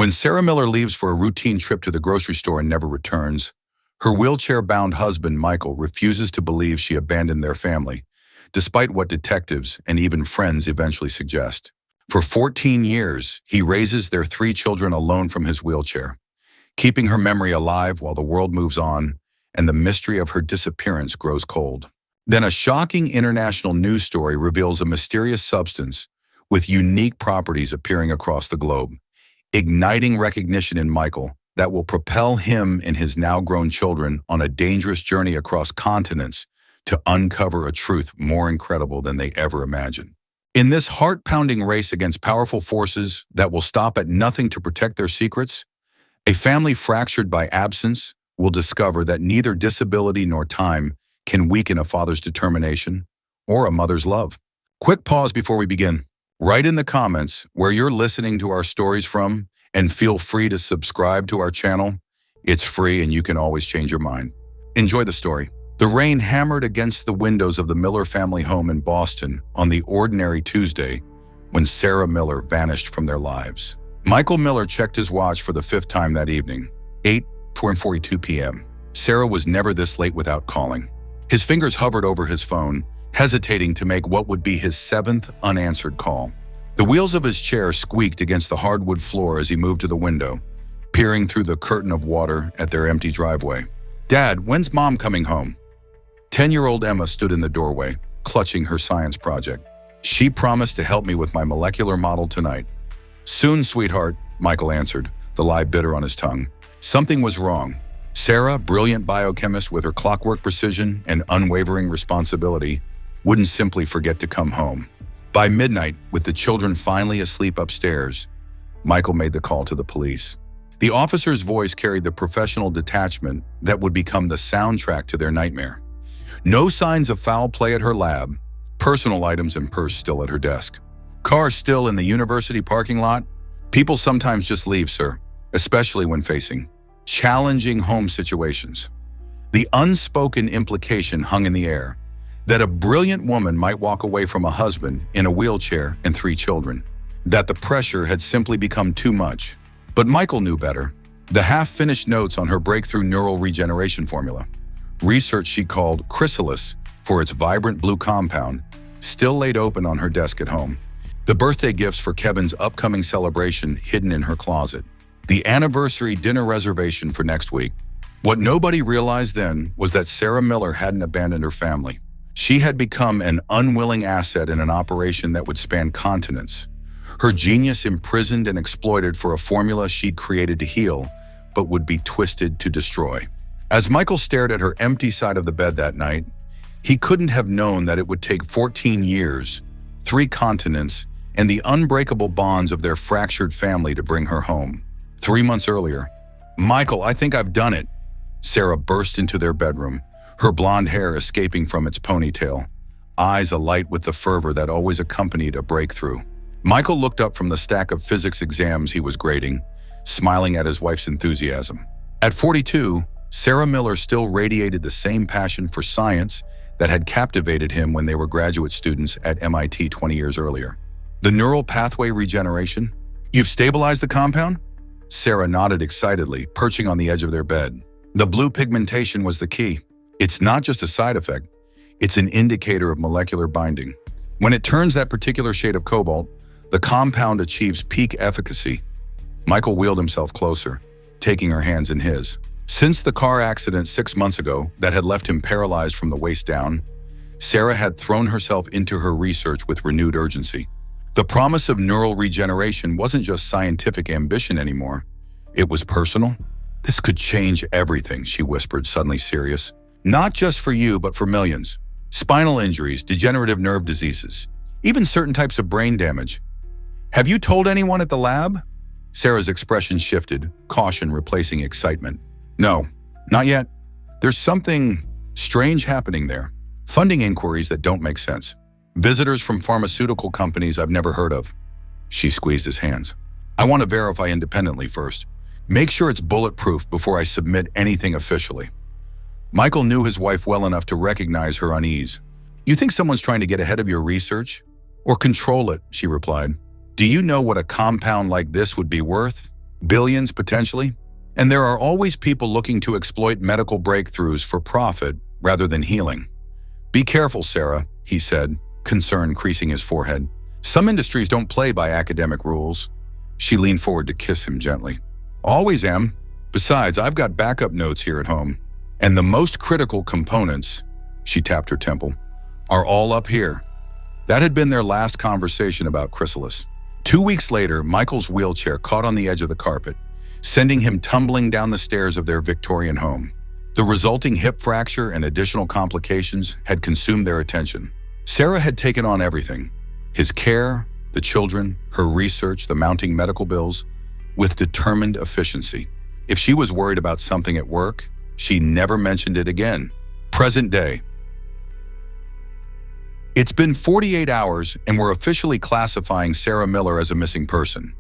When Sarah Miller leaves for a routine trip to the grocery store and never returns, her wheelchair-bound husband, Michael, refuses to believe she abandoned their family, despite what detectives and even friends eventually suggest. For 14 years, he raises their 3 children alone from his wheelchair, keeping her memory alive while the world moves on and the mystery of her disappearance grows cold. Then a shocking international news story reveals a mysterious substance with unique properties appearing across the globe, igniting recognition in Michael that will propel him and his now-grown children on a dangerous journey across continents to uncover a truth more incredible than they ever imagined. In this heart-pounding race against powerful forces that will stop at nothing to protect their secrets, a family fractured by absence will discover that neither disability nor time can weaken a father's determination or a mother's love. Quick pause before we begin. Write in the comments where you're listening to our stories from, and feel free to subscribe to our channel. It's free and you can always change your mind. Enjoy the story. The rain hammered against the windows of the Miller family home in Boston on the ordinary Tuesday when Sarah Miller vanished from their lives. Michael Miller checked his watch for the 5th time that evening, 8:42 p.m. Sarah was never this late without calling. His fingers hovered over his phone, hesitating to make what would be his 7th unanswered call. The wheels of his chair squeaked against the hardwood floor as he moved to the window, peering through the curtain of water at their empty driveway. "Dad, when's Mom coming home?" 10-year-old Emma stood in the doorway, clutching her science project. "She promised to help me with my molecular model tonight." "Soon, sweetheart," Michael answered, the lie bitter on his tongue. Something was wrong. Sarah, brilliant biochemist with her clockwork precision and unwavering responsibility, wouldn't simply forget to come home. By midnight, with the children finally asleep upstairs, Michael made the call to the police. The officer's voice carried the professional detachment that would become the soundtrack to their nightmare. No signs of foul play at her lab, personal items and purse still at her desk. "Car still in the university parking lot? People sometimes just leave, sir, especially when facing challenging home situations." The unspoken implication hung in the air that a brilliant woman might walk away from a husband in a wheelchair and 3 children, that the pressure had simply become too much. But Michael knew better. The half-finished notes on her breakthrough neural regeneration formula, research she called chrysalis for its vibrant blue compound, still laid open on her desk at home. The birthday gifts for Kevin's upcoming celebration hidden in her closet. The anniversary dinner reservation for next week. What nobody realized then was that Sarah Miller hadn't abandoned her family. She had become an unwilling asset in an operation that would span continents. Her genius imprisoned and exploited for a formula she'd created to heal, but would be twisted to destroy. As Michael stared at her empty side of the bed that night, he couldn't have known that it would take 14 years, 3 continents, and the unbreakable bonds of their fractured family to bring her home. 3 months earlier, "Michael, I think I've done it." Sarah burst into their bedroom, her blonde hair escaping from its ponytail, eyes alight with the fervor that always accompanied a breakthrough. Michael looked up from the stack of physics exams he was grading, smiling at his wife's enthusiasm. At 42, Sarah Miller still radiated the same passion for science that had captivated him when they were graduate students at MIT 20 years earlier. "The neural pathway regeneration? You've stabilized the compound?" Sarah nodded excitedly, perching on the edge of their bed. "The blue pigmentation was the key. It's not just a side effect, it's an indicator of molecular binding. When it turns that particular shade of cobalt, the compound achieves peak efficacy." Michael wheeled himself closer, taking her hands in his. Since the car accident 6 months ago that had left him paralyzed from the waist down, Sarah had thrown herself into her research with renewed urgency. The promise of neural regeneration wasn't just scientific ambition anymore. It was personal. "This could change everything," she whispered, suddenly serious. "Not just for you, but for millions. Spinal injuries, degenerative nerve diseases, even certain types of brain damage. Have you told anyone at the lab?" Sarah's expression shifted, caution replacing excitement. "No, not yet. There's something strange happening there. Funding inquiries that don't make sense. Visitors from pharmaceutical companies I've never heard of." She squeezed his hands. "I want to verify independently first. Make sure it's bulletproof before I submit anything officially." Michael knew his wife well enough to recognize her unease. "You think someone's trying to get ahead of your research? Or control it," she replied. "Do you know what a compound like this would be worth? Billions, potentially. And there are always people looking to exploit medical breakthroughs for profit rather than healing. Be careful, Sarah, he said, concern creasing his forehead. Some industries don't play by academic rules. She leaned forward to kiss him gently. Always am. Besides, I've got backup notes here at home. And the most critical components, she tapped her temple, are all up here. That had been their last conversation about Chrysalis. 2 weeks later, Michael's wheelchair caught on the edge of the carpet, sending him tumbling down the stairs of their Victorian home. The resulting hip fracture and additional complications had consumed their attention. Sarah had taken on everything: his care, the children, her research, the mounting medical bills, with determined efficiency. If she was worried about something at work, she never mentioned it again. Present day. It's been 48 hours and we're officially classifying Sarah Miller as a missing person,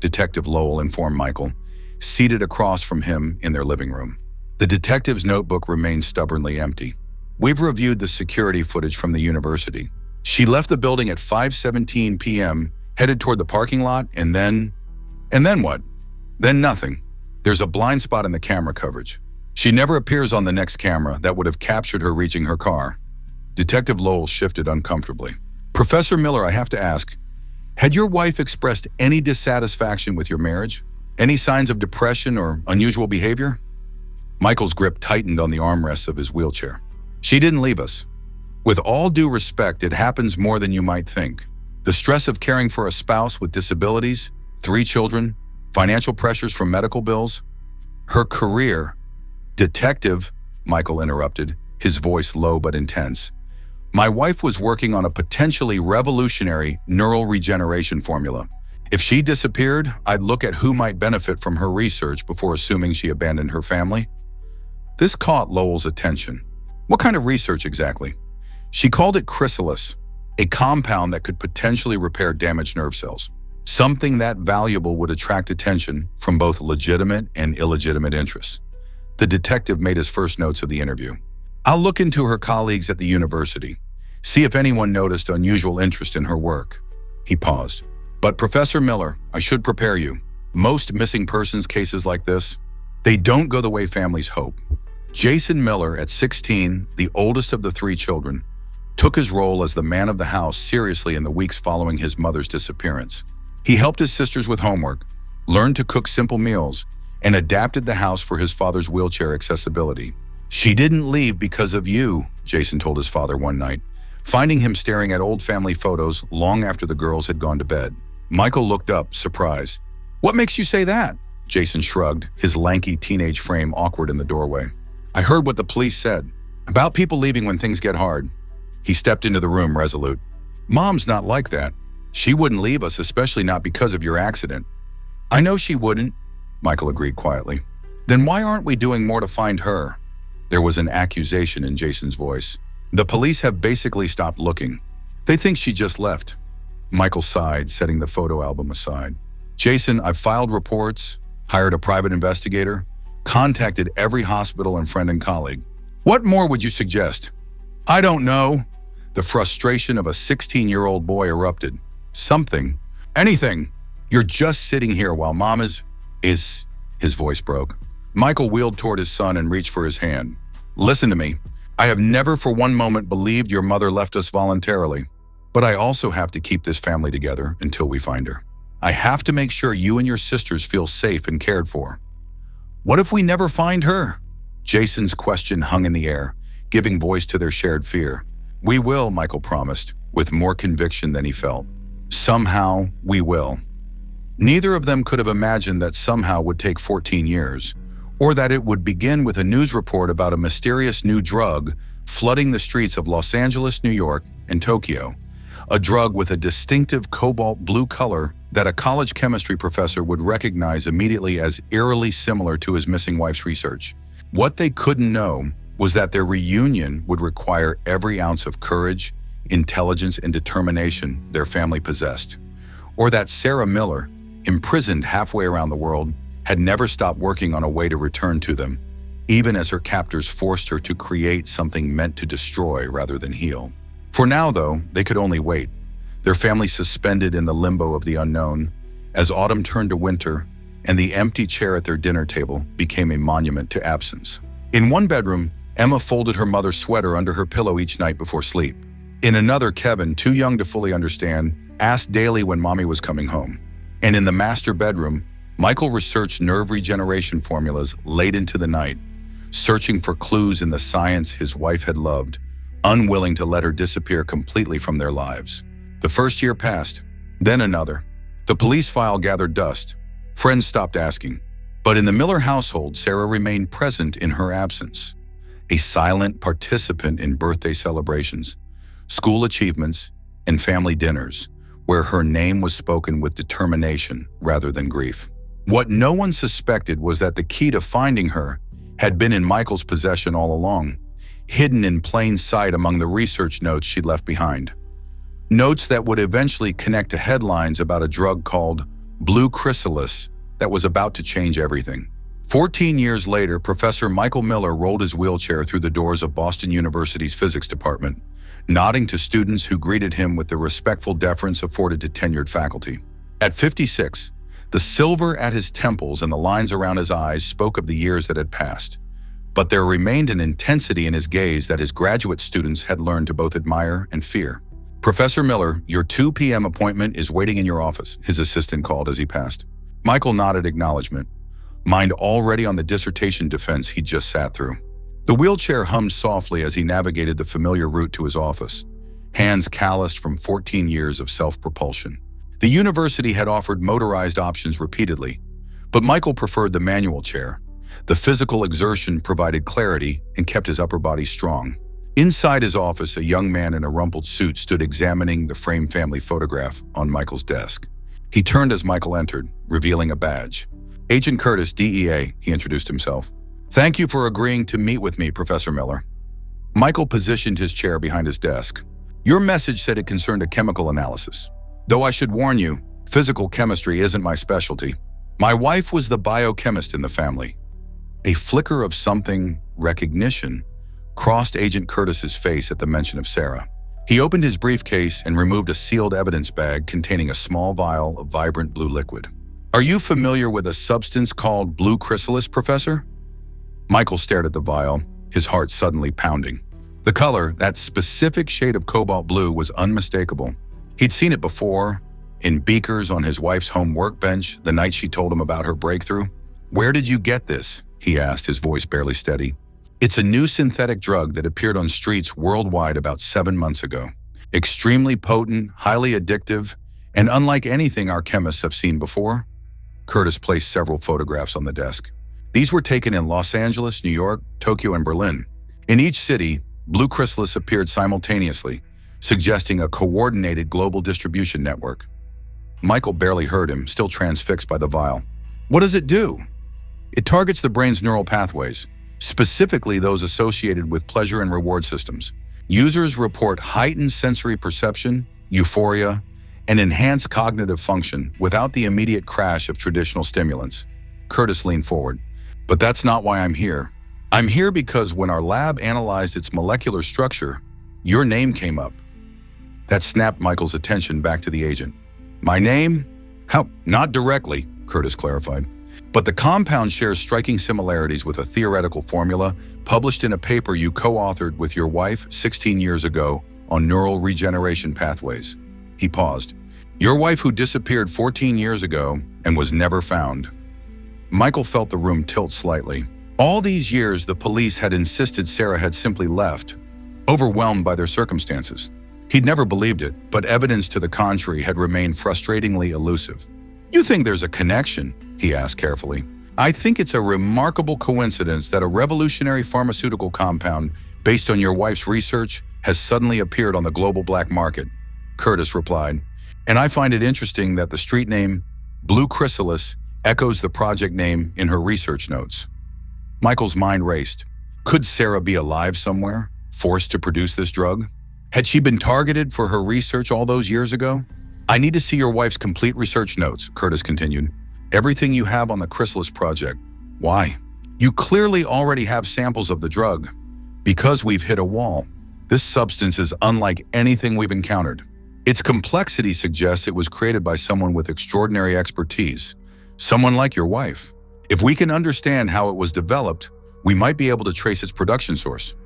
Detective Lowell informed Michael, seated across from him in their living room. The detective's notebook remained stubbornly empty. We've reviewed the security footage from the university. She left the building at 5:17 p.m., headed toward the parking lot, and then what? Then nothing. There's a blind spot in the camera coverage. She never appears on the next camera that would have captured her reaching her car. Detective Lowell shifted uncomfortably. Professor Miller, I have to ask, had your wife expressed any dissatisfaction with your marriage? Any signs of depression or unusual behavior? Michael's grip tightened on the armrests of his wheelchair. She didn't leave us. With all due respect, it happens more than you might think. The stress of caring for a spouse with disabilities, 3 children, financial pressures from medical bills, her career. Detective, Michael interrupted, his voice low but intense. My wife was working on a potentially revolutionary neural regeneration formula. If she disappeared, I'd look at who might benefit from her research before assuming she abandoned her family. This caught Lowell's attention. What kind of research exactly? She called it Chrysalis, a compound that could potentially repair damaged nerve cells. Something that valuable would attract attention from both legitimate and illegitimate interests. The detective made his first notes of the interview. I'll look into her colleagues at the university, see if anyone noticed unusual interest in her work. He paused. But Professor Miller, I should prepare you. Most missing persons cases like this, they don't go the way families hope. Jason Miller, at 16, the oldest of the 3 children, took his role as the man of the house seriously in the weeks following his mother's disappearance. He helped his sisters with homework, learned to cook simple meals, and adapted the house for his father's wheelchair accessibility. She didn't leave because of you, Jason told his father one night, finding him staring at old family photos long after the girls had gone to bed. Michael looked up, surprised. What makes you say that? Jason shrugged, his lanky teenage frame awkward in the doorway. I heard what the police said, about people leaving when things get hard. He stepped into the room resolute. Mom's not like that. She wouldn't leave us, especially not because of your accident. I know she wouldn't, Michael agreed quietly. Then why aren't we doing more to find her? There was an accusation in Jason's voice. The police have basically stopped looking. They think she just left. Michael sighed, setting the photo album aside. Jason, I've filed reports, hired a private investigator, contacted every hospital and friend and colleague. What more would you suggest? I don't know. The frustration of a 16-year-old boy erupted. Something. Anything. You're just sitting here while Mom is... His voice broke. Michael wheeled toward his son and reached for his hand. Listen to me. I have never for one moment believed your mother left us voluntarily. But I also have to keep this family together until we find her. I have to make sure you and your sisters feel safe and cared for. What if we never find her? Jason's question hung in the air, giving voice to their shared fear. We will, Michael promised, with more conviction than he felt. Somehow, we will. Neither of them could have imagined that somehow would take 14 years, or that it would begin with a news report about a mysterious new drug flooding the streets of Los Angeles, New York, and Tokyo. A drug with a distinctive cobalt blue color that a college chemistry professor would recognize immediately as eerily similar to his missing wife's research. What they couldn't know was that their reunion would require every ounce of courage, intelligence, and determination their family possessed. Or that Sarah Miller, imprisoned halfway around the world, had never stopped working on a way to return to them, even as her captors forced her to create something meant to destroy rather than heal. For now, though, they could only wait, their family suspended in the limbo of the unknown. As autumn turned to winter, and the empty chair at their dinner table became a monument to absence. In one bedroom, Emma folded her mother's sweater under her pillow each night before sleep. In another, Kevin, too young to fully understand, asked daily when mommy was coming home. And in the master bedroom, Michael researched nerve regeneration formulas late into the night, searching for clues in the science his wife had loved, unwilling to let her disappear completely from their lives. The first year passed, then another. The police file gathered dust. Friends stopped asking. But in the Miller household, Sarah remained present in her absence, a silent participant in birthday celebrations, school achievements, and family dinners, where her name was spoken with determination rather than grief. What no one suspected was that the key to finding her had been in Michael's possession all along, hidden in plain sight among the research notes she'd left behind. Notes that would eventually connect to headlines about a drug called blue chrysalis that was about to change everything. 14 years later, Professor Michael Miller rolled his wheelchair through the doors of Boston University's physics department, nodding to students who greeted him with the respectful deference afforded to tenured faculty. At 56, the silver at his temples and the lines around his eyes spoke of the years that had passed. But there remained an intensity in his gaze that his graduate students had learned to both admire and fear. "Professor Miller, your 2 p.m. appointment is waiting in your office," his assistant called as he passed. Michael nodded acknowledgement, mind already on the dissertation defense he'd just sat through. The wheelchair hummed softly as he navigated the familiar route to his office, hands calloused from 14 years of self-propulsion. The university had offered motorized options repeatedly, but Michael preferred the manual chair. The physical exertion provided clarity and kept his upper body strong. Inside his office, a young man in a rumpled suit stood examining the framed family photograph on Michael's desk. He turned as Michael entered, revealing a badge. "Agent Curtis, DEA," he introduced himself. "Thank you for agreeing to meet with me, Professor Miller." Michael positioned his chair behind his desk. "Your message said it concerned a chemical analysis. Though I should warn you, physical chemistry isn't my specialty. My wife was the biochemist in the family." A flicker of something, recognition, crossed Agent Curtis's face at the mention of Sarah. He opened his briefcase and removed a sealed evidence bag containing a small vial of vibrant blue liquid. "Are you familiar with a substance called blue chrysalis, Professor?" Michael stared at the vial, his heart suddenly pounding. The color, that specific shade of cobalt blue, was unmistakable. He'd seen it before, in beakers on his wife's home workbench the night she told him about her breakthrough. "Where did you get this?" he asked, his voice barely steady. "It's a new synthetic drug that appeared on streets worldwide about 7 months ago. Extremely potent, highly addictive, and unlike anything our chemists have seen before." Curtis placed several photographs on the desk. These were taken in Los Angeles, New York, Tokyo, and Berlin. In each city, blue chrysalis appeared simultaneously, suggesting a coordinated global distribution network. Michael barely heard him, still transfixed by the vial. "What does it do?" "It targets the brain's neural pathways, specifically those associated with pleasure and reward systems. Users report heightened sensory perception, euphoria, and enhanced cognitive function without the immediate crash of traditional stimulants." Curtis leaned forward. "But that's not why I'm here. I'm here because when our lab analyzed its molecular structure, your name came up." That snapped Michael's attention back to the agent. "My name? How? Not directly," Curtis clarified. "But the compound shares striking similarities with a theoretical formula published in a paper you co-authored with your wife 16 years ago on neural regeneration pathways." He paused. "Your wife who disappeared 14 years ago and was never found." Michael felt the room tilt slightly. All these years, the police had insisted Sarah had simply left, overwhelmed by their circumstances. He'd never believed it, but evidence to the contrary had remained frustratingly elusive. "You think there's a connection?" he asked carefully. "I think it's a remarkable coincidence that a revolutionary pharmaceutical compound based on your wife's research has suddenly appeared on the global black market," Curtis replied. "And I find it interesting that the street name, Blue Chrysalis, echoes the project name in her research notes." Michael's mind raced. Could Sarah be alive somewhere, forced to produce this drug? Had she been targeted for her research all those years ago? "I need to see your wife's complete research notes," Curtis continued. "Everything you have on the chrysalis project." "Why?" "You clearly already have samples of the drug." "Because we've hit a wall. This substance is unlike anything we've encountered. Its complexity suggests it was created by someone with extraordinary expertise, Someone like your wife. If we can understand how it was developed, we might be able to trace its production source.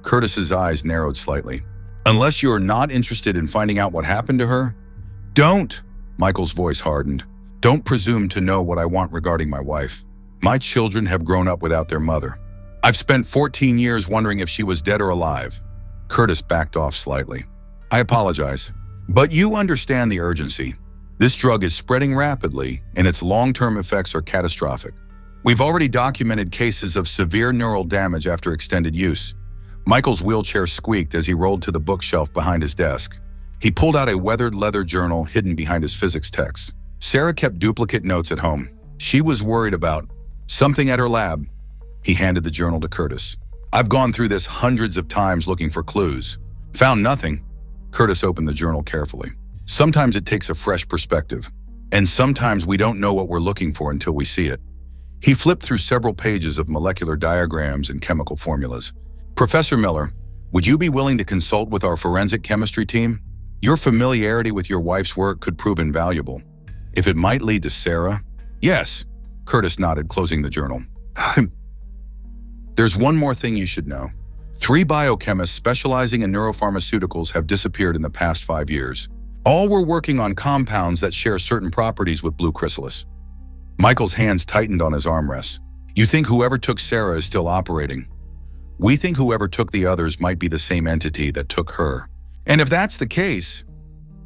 Curtis's eyes narrowed slightly. Unless you're not interested in finding out what happened to her? Don't! Michael's voice hardened. Don't presume to know what I want regarding my wife. My children have grown up without their mother. I've spent 14 years wondering if she was dead or alive. Curtis backed off slightly. I apologize, but you understand the urgency. This drug is spreading rapidly, and its long-term effects are catastrophic. We've already documented cases of severe neural damage after extended use. Michael's wheelchair squeaked as he rolled to the bookshelf behind his desk. He pulled out a weathered leather journal hidden behind his physics text. Sarah kept duplicate notes at home. She was worried about something at her lab. He handed the journal to Curtis. I've gone through this hundreds of times looking for clues. Found nothing. Curtis opened the journal carefully. Sometimes it takes a fresh perspective, and sometimes we don't know what we're looking for until we see it. He flipped through several pages of molecular diagrams and chemical formulas. Professor Miller, would you be willing to consult with our forensic chemistry team? Your familiarity with your wife's work could prove invaluable. If it might lead to Sarah? Yes, Curtis nodded, closing the journal. There's one more thing you should know. 3 biochemists specializing in neuropharmaceuticals have disappeared in the past 5 years. All were working on compounds that share certain properties with blue chrysalis. Michael's hands tightened on his armrests. You think whoever took Sarah is still operating. We think whoever took the others might be the same entity that took her. And if that's the case,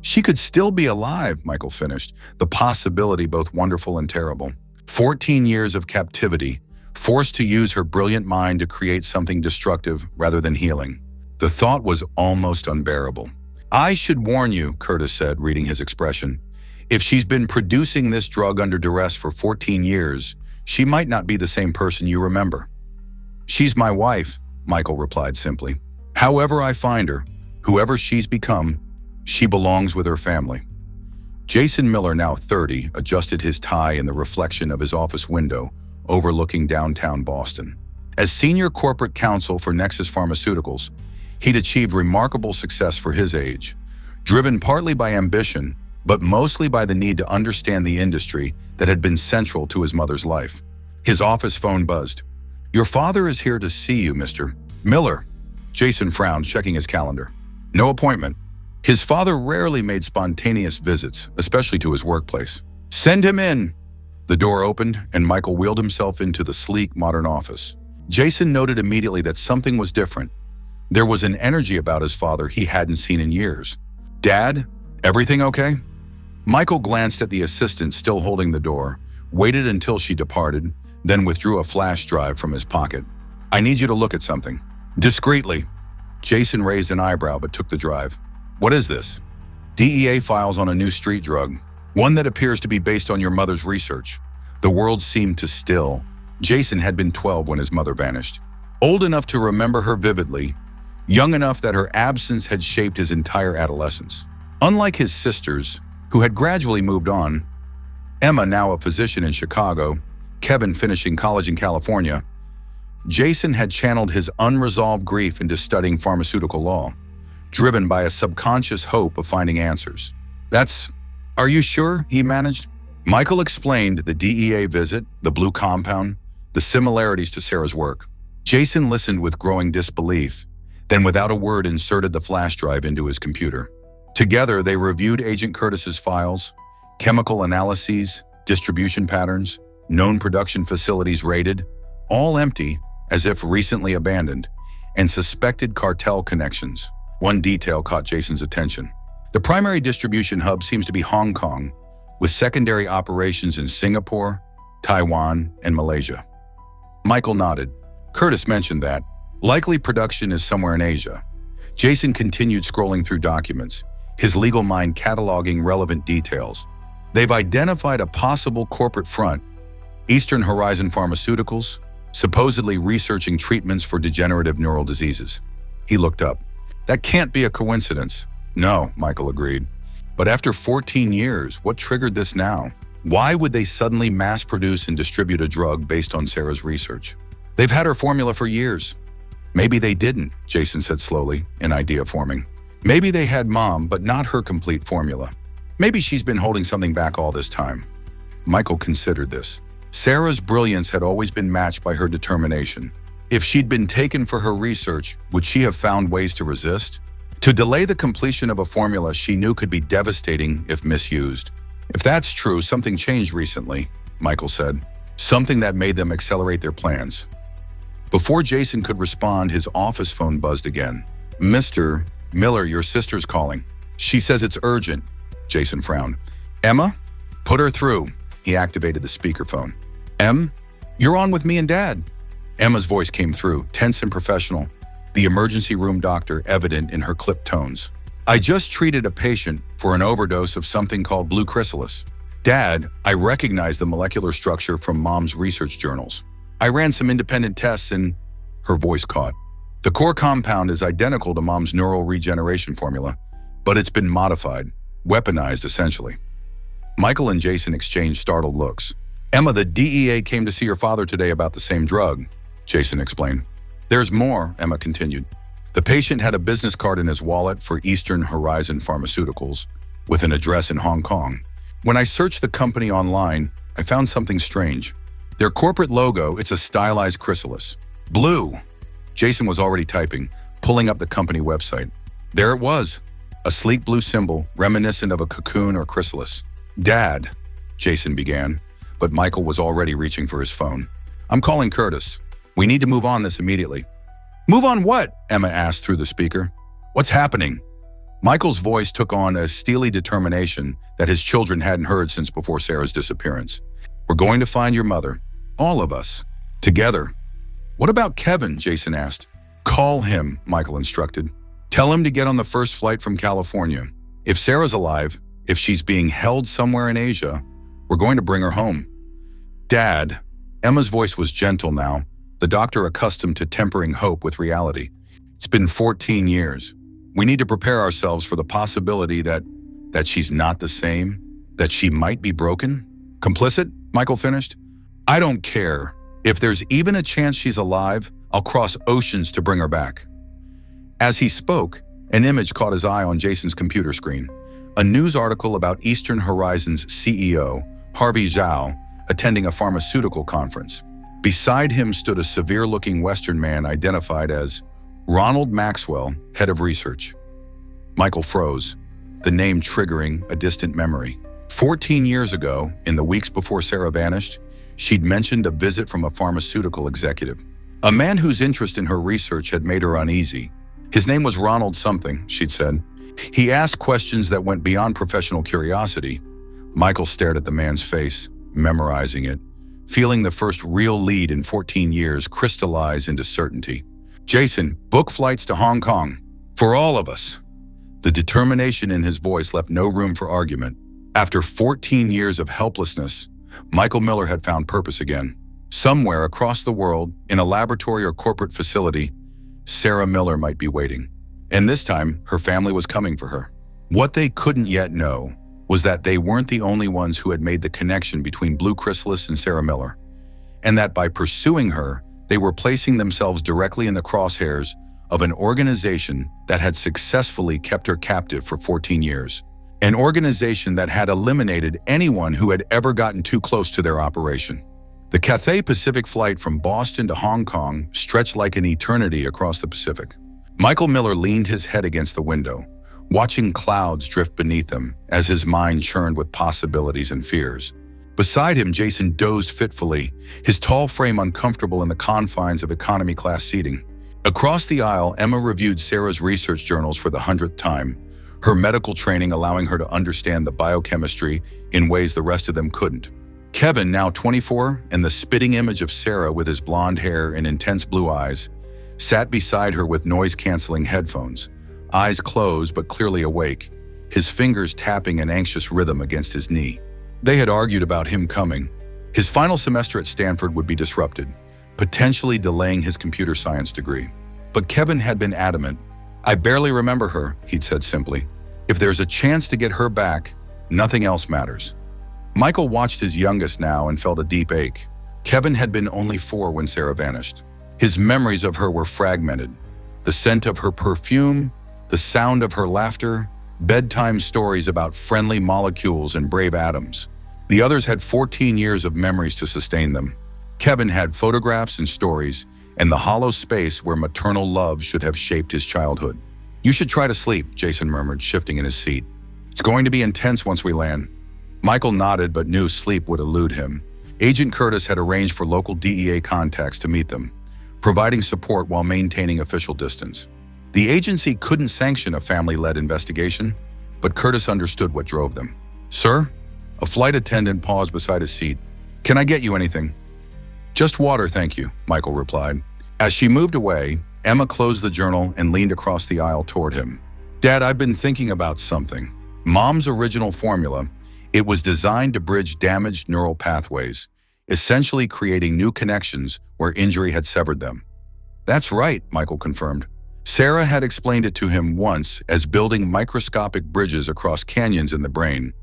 she could still be alive, Michael finished, the possibility both wonderful and terrible. 14 years of captivity, forced to use her brilliant mind to create something destructive rather than healing. The thought was almost unbearable. I should warn you, Curtis said, reading his expression. If she's been producing this drug under duress for 14 years, she might not be the same person you remember. She's my wife, Michael replied simply. However I find her, whoever she's become, she belongs with her family. Jason Miller, now 30, adjusted his tie in the reflection of his office window, overlooking downtown Boston. As senior corporate counsel for Nexus Pharmaceuticals, he'd achieved remarkable success for his age, driven partly by ambition, but mostly by the need to understand the industry that had been central to his mother's life. His office phone buzzed. Your father is here to see you, Mr. Miller. Jason frowned, checking his calendar. No appointment. His father rarely made spontaneous visits, especially to his workplace. Send him in. The door opened, and Michael wheeled himself into the sleek, modern office. Jason noted immediately that something was different. There was an energy about his father he hadn't seen in years. Dad, everything okay? Michael glanced at the assistant still holding the door, waited until she departed, then withdrew a flash drive from his pocket. I need you to look at something. Discreetly. Jason raised an eyebrow but took the drive. What is this? DEA files on a new street drug. One that appears to be based on your mother's research. The world seemed to still. Jason had been 12 when his mother vanished. Old enough to remember her vividly, young enough that her absence had shaped his entire adolescence. Unlike his sisters, who had gradually moved on, Emma, now a physician in Chicago, Kevin finishing college in California, Jason had channeled his unresolved grief into studying pharmaceutical law, driven by a subconscious hope of finding answers. Are you sure? He managed. Michael explained the DEA visit, the blue compound, the similarities to Sarah's work. Jason listened with growing disbelief, then without a word inserted the flash drive into his computer. Together, they reviewed Agent Curtis's files, chemical analyses, distribution patterns, known production facilities raided, all empty, as if recently abandoned, and suspected cartel connections. One detail caught Jason's attention. The primary distribution hub seems to be Hong Kong, with secondary operations in Singapore, Taiwan, and Malaysia. Michael nodded. Curtis mentioned that. Likely production is somewhere in Asia. Jason continued scrolling through documents, his legal mind cataloging relevant details. They've identified a possible corporate front, Eastern Horizon Pharmaceuticals, supposedly researching treatments for degenerative neural diseases. He looked up. That can't be a coincidence. No, Michael agreed. But after 14 years, what triggered this now? Why would they suddenly mass produce and distribute a drug based on Sarah's research? They've had her formula for years. Maybe they didn't, Jason said slowly, an idea forming. Maybe they had Mom, but not her complete formula. Maybe she's been holding something back all this time. Michael considered this. Sarah's brilliance had always been matched by her determination. If she'd been taken for her research, would she have found ways to resist? To delay the completion of a formula she knew could be devastating if misused. If that's true, something changed recently, Michael said. Something that made them accelerate their plans. Before Jason could respond, his office phone buzzed again. Mr. Miller, your sister's calling. She says it's urgent. Jason frowned. Emma? Put her through. He activated the speakerphone. You're on with me and Dad. Emma's voice came through, tense and professional, the emergency room doctor evident in her clipped tones. I just treated a patient for an overdose of something called blue chrysalis. Dad, I recognize the molecular structure from Mom's research journals. I ran some independent tests and her voice caught. The core compound is identical to Mom's neural regeneration formula, but it's been modified, weaponized essentially. Michael and Jason exchanged startled looks. Emma, the DEA came to see your father today about the same drug, Jason explained. There's more, Emma continued. The patient had a business card in his wallet for Eastern Horizon Pharmaceuticals, with an address in Hong Kong. When I searched the company online, I found something strange. Their corporate logo, it's a stylized chrysalis. Blue. Jason was already typing, pulling up the company website. There it was, a sleek blue symbol reminiscent of a cocoon or chrysalis. Dad, Jason began, but Michael was already reaching for his phone. I'm calling Curtis. We need to move on this immediately. Move on what? Emma asked through the speaker. What's happening? Michael's voice took on a steely determination that his children hadn't heard since before Sarah's disappearance. We're going to find your mother. All of us. Together. What about Kevin? Jason asked. Call him, Michael instructed. Tell him to get on the first flight from California. If Sarah's alive, if she's being held somewhere in Asia, we're going to bring her home. Dad. Emma's voice was gentle now, the doctor accustomed to tempering hope with reality. It's been 14 years. We need to prepare ourselves for the possibility that she's not the same, that she might be broken. Complicit? Michael finished. I don't care. If there's even a chance she's alive, I'll cross oceans to bring her back. As he spoke, an image caught his eye on Jason's computer screen. A news article about Eastern Horizon's CEO, Harvey Zhao, attending a pharmaceutical conference. Beside him stood a severe-looking Western man identified as Ronald Maxwell, head of research. Michael froze, the name triggering a distant memory. 14 years ago, in the weeks before Sarah vanished, she'd mentioned a visit from a pharmaceutical executive, a man whose interest in her research had made her uneasy. His name was Ronald something, she'd said. He asked questions that went beyond professional curiosity. Michael stared at the man's face, memorizing it, feeling the first real lead in 14 years crystallize into certainty. Jason, book flights to Hong Kong. For all of us. The determination in his voice left no room for argument. After 14 years of helplessness, Michael Miller had found purpose again. Somewhere across the world, in a laboratory or corporate facility, Sarah Miller might be waiting. And this time, her family was coming for her. What they couldn't yet know was that they weren't the only ones who had made the connection between Blue Chrysalis and Sarah Miller, and that by pursuing her, they were placing themselves directly in the crosshairs of an organization that had successfully kept her captive for 14 years. An organization that had eliminated anyone who had ever gotten too close to their operation. The Cathay Pacific flight from Boston to Hong Kong stretched like an eternity across the Pacific. Michael Miller leaned his head against the window, watching clouds drift beneath him as his mind churned with possibilities and fears. Beside him, Jason dozed fitfully, his tall frame uncomfortable in the confines of economy-class seating. Across the aisle, Emma reviewed Sarah's research journals for the 100th time, her medical training allowing her to understand the biochemistry in ways the rest of them couldn't. Kevin, now 24, and the spitting image of Sarah with his blonde hair and intense blue eyes, sat beside her with noise-canceling headphones, eyes closed but clearly awake, his fingers tapping an anxious rhythm against his knee. They had argued about him coming. His final semester at Stanford would be disrupted, potentially delaying his computer science degree. But Kevin had been adamant. I barely remember her, he'd said simply. If there's a chance to get her back, nothing else matters. Michael watched his youngest now and felt a deep ache. Kevin had been only 4 when Sarah vanished. His memories of her were fragmented. The scent of her perfume, the sound of her laughter, bedtime stories about friendly molecules and brave atoms. The others had 14 years of memories to sustain them. Kevin had photographs and stories, and the hollow space where maternal love should have shaped his childhood. "You should try to sleep," Jason murmured, shifting in his seat. "It's going to be intense once we land." Michael nodded but knew sleep would elude him. Agent Curtis had arranged for local DEA contacts to meet them, providing support while maintaining official distance. The agency couldn't sanction a family-led investigation, but Curtis understood what drove them. "Sir?" A flight attendant paused beside his seat. "Can I get you anything?" "Just water, thank you," Michael replied. As she moved away, Emma closed the journal and leaned across the aisle toward him. "Dad, I've been thinking about something. Mom's original formula, it was designed to bridge damaged neural pathways, essentially creating new connections where injury had severed them." "That's right," Michael confirmed. Sarah had explained it to him once as building microscopic bridges across canyons in the brain,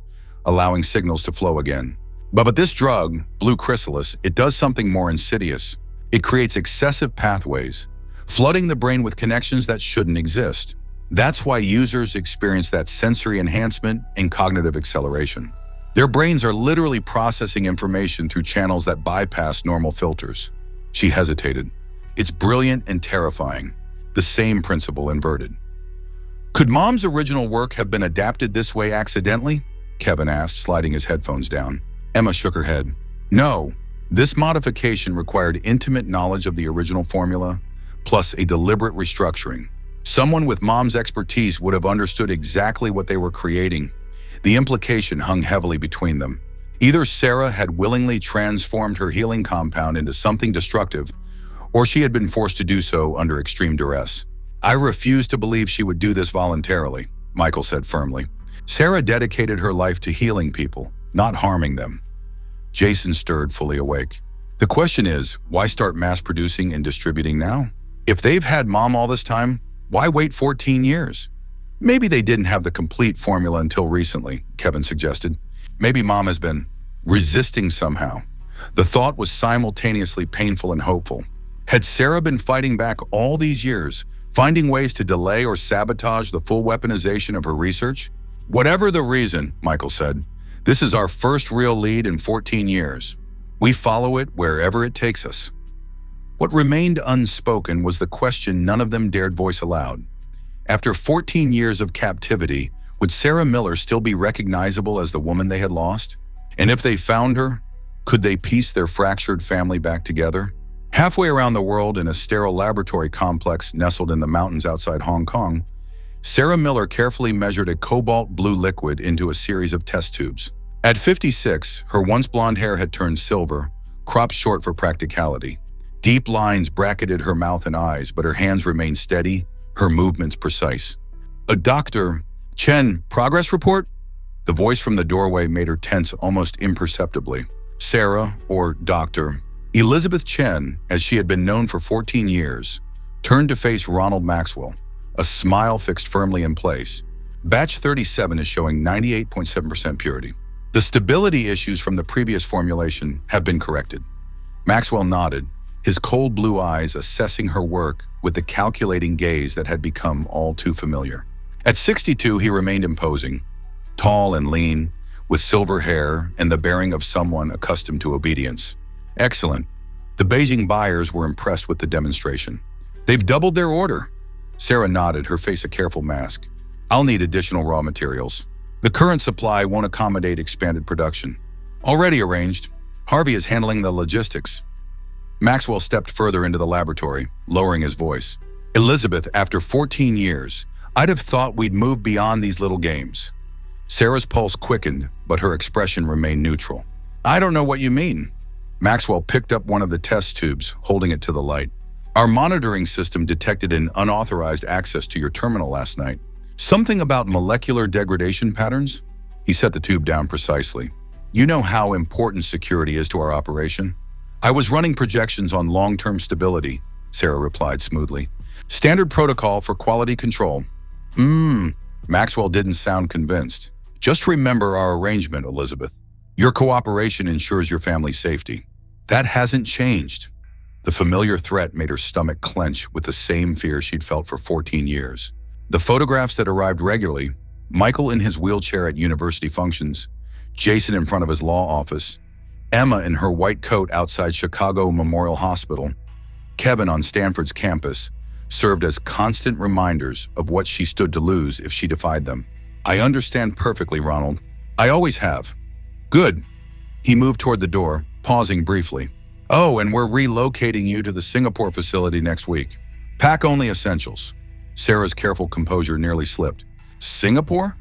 allowing signals to flow again. But this drug, blue chrysalis, it does something more insidious. It creates excessive pathways, flooding the brain with connections that shouldn't exist. That's why users experience that sensory enhancement and cognitive acceleration. Their brains are literally processing information through channels that bypass normal filters. She hesitated. "It's brilliant and terrifying. The same principle inverted." "Could Mom's original work have been adapted this way accidentally?" Kevin asked, sliding his headphones down. Emma shook her head. "No, this modification required intimate knowledge of the original formula, plus a deliberate restructuring. Someone with Mom's expertise would have understood exactly what they were creating. The implication hung heavily between them. Either Sarah had willingly transformed her healing compound into something destructive, or she had been forced to do so under extreme duress. "I refuse to believe she would do this voluntarily," Michael said firmly. "Sarah dedicated her life to healing people, not harming them." Jason stirred, fully awake. "The question is, why start mass producing and distributing now? If they've had Mom all this time, why wait 14 years? "Maybe they didn't have the complete formula until recently," Kevin suggested. "Maybe Mom has been resisting somehow." The thought was simultaneously painful and hopeful. Had Sarah been fighting back all these years, finding ways to delay or sabotage the full weaponization of her research? "Whatever the reason," Michael said, "this is our first real lead in 14 years. We follow it wherever it takes us." What remained unspoken was the question none of them dared voice aloud. After 14 years of captivity, would Sarah Miller still be recognizable as the woman they had lost? And if they found her, could they piece their fractured family back together? Halfway around the world in a sterile laboratory complex nestled in the mountains outside Hong Kong, Sarah Miller carefully measured a cobalt blue liquid into a series of test tubes. At 56, her once blonde hair had turned silver, cropped short for practicality. Deep lines bracketed her mouth and eyes, but her hands remained steady, her movements precise. "A doctor, Chen, progress report?" The voice from the doorway made her tense almost imperceptibly. Sarah, or Dr. Elizabeth Chen, as she had been known for 14 years, turned to face Ronald Maxwell, a smile fixed firmly in place. "Batch 37 is showing 98.7% purity. The stability issues from the previous formulation have been corrected." Maxwell nodded, his cold blue eyes assessing her work with the calculating gaze that had become all too familiar. At 62, he remained imposing, tall and lean, with silver hair and the bearing of someone accustomed to obedience. "Excellent." The Beijing buyers were impressed with the demonstration. "They've doubled their order." Sarah nodded, her face a careful mask. "I'll need additional raw materials. The current supply won't accommodate expanded production." "Already arranged. Harvey is handling the logistics." Maxwell stepped further into the laboratory, lowering his voice. "Elizabeth, after 14 years, I'd have thought we'd move beyond these little games." Sarah's pulse quickened, but her expression remained neutral. "I don't know what you mean." Maxwell picked up one of the test tubes, holding it to the light. "Our monitoring system detected an unauthorized access to your terminal last night. Something about molecular degradation patterns?" He set the tube down precisely. "You know how important security is to our operation." "I was running projections on long-term stability," Sarah replied smoothly. "Standard protocol for quality control." Maxwell didn't sound convinced. "Just remember our arrangement, Elizabeth. Your cooperation ensures your family's safety." "That hasn't changed." The familiar threat made her stomach clench with the same fear she'd felt for 14 years. The photographs that arrived regularly, Michael in his wheelchair at university functions, Jason in front of his law office, Emma in her white coat outside Chicago Memorial Hospital, Kevin on Stanford's campus, served as constant reminders of what she stood to lose if she defied them. I understand perfectly, Ronald. I always have. Good. He moved toward the door, pausing briefly. Oh, and we're relocating you to the Singapore facility next week. Pack only essentials. Sarah's careful composure nearly slipped. Singapore?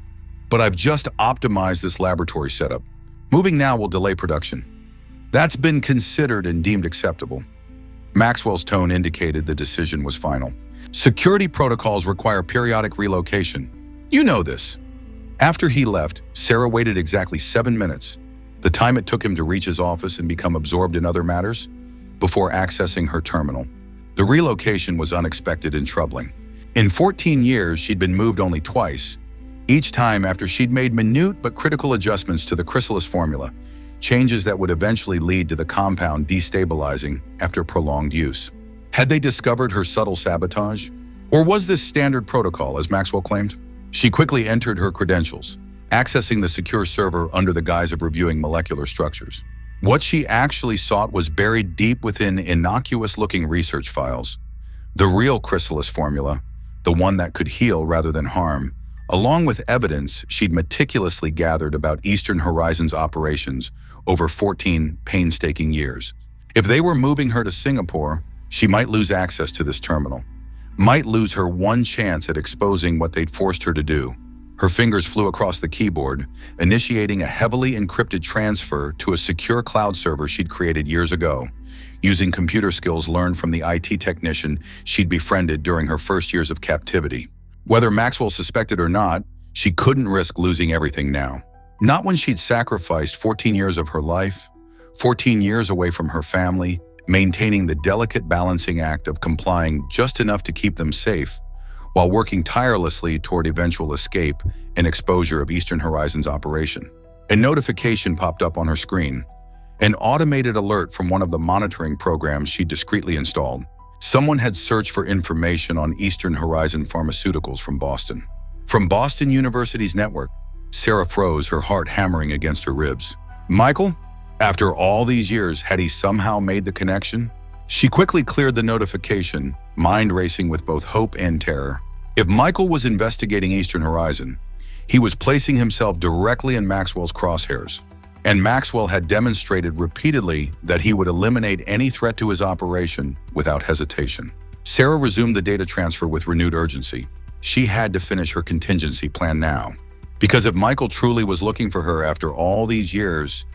But I've just optimized this laboratory setup. Moving now will delay production. That's been considered and deemed acceptable. Maxwell's tone indicated the decision was final. Security protocols require periodic relocation. You know this. After he left, Sarah waited exactly 7 minutes, the time it took him to reach his office and become absorbed in other matters, before accessing her terminal. The relocation was unexpected and troubling. In 14 years, she'd been moved only twice, each time after she'd made minute but critical adjustments to the chrysalis formula, changes that would eventually lead to the compound destabilizing after prolonged use. Had they discovered her subtle sabotage? Or was this standard protocol, as Maxwell claimed? She quickly entered her credentials, accessing the secure server under the guise of reviewing molecular structures. What she actually sought was buried deep within innocuous-looking research files. The real chrysalis formula, the one that could heal rather than harm, along with evidence she'd meticulously gathered about Eastern Horizon's operations over 14 painstaking years. If they were moving her to Singapore, she might lose access to this terminal, might lose her one chance at exposing what they'd forced her to do. Her fingers flew across the keyboard, initiating a heavily encrypted transfer to a secure cloud server she'd created years ago, using computer skills learned from the IT technician she'd befriended during her first years of captivity. Whether Maxwell suspected or not, she couldn't risk losing everything now. Not when she'd sacrificed 14 years of her life, 14 years away from her family, maintaining the delicate balancing act of complying just enough to keep them safe, while working tirelessly toward eventual escape and exposure of Eastern Horizon's operation. A notification popped up on her screen, an automated alert from one of the monitoring programs she discreetly installed. Someone had searched for information on Eastern Horizon Pharmaceuticals from Boston. From Boston University's network, Sarah froze, her heart hammering against her ribs. Michael? After all these years, had he somehow made the connection? She quickly cleared the notification, mind racing with both hope and terror. If Michael was investigating Eastern Horizon, he was placing himself directly in Maxwell's crosshairs. And Maxwell had demonstrated repeatedly that he would eliminate any threat to his operation without hesitation. Sarah resumed the data transfer with renewed urgency. She had to finish her contingency plan now. Because if Michael truly was looking for her after all these years,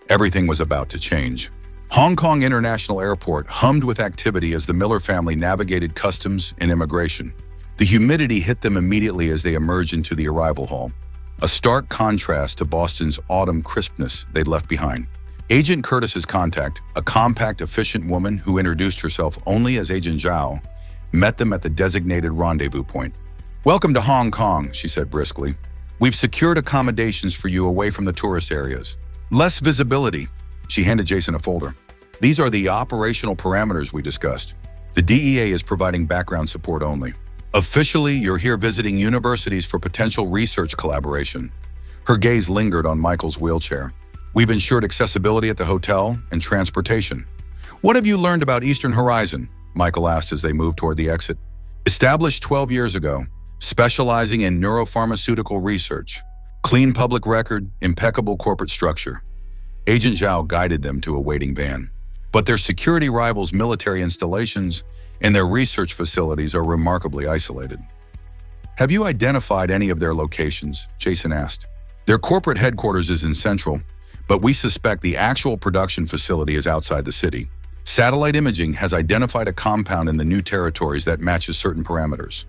everything was about to change. Hong Kong International Airport hummed with activity as the Miller family navigated customs and immigration. The humidity hit them immediately as they emerged into the arrival hall, a stark contrast to Boston's autumn crispness they'd left behind. Agent Curtis's contact, a compact, efficient woman who introduced herself only as Agent Zhao, met them at the designated rendezvous point. "Welcome to Hong Kong," she said briskly. "We've secured accommodations for you away from the tourist areas. Less visibility." She handed Jason a folder. "These are the operational parameters we discussed. The DEA is providing background support only. Officially, you're here visiting universities for potential research collaboration." Her gaze lingered on Michael's wheelchair. "We've ensured accessibility at the hotel and transportation." "What have you learned about Eastern Horizon?" Michael asked as they moved toward the exit. "Established 12 years ago, specializing in neuropharmaceutical research. Clean public record, impeccable corporate structure." Agent Zhao guided them to a waiting van. "But their security rivals' military installations and their research facilities are remarkably isolated." "Have you identified any of their locations?" Jason asked. "Their corporate headquarters is in Central, but we suspect the actual production facility is outside the city. Satellite imaging has identified a compound in the new territories that matches certain parameters."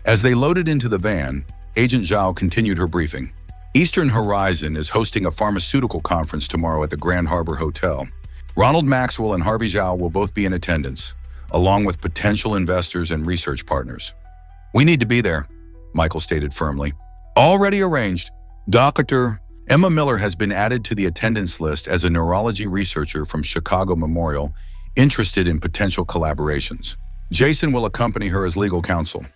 As they loaded into the van, Agent Zhao continued her briefing. "Eastern Horizon is hosting a pharmaceutical conference tomorrow at the Grand Harbor Hotel. Ronald Maxwell and Harvey Zhao will both be in attendance, along with potential investors and research partners." "We need to be there," Michael stated firmly. "Already arranged. Dr. Emma Miller has been added to the attendance list as a neurology researcher from Chicago Memorial interested in potential collaborations. Jason will accompany her as legal counsel."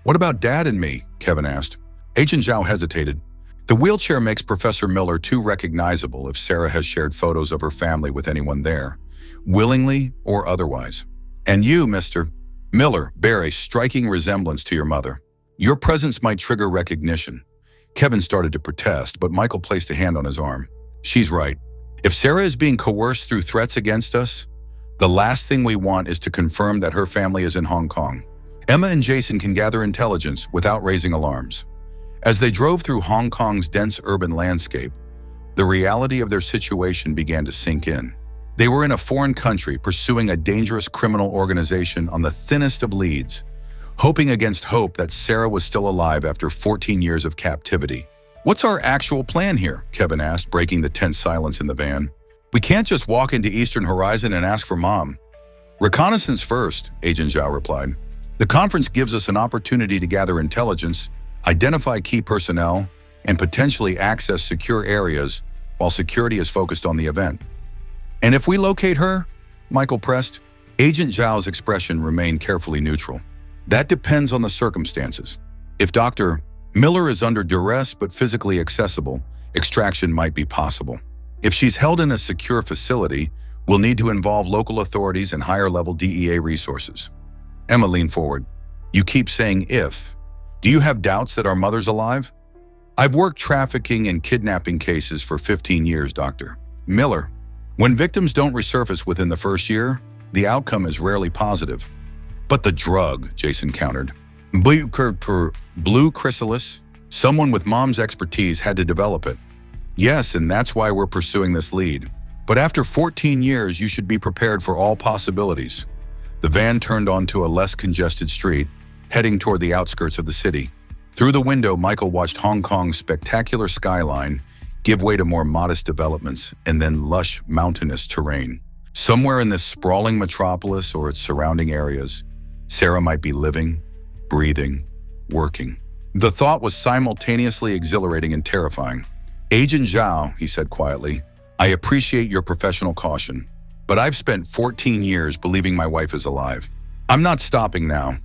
"What about Dad and me?" Kevin asked. Agent Zhao hesitated. The wheelchair makes Professor Miller too recognizable if Sarah has shared photos of her family with anyone there, willingly or otherwise. And you, Mr. Miller, bear a striking resemblance to your mother. Your presence might trigger recognition. Kevin started to protest, but Michael placed a hand on his arm. She's right. If Sarah is being coerced through threats against us, the last thing we want is to confirm that her family is in Hong Kong. Emma and Jason can gather intelligence without raising alarms. As they drove through Hong Kong's dense urban landscape, the reality of their situation began to sink in. They were in a foreign country pursuing a dangerous criminal organization on the thinnest of leads, hoping against hope that Sarah was still alive after 14 years of captivity. "What's our actual plan here?" Kevin asked, breaking the tense silence in the van. "We can't just walk into Eastern Horizon and ask for Mom." "Reconnaissance first," Agent Zhao replied. "The conference gives us an opportunity to gather intelligence, identify key personnel, and potentially access secure areas while security is focused on the event." "And if we locate her?" Michael pressed. Agent Zhao's expression remained carefully neutral. "That depends on the circumstances. If Dr. Miller is under duress but physically accessible, extraction might be possible. If she's held in a secure facility, we'll need to involve local authorities and higher-level DEA resources." Emma leaned forward. "You keep saying if. Do you have doubts that our mother's alive?" "I've worked trafficking and kidnapping cases for 15 years, Dr. Miller. When victims don't resurface within the first year, the outcome is rarely positive." "But the drug," Jason countered. "Blue chrysalis? Someone with Mom's expertise had to develop it." "Yes, and that's why we're pursuing this lead. But after 14 years, you should be prepared for all possibilities." The van turned onto a less congested street, heading toward the outskirts of the city. Through the window, Michael watched Hong Kong's spectacular skyline give way to more modest developments and then lush mountainous terrain. Somewhere in this sprawling metropolis or its surrounding areas, Sarah might be living, breathing, working. The thought was simultaneously exhilarating and terrifying. "Agent Zhao," he said quietly, "I appreciate your professional caution, but I've spent 14 years believing my wife is alive. I'm not stopping now."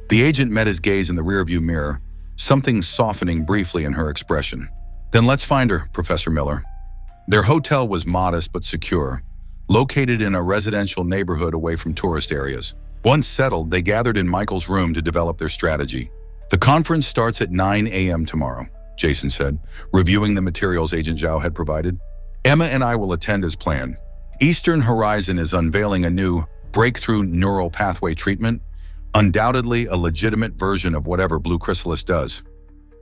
The agent met his gaze in the rearview mirror, something softening briefly in her expression. "Then let's find her, Professor Miller." Their hotel was modest but secure, located in a residential neighborhood away from tourist areas. Once settled, they gathered in Michael's room to develop their strategy. "The conference starts at 9 a.m. tomorrow," Jason said, reviewing the materials Agent Zhao had provided. "Emma and I will attend as planned. Eastern Horizon is unveiling a new breakthrough neural pathway treatment, undoubtedly a legitimate version of whatever Blue Chrysalis does.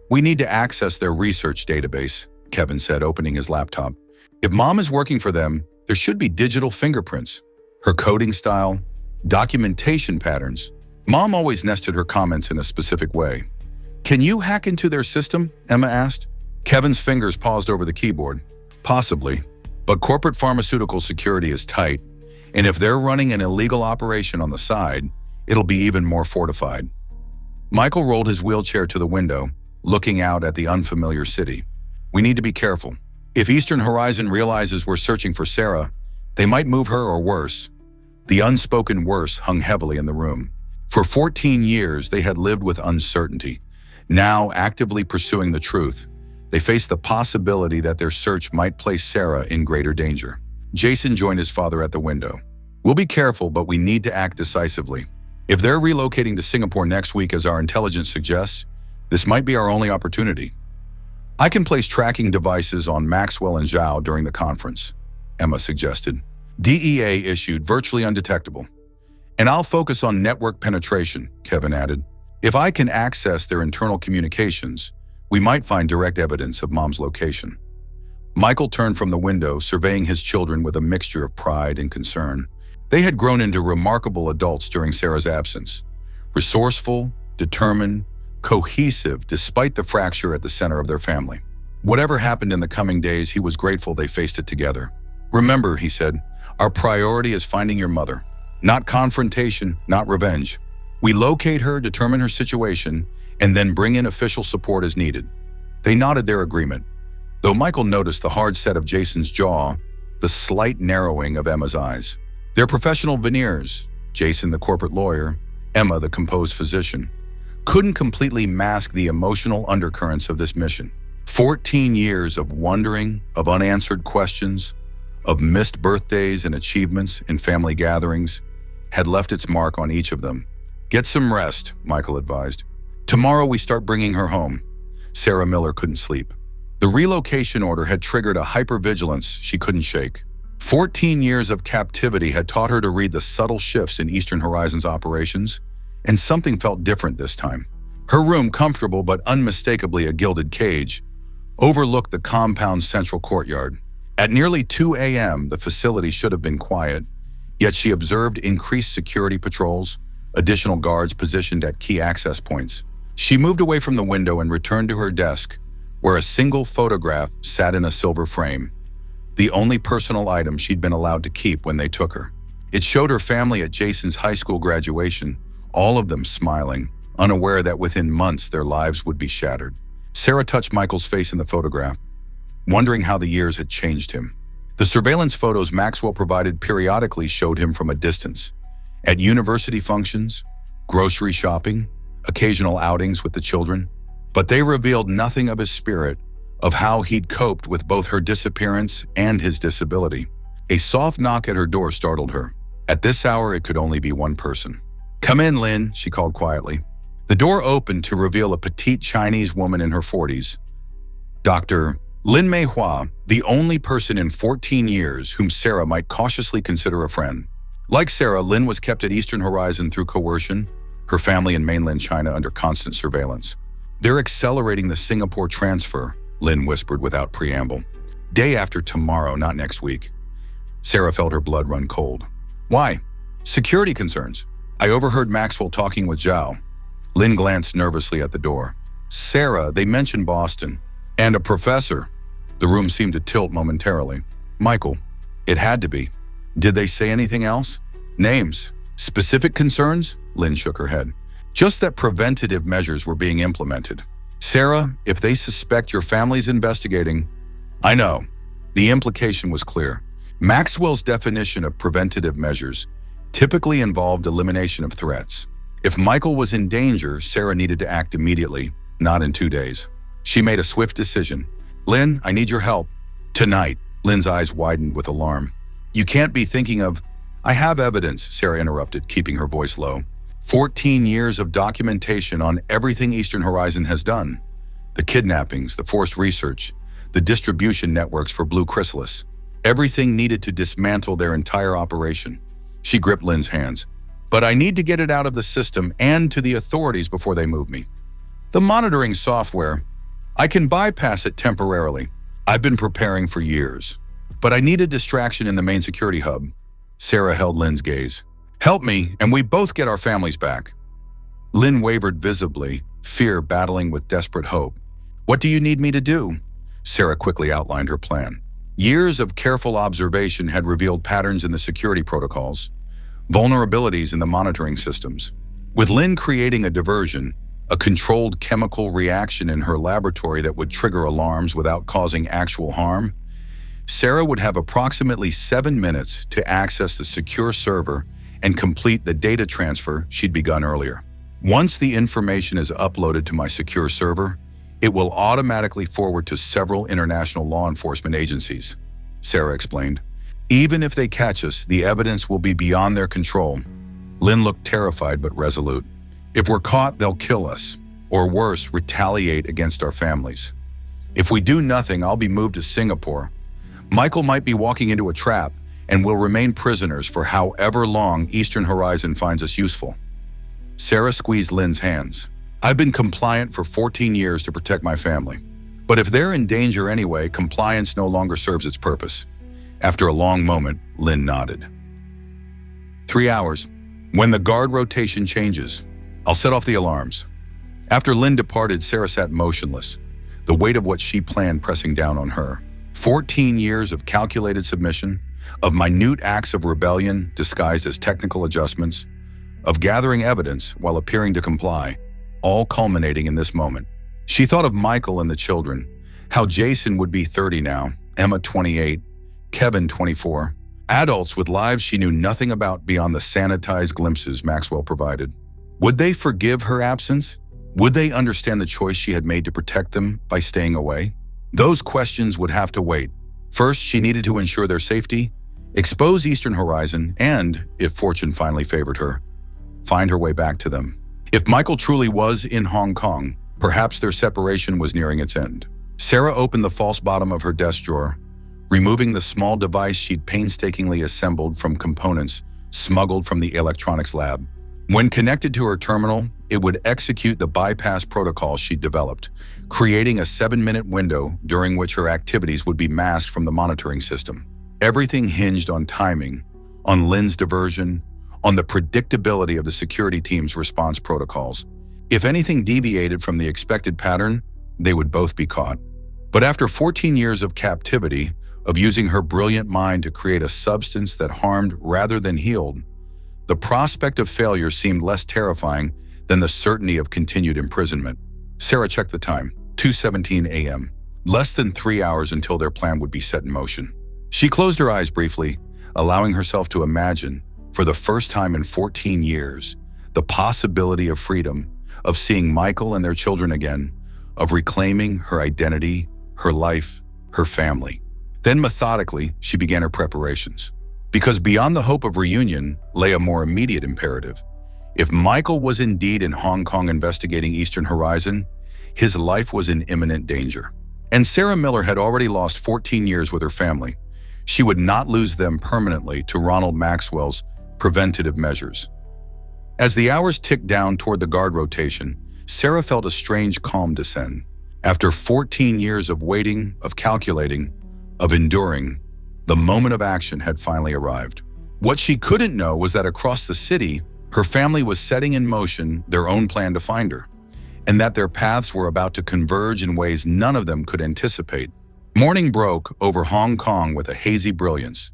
We need to access their research database," Kevin said, opening his laptop. "If Mom is working for them, there should be digital fingerprints, her coding style, documentation patterns." Mom always nested her comments in a specific way. "Can you hack into their system?" Emma asked. Kevin's fingers paused over the keyboard. "Possibly, but corporate pharmaceutical security is tight, and if they're running an illegal operation on the side, it'll be even more fortified." Michael rolled his wheelchair to the window, looking out at the unfamiliar city. "We need to be careful. If Eastern Horizon realizes we're searching for Sarah, they might move her or worse." The unspoken worse hung heavily in the room. For 14 years, they had lived with uncertainty. Now, actively pursuing the truth, they faced the possibility that their search might place Sarah in greater danger. Jason joined his father at the window. "We'll be careful, but we need to act decisively. If they're relocating to Singapore next week as our intelligence suggests, this might be our only opportunity." "I can place tracking devices on Maxwell and Zhao during the conference," Emma suggested. "DEA issued virtually undetectable. And I'll focus on network penetration," Kevin added. "If I can access their internal communications, we might find direct evidence of Mom's location." Michael turned from the window, surveying his children with a mixture of pride and concern. They had grown into remarkable adults during Sarah's absence. Resourceful, determined, cohesive despite the fracture at the center of their family. Whatever happened in the coming days, he was grateful they faced it together. "Remember," he said, "our priority is finding your mother. Not confrontation, not revenge. We locate her, determine her situation, and then bring in official support as needed." They nodded their agreement, though Michael noticed the hard set of Jason's jaw, the slight narrowing of Emma's eyes. Their professional veneers, Jason the corporate lawyer, Emma the composed physician, couldn't completely mask the emotional undercurrents of this mission. 14 years of wondering, of unanswered questions, of missed birthdays and achievements in family gatherings had left its mark on each of them. "Get some rest," Michael advised. "Tomorrow we start bringing her home." Sarah Miller couldn't sleep. The relocation order had triggered a hypervigilance she couldn't shake. 14 years of captivity had taught her to read the subtle shifts in Eastern Horizon's operations, and something felt different this time. Her room, comfortable but unmistakably a gilded cage, overlooked the compound's central courtyard. At nearly 2 a.m., the facility should have been quiet, yet she observed increased security patrols, additional guards positioned at key access points. She moved away from the window and returned to her desk, where a single photograph sat in a silver frame, the only personal item she'd been allowed to keep when they took her. It showed her family at Jason's high school graduation, all of them smiling, unaware that within months their lives would be shattered. Sarah touched Michael's face in the photograph, wondering how the years had changed him. The surveillance photos Maxwell provided periodically showed him from a distance. At university functions, grocery shopping, occasional outings with the children. But they revealed nothing of his spirit, of how he'd coped with both her disappearance and his disability. A soft knock at her door startled her. At this hour, it could only be one person. "Come in, Lynn," she called quietly. The door opened to reveal a petite Chinese woman in her 40s. Dr. Lin Mei Hua, the only person in 14 years whom Sarah might cautiously consider a friend. Like Sarah, Lin was kept at Eastern Horizon through coercion, her family in mainland China under constant surveillance. "They're accelerating the Singapore transfer," Lin whispered without preamble. "Day after tomorrow, not next week." Sarah felt her blood run cold. "Why?" "Security concerns. I overheard Maxwell talking with Zhao." Lin glanced nervously at the door. "Sarah, they mentioned Boston. And a professor." The room seemed to tilt momentarily. "Michael, it had to be. Did they say anything else? Names? Specific concerns?" Lin shook her head. "Just that preventative measures were being implemented. Sarah, if they suspect your family's investigating..." "I know." The implication was clear. Maxwell's definition of preventative measures typically involved elimination of threats. If Michael was in danger, Sarah needed to act immediately, not in 2 days. She made a swift decision. "Lynn, I need your help. Tonight." Lynn's eyes widened with alarm. "You can't be thinking of..." "I have evidence," Sarah interrupted, keeping her voice low. 14 years of documentation on everything Eastern Horizon has done. The kidnappings, the forced research, the distribution networks for Blue Chrysalis. Everything needed to dismantle their entire operation. She gripped Lynn's hands. "But I need to get it out of the system and to the authorities before they move me. The monitoring software, I can bypass it temporarily. I've been preparing for years. But I need a distraction in the main security hub." Sarah held Lynn's gaze. "Help me, and we both get our families back." Lynn wavered visibly, fear battling with desperate hope. "What do you need me to do?" Sarah quickly outlined her plan. Years of careful observation had revealed patterns in the security protocols, vulnerabilities in the monitoring systems. With Lynn creating a diversion, a controlled chemical reaction in her laboratory that would trigger alarms without causing actual harm, Sarah would have approximately 7 minutes to access the secure server and complete the data transfer she'd begun earlier. "Once the information is uploaded to my secure server, it will automatically forward to several international law enforcement agencies," Sarah explained. "Even if they catch us, the evidence will be beyond their control." Lynn looked terrified but resolute. "If we're caught, they'll kill us, or worse, retaliate against our families. If we do nothing, I'll be moved to Singapore. Michael might be walking into a trap, and we'll remain prisoners for however long Eastern Horizon finds us useful." Sarah squeezed Lynn's hands. "I've been compliant for 14 years to protect my family. But if they're in danger anyway, compliance no longer serves its purpose." After a long moment, Lynn nodded. 3 hours. "When the guard rotation changes, I'll set off the alarms." After Lynn departed, Sarah sat motionless, the weight of what she planned pressing down on her. 14 years of calculated submission, of minute acts of rebellion disguised as technical adjustments, of gathering evidence while appearing to comply, all culminating in this moment. She thought of Michael and the children, how Jason would be 30 now, Emma 28, Kevin 24, adults with lives she knew nothing about beyond the sanitized glimpses Maxwell provided. Would they forgive her absence? Would they understand the choice she had made to protect them by staying away? Those questions would have to wait. First, she needed to ensure their safety, expose Eastern Horizon, and, if fortune finally favored her, find her way back to them. If Michael truly was in Hong Kong, perhaps their separation was nearing its end. Sarah opened the false bottom of her desk drawer, removing the small device she'd painstakingly assembled from components smuggled from the electronics lab. When connected to her terminal, it would execute the bypass protocol she'd developed, creating a 7-minute window during which her activities would be masked from the monitoring system. Everything hinged on timing, on lens diversion, on the predictability of the security team's response protocols. If anything deviated from the expected pattern, they would both be caught. But after 14 years of captivity, of using her brilliant mind to create a substance that harmed rather than healed, the prospect of failure seemed less terrifying than the certainty of continued imprisonment. Sarah checked the time, 2:17 a.m., less than 3 hours until their plan would be set in motion. She closed her eyes briefly, allowing herself to imagine, for the first time in 14 years, the possibility of freedom, of seeing Michael and their children again, of reclaiming her identity, her life, her family. Then methodically, she began her preparations. Because beyond the hope of reunion lay a more immediate imperative. If Michael was indeed in Hong Kong investigating Eastern Horizon, his life was in imminent danger. And Sarah Miller had already lost 14 years with her family. She would not lose them permanently to Ronald Maxwell's preventative measures. As the hours ticked down toward the guard rotation, Sarah felt a strange calm descend. After 14 years of waiting, of calculating, of enduring, the moment of action had finally arrived. What she couldn't know was that across the city, her family was setting in motion their own plan to find her, and that their paths were about to converge in ways none of them could anticipate. Morning broke over Hong Kong with a hazy brilliance,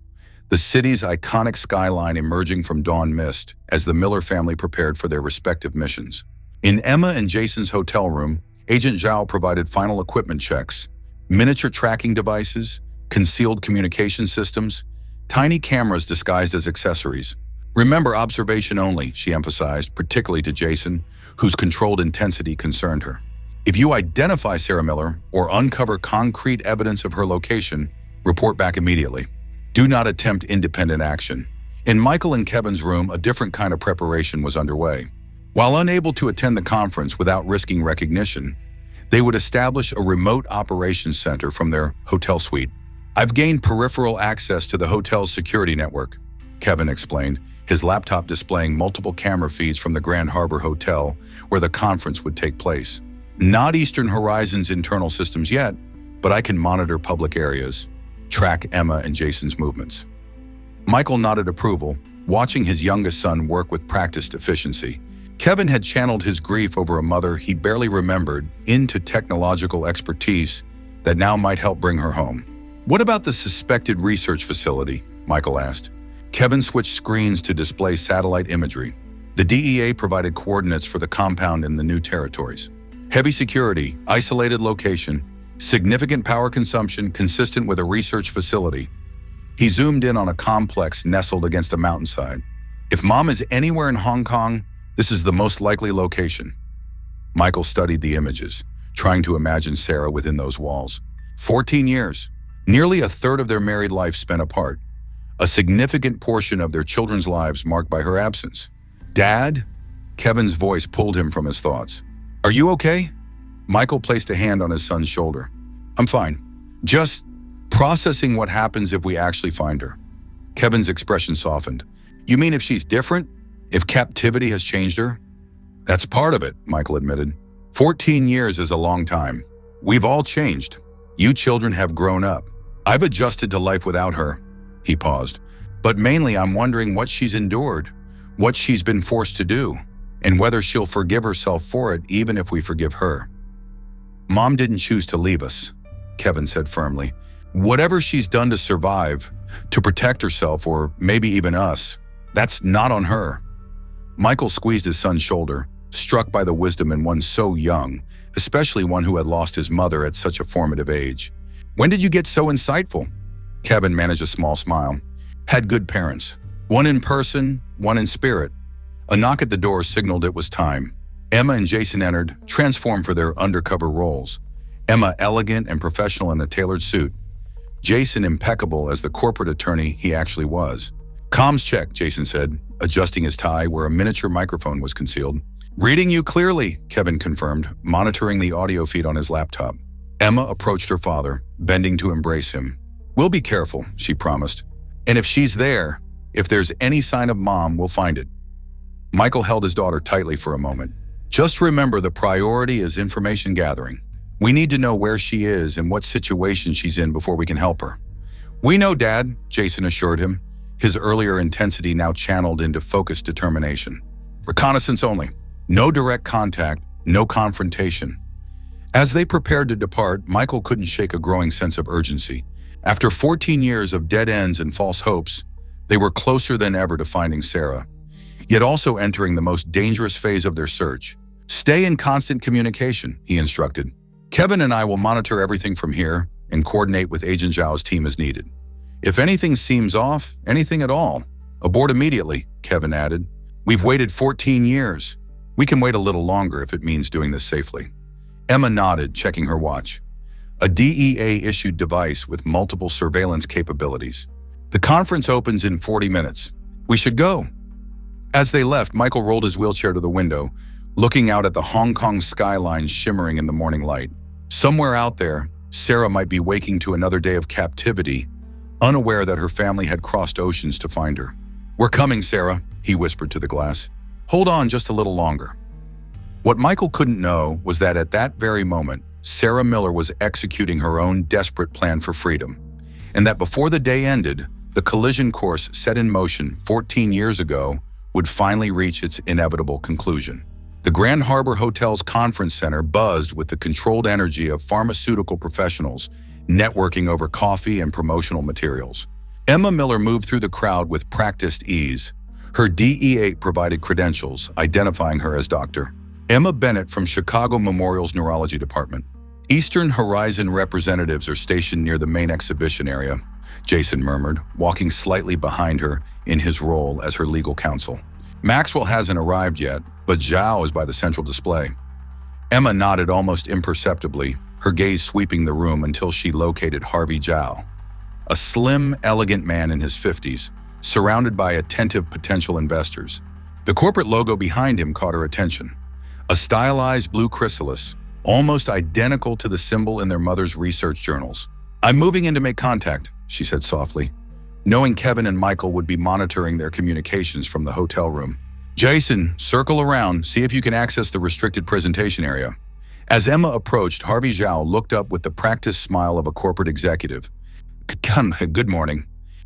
the city's iconic skyline emerging from dawn mist as the Miller family prepared for their respective missions. In Emma and Jason's hotel room, Agent Zhao provided final equipment checks, miniature tracking devices, concealed communication systems, tiny cameras disguised as accessories. Remember observation only, she emphasized, particularly to Jason, whose controlled intensity concerned her. If you identify Sarah Miller or uncover concrete evidence of her location, report back immediately. Do not attempt independent action. In Michael and Kevin's room, a different kind of preparation was underway. While unable to attend the conference without risking recognition, they would establish a remote operations center from their hotel suite. I've gained peripheral access to the hotel's security network, Kevin explained, his laptop displaying multiple camera feeds from the Grand Harbor Hotel where the conference would take place. Not Eastern Horizon's internal systems yet, but I can monitor public areas, track Emma and Jason's movements. Michael nodded approval, watching his youngest son work with practiced efficiency. Kevin had channeled his grief over a mother he barely remembered into technological expertise that now might help bring her home. What about the suspected research facility? Michael asked. Kevin switched screens to display satellite imagery. The DEA provided coordinates for the compound in the new territories. Heavy security, isolated location, significant power consumption consistent with a research facility. He zoomed in on a complex nestled against a mountainside. If Mom is anywhere in Hong Kong, this is the most likely location. Michael studied the images, trying to imagine Sarah within those walls. 14 years, nearly a third of their married life spent apart. A significant portion of their children's lives marked by her absence. Dad? Kevin's voice pulled him from his thoughts. Are you okay? Michael placed a hand on his son's shoulder. I'm fine. Just processing what happens if we actually find her. Kevin's expression softened. You mean if she's different? If captivity has changed her? That's part of it, Michael admitted. 14 years is a long time. We've all changed. You children have grown up. I've adjusted to life without her. He paused. But mainly I'm wondering what she's endured, what she's been forced to do, and whether she'll forgive herself for it even if we forgive her. Mom didn't choose to leave us, Kevin said firmly. Whatever she's done to survive, to protect herself, or maybe even us, that's not on her. Michael squeezed his son's shoulder, struck by the wisdom in one so young, especially one who had lost his mother at such a formative age. When did you get so insightful? Kevin managed a small smile. Had good parents. One in person, one in spirit. A knock at the door signaled it was time. Emma and Jason entered, transformed for their undercover roles. Emma elegant and professional in a tailored suit. Jason impeccable as the corporate attorney he actually was. "Comms check," Jason said, adjusting his tie where a miniature microphone was concealed. "Reading you clearly," Kevin confirmed, monitoring the audio feed on his laptop. Emma approached her father, bending to embrace him. "We'll be careful," she promised. "And if she's there, if there's any sign of Mom, we'll find it." Michael held his daughter tightly for a moment. "Just remember, the priority is information gathering. We need to know where she is and what situation she's in before we can help her." "We know, Dad," Jason assured him, his earlier intensity now channeled into focused determination. "Reconnaissance only. No direct contact, no confrontation." As they prepared to depart, Michael couldn't shake a growing sense of urgency. After 14 years of dead ends and false hopes, they were closer than ever to finding Sarah, yet also entering the most dangerous phase of their search. "Stay in constant communication," he instructed. "Kevin and I will monitor everything from here and coordinate with Agent Zhao's team as needed. If anything seems off, anything at all, abort immediately," Kevin added. "We've waited 14 years. We can wait a little longer if it means doing this safely." Emma nodded, checking her watch. A DEA-issued device with multiple surveillance capabilities. "The conference opens in 40 minutes. We should go." As they left, Michael rolled his wheelchair to the window, looking out at the Hong Kong skyline shimmering in the morning light. Somewhere out there, Sarah might be waking to another day of captivity, unaware that her family had crossed oceans to find her. "We're coming, Sarah," he whispered to the glass. "Hold on just a little longer." What Michael couldn't know was that at that very moment, Sarah Miller was executing her own desperate plan for freedom, and that before the day ended, the collision course set in motion 14 years ago would finally reach its inevitable conclusion. The Grand Harbor Hotel's conference center buzzed with the controlled energy of pharmaceutical professionals networking over coffee and promotional materials. Emma Miller moved through the crowd with practiced ease, her DEA-provided credentials identifying her as Dr. Emma Bennett from Chicago Memorial's Neurology Department. "Eastern Horizon representatives are stationed near the main exhibition area," Jason murmured, walking slightly behind her in his role as her legal counsel. "Maxwell hasn't arrived yet, but Zhao is by the central display." Emma nodded almost imperceptibly, her gaze sweeping the room until she located Harvey Zhao, a slim, elegant man in his 50s, surrounded by attentive potential investors. The corporate logo behind him caught her attention, a stylized blue chrysalis, almost identical to the symbol in their mother's research journals. "I'm moving in to make contact," she said softly, knowing Kevin and Michael would be monitoring their communications from the hotel room. "Jason, circle around, see if you can access the restricted presentation area." As Emma approached, Harvey Zhao looked up with the practiced smile of a corporate executive. "Good morning.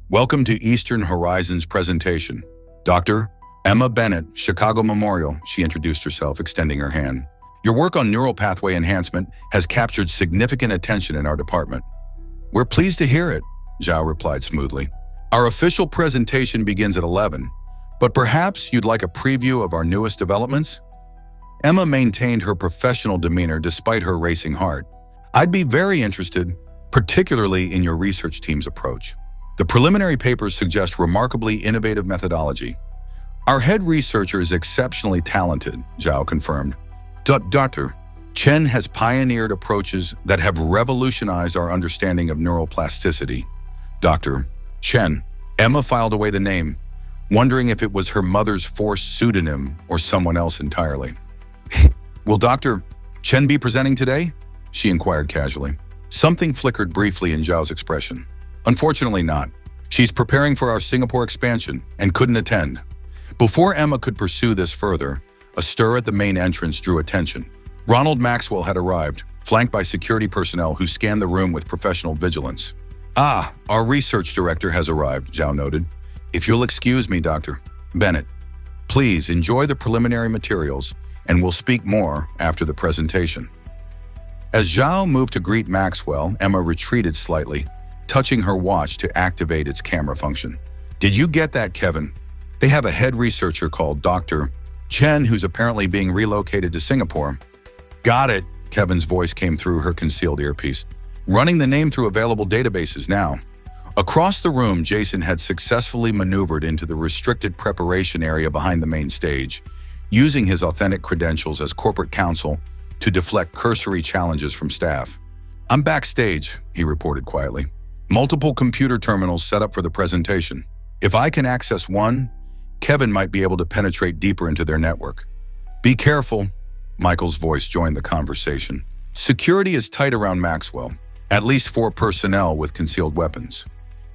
Welcome to Eastern Horizon's presentation. Dr. Emma Bennett, Chicago Memorial," she introduced herself, extending her hand. "Your work on neural pathway enhancement has captured significant attention in our department." "We're pleased to hear it," Zhao replied smoothly. "Our official presentation begins at 11, but perhaps you'd like a preview of our newest developments?" Emma maintained her professional demeanor despite her racing heart. "I'd be very interested, particularly in your research team's approach. The preliminary papers suggest remarkably innovative methodology. Our head researcher is exceptionally talented," Zhao confirmed. Dr. Chen has pioneered approaches that have revolutionized our understanding of neuroplasticity." "Dr. Chen." Emma filed away the name, wondering if it was her mother's forced pseudonym or someone else entirely. "Will Dr. Chen be presenting today?" she inquired casually. Something flickered briefly in Zhao's expression. "Unfortunately not. She's preparing for our Singapore expansion and couldn't attend." Before Emma could pursue this further, a stir at the main entrance drew attention. Ronald Maxwell had arrived, flanked by security personnel who scanned the room with professional vigilance. "Ah, our research director has arrived," Zhao noted. "If you'll excuse me, Dr. Bennett, please enjoy the preliminary materials, and we'll speak more after the presentation." As Zhao moved to greet Maxwell, Emma retreated slightly, touching her watch to activate its camera function. "Did you get that, Kevin? They have a head researcher called Dr. Chen who's apparently being relocated to Singapore." "Got it," Kevin's voice came through her concealed earpiece. "Running the name through available databases now." Across the room, Jason had successfully maneuvered into the restricted preparation area behind the main stage, using his authentic credentials as corporate counsel to deflect cursory challenges from staff. I'm backstage, he reported quietly. Multiple computer terminals set up for the presentation. If I can access one, Kevin might be able to penetrate deeper into their network. Be careful, Michael's voice joined the conversation. Security is tight around Maxwell, at least 4 personnel with concealed weapons.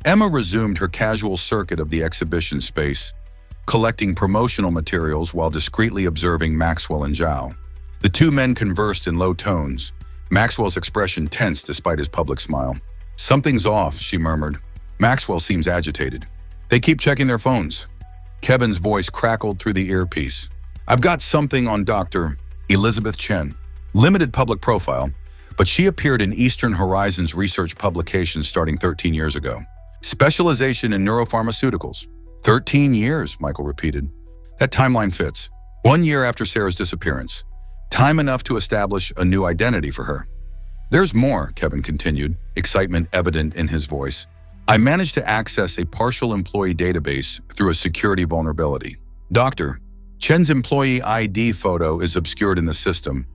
Emma resumed her casual circuit of the exhibition space, collecting promotional materials while discreetly observing Maxwell and Zhao. The two men conversed in low tones, Maxwell's expression tense despite his public smile. Something's off, she murmured. Maxwell seems agitated. They keep checking their phones. Kevin's voice crackled through the earpiece. I've got something on Dr. Elizabeth Chen. Limited public profile, but she appeared in Eastern Horizon's research publications starting 13 years ago. Specialization in neuropharmaceuticals. 13 years, Michael repeated. That timeline fits. 1 year after Sarah's disappearance. Time enough to establish a new identity for her. There's more, Kevin continued, excitement evident in his voice. I managed to access a partial employee database through a security vulnerability. Dr. Chen's employee ID photo is obscured in the system,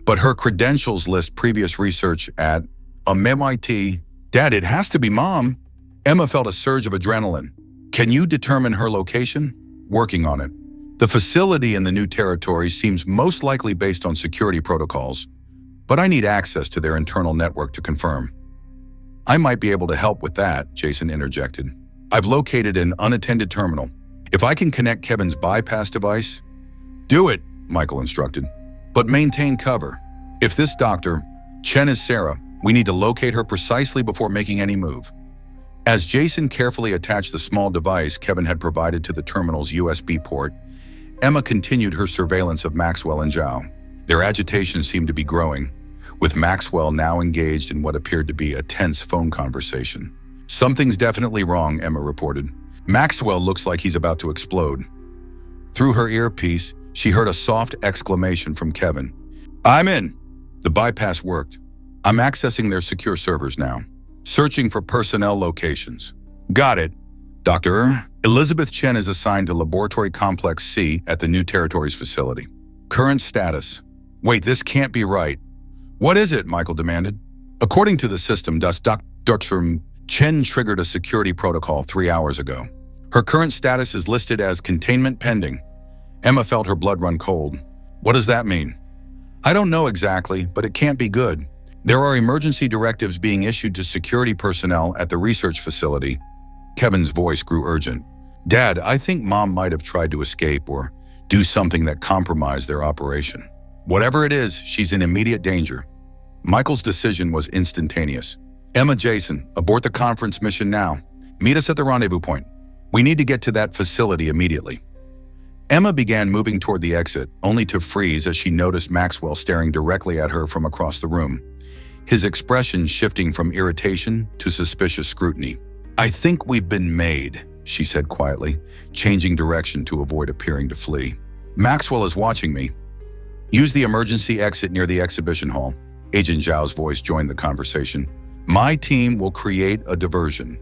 but her credentials list previous research at MIT. Dad, it has to be Mom. Emma felt a surge of adrenaline. Can you determine her location? Working on it. The facility in the new territory seems most likely based on security protocols, but I need access to their internal network to confirm. I might be able to help with that, Jason interjected. I've located an unattended terminal. If I can connect Kevin's bypass device, do it, Michael instructed. But maintain cover. If this Dr. Chen is Sarah, we need to locate her precisely before making any move. As Jason carefully attached the small device Kevin had provided to the terminal's USB port, Emma continued her surveillance of Maxwell and Zhao. Their agitation seemed to be growing, with Maxwell now engaged in what appeared to be a tense phone conversation. Something's definitely wrong, Emma reported. Maxwell looks like he's about to explode. Through her earpiece, she heard a soft exclamation from Kevin. I'm in. The bypass worked. I'm accessing their secure servers now. Searching for personnel locations. Got it. Dr. Elizabeth Chen is assigned to Laboratory Complex C at the New Territories facility. Current status. Wait, this can't be right. What is it? Michael demanded. According to the system, Dr. Chen triggered a security protocol 3 hours ago. Her current status is listed as containment pending. Emma felt her blood run cold. What does that mean? I don't know exactly, but it can't be good. There are emergency directives being issued to security personnel at the research facility. Kevin's voice grew urgent. Dad, I think Mom might have tried to escape or do something that compromised their operation. Whatever it is, she's in immediate danger. Michael's decision was instantaneous. Emma, Jason, abort the conference mission now. Meet us at the rendezvous point. We need to get to that facility immediately. Emma began moving toward the exit, only to freeze as she noticed Maxwell staring directly at her from across the room, his expression shifting from irritation to suspicious scrutiny. I think we've been made, she said quietly, changing direction to avoid appearing to flee. Maxwell is watching me. Use the emergency exit near the exhibition hall. Agent Zhao's voice joined the conversation. My team will create a diversion.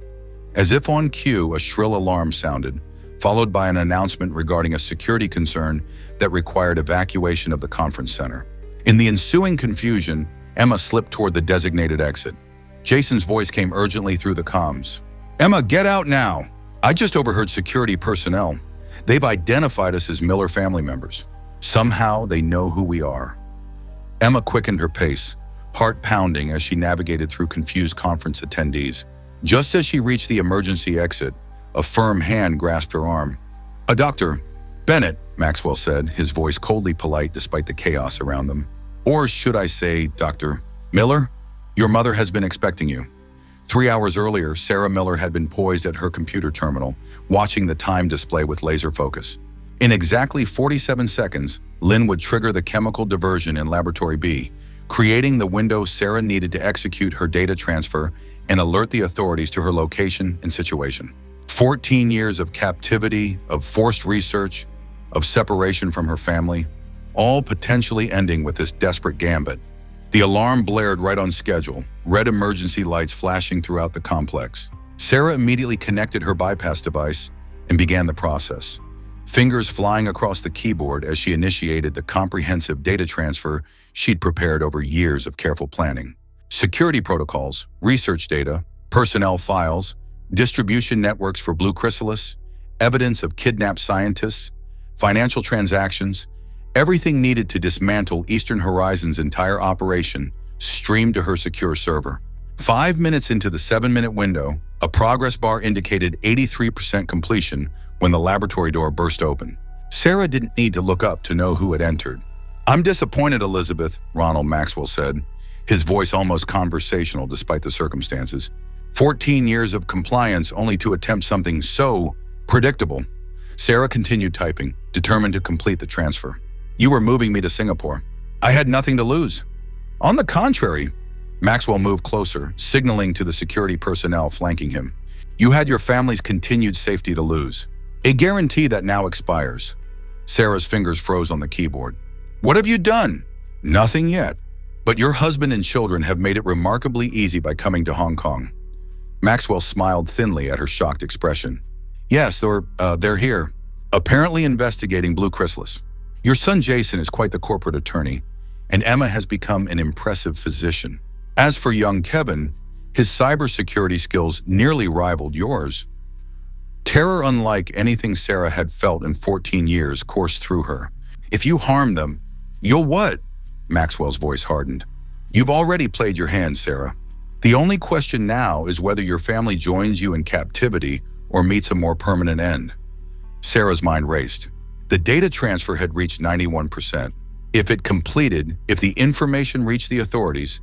As if on cue, a shrill alarm sounded, followed by an announcement regarding a security concern that required evacuation of the conference center. In the ensuing confusion, Emma slipped toward the designated exit. Jason's voice came urgently through the comms. Emma, get out now! I just overheard security personnel. They've identified us as Miller family members. Somehow they know who we are. Emma quickened her pace, heart pounding as she navigated through confused conference attendees. Just as she reached the emergency exit, a firm hand grasped her arm. A doctor. Bennett, Maxwell said, his voice coldly polite despite the chaos around them. Or should I say, Dr. Miller? Your mother has been expecting you. 3 hours earlier, Sarah Miller had been poised at her computer terminal, watching the time display with laser focus. In exactly 47 seconds, Lynn would trigger the chemical diversion in Laboratory B, creating the window Sarah needed to execute her data transfer and alert the authorities to her location and situation. 14 years of captivity, of forced research, of separation from her family, all potentially ending with this desperate gambit. The alarm blared right on schedule, red emergency lights flashing throughout the complex. Sarah immediately connected her bypass device and began the process, fingers flying across the keyboard as she initiated the comprehensive data transfer she'd prepared over years of careful planning. security protocols, research data, personnel files, distribution networks for Blue Chrysalis, evidence of kidnapped scientists, financial transactions, everything needed to dismantle Eastern Horizon's entire operation streamed to her secure server. 5 minutes into the 7-minute window, a progress bar indicated 83% completion when the laboratory door burst open. Sarah didn't need to look up to know who had entered. "I'm disappointed, Elizabeth," Ronald Maxwell said, his voice almost conversational despite the circumstances. 14 years of compliance only to attempt something so predictable. Sarah continued typing, determined to complete the transfer. "You were moving me to Singapore. I had nothing to lose." "On the contrary," Maxwell moved closer, signaling to the security personnel flanking him. "You had your family's continued safety to lose. A guarantee that now expires." Sarah's fingers froze on the keyboard. "What have you done?" "Nothing yet. But your husband and children have made it remarkably easy by coming to Hong Kong." Maxwell smiled thinly at her shocked expression. "Yes, they're here, apparently investigating Blue Chrysalis. Your son Jason is quite the corporate attorney, and Emma has become an impressive physician. As for young Kevin, his cybersecurity skills nearly rivaled yours." Terror unlike anything Sarah had felt in 14 years coursed through her. "If you harm them, you'll what?" Maxwell's voice hardened. "You've already played your hand, Sarah. The only question now is whether your family joins you in captivity or meets a more permanent end." Sarah's mind raced. The data transfer had reached 91%. If it completed, if the information reached the authorities,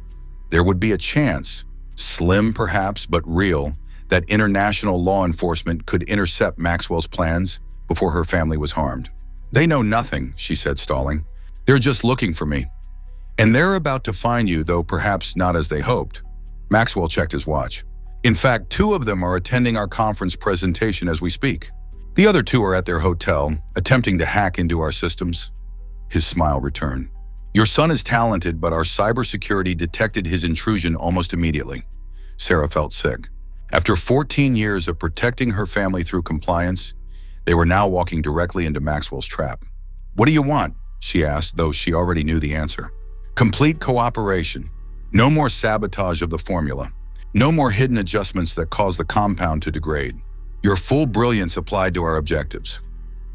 there would be a chance, slim perhaps but real, that international law enforcement could intercept Maxwell's plans before her family was harmed. "They know nothing," she said, stalling. "They're just looking for me. And they're about to find you, though perhaps not as they hoped." Maxwell checked his watch. "In fact, 2 of them are attending our conference presentation as we speak. The other 2 are at their hotel, attempting to hack into our systems." His smile returned. "Your son is talented, but our cybersecurity detected his intrusion almost immediately." Sarah felt sick. After 14 years of protecting her family through compliance, they were now walking directly into Maxwell's trap. "What do you want?" she asked, though she already knew the answer. "Complete cooperation. No more sabotage of the formula. No more hidden adjustments that cause the compound to degrade. Your full brilliance applied to our objectives."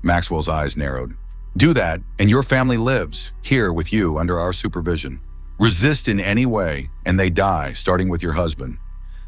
Maxwell's eyes narrowed. "Do that, and your family lives, here with you under our supervision. Resist in any way, and they die, starting with your husband."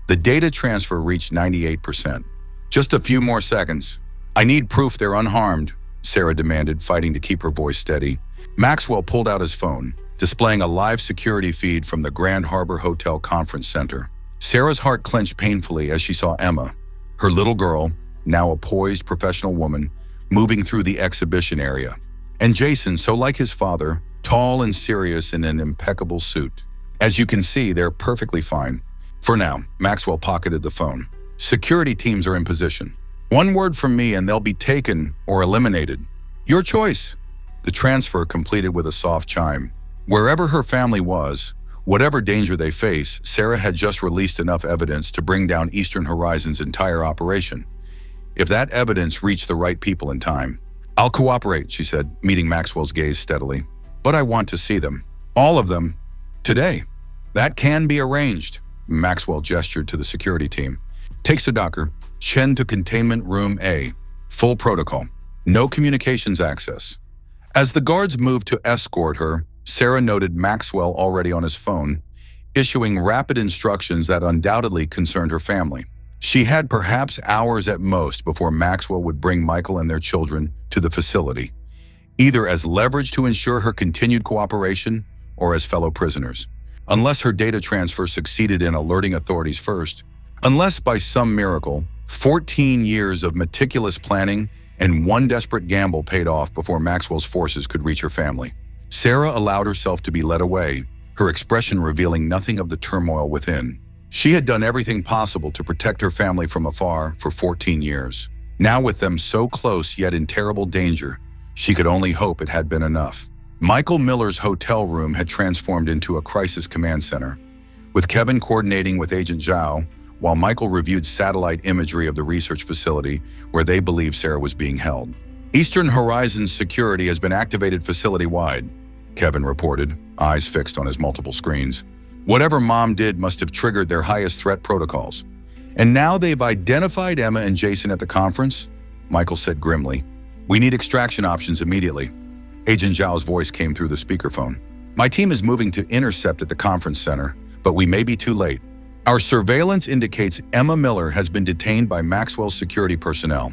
The data transfer reached 98%. "Just a few more seconds. I need proof they're unharmed," Sarah demanded, fighting to keep her voice steady. Maxwell pulled out his phone, displaying a live security feed from the Grand Harbor Hotel Conference Center. Sarah's heart clenched painfully as she saw Emma, her little girl, now a poised professional woman, moving through the exhibition area. And Jason, so like his father, tall and serious in an impeccable suit. "As you can see, they're perfectly fine. For now." Maxwell pocketed the phone. "Security teams are in position. 1 word from me and they'll be taken or eliminated. Your choice." The transfer completed with a soft chime. Wherever her family was, whatever danger they face, Sarah had just released enough evidence to bring down Eastern Horizon's entire operation. If that evidence reached the right people in time. "I'll cooperate," she said, meeting Maxwell's gaze steadily. "But I want to see them. All of them. Today." "That can be arranged." Maxwell gestured to the security team. "Take Sudhakar. Chen to containment room A. Full protocol. No communications access." As the guards moved to escort her, Sarah noted Maxwell already on his phone, issuing rapid instructions that undoubtedly concerned her family. She had perhaps hours at most before Maxwell would bring Michael and their children to the facility, either as leverage to ensure her continued cooperation or as fellow prisoners. Unless her data transfer succeeded in alerting authorities first, unless by some miracle, 14 years of meticulous planning and 1 desperate gamble paid off before Maxwell's forces could reach her family. Sarah allowed herself to be led away, her expression revealing nothing of the turmoil within. She had done everything possible to protect her family from afar for 14 years. Now with them so close yet in terrible danger, she could only hope it had been enough. Michael Miller's hotel room had transformed into a crisis command center, with Kevin coordinating with Agent Zhao, while Michael reviewed satellite imagery of the research facility where they believed Sarah was being held. "Eastern Horizon's security has been activated facility-wide," Kevin reported, eyes fixed on his multiple screens. Whatever Mom did must have triggered their highest threat protocols. And now they've identified Emma and Jason at the conference? Michael said grimly. We need extraction options immediately. Agent Zhao's voice came through the speakerphone. My team is moving to intercept at the conference center, but we may be too late. Our surveillance indicates Emma Miller has been detained by Maxwell's security personnel.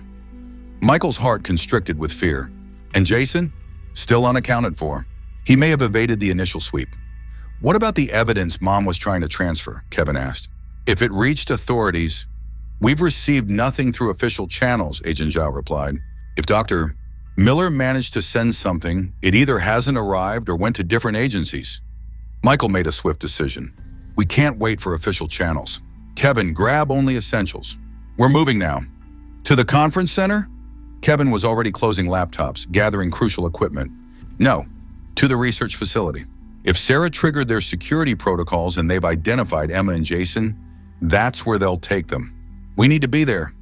Michael's heart constricted with fear. And Jason? Still unaccounted for. He may have evaded the initial sweep. What about the evidence Mom was trying to transfer? Kevin asked. If it reached authorities, we've received nothing through official channels, Agent Zhao replied. If Dr. Miller managed to send something, it either hasn't arrived or went to different agencies. Michael made a swift decision. We can't wait for official channels. Kevin, grab only essentials. We're moving now. To the conference center? Kevin was already closing laptops, gathering crucial equipment. No, to the research facility. If Sarah triggered their security protocols and they've identified Emma and Jason, that's where they'll take them. We need to be there.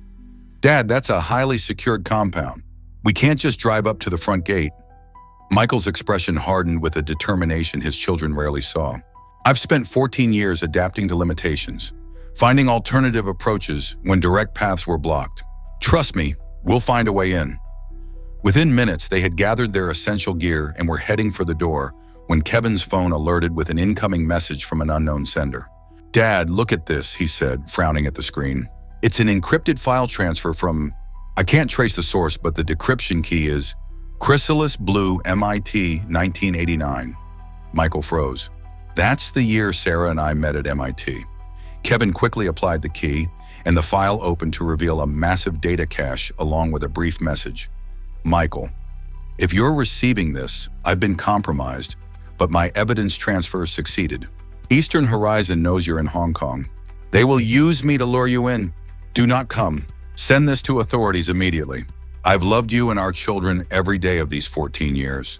Dad, that's a highly secured compound. We can't just drive up to the front gate. Michael's expression hardened with a determination his children rarely saw. I've spent 14 years adapting to limitations, finding alternative approaches when direct paths were blocked. Trust me, we'll find a way in. Within minutes, they had gathered their essential gear and were heading for the door when Kevin's phone alerted with an incoming message from an unknown sender. Dad, look at this, he said, frowning at the screen. It's an encrypted file transfer from, I can't trace the source, but the decryption key is Chrysalis Blue MIT 1989. Michael froze. That's the year Sarah and I met at MIT. Kevin quickly applied the key, and the file opened to reveal a massive data cache along with a brief message. Michael, if you're receiving this, I've been compromised, but my evidence transfer succeeded. Eastern Horizon knows you're in Hong Kong. They will use me to lure you in. Do not come. Send this to authorities immediately. I've loved you and our children every day of these 14 years.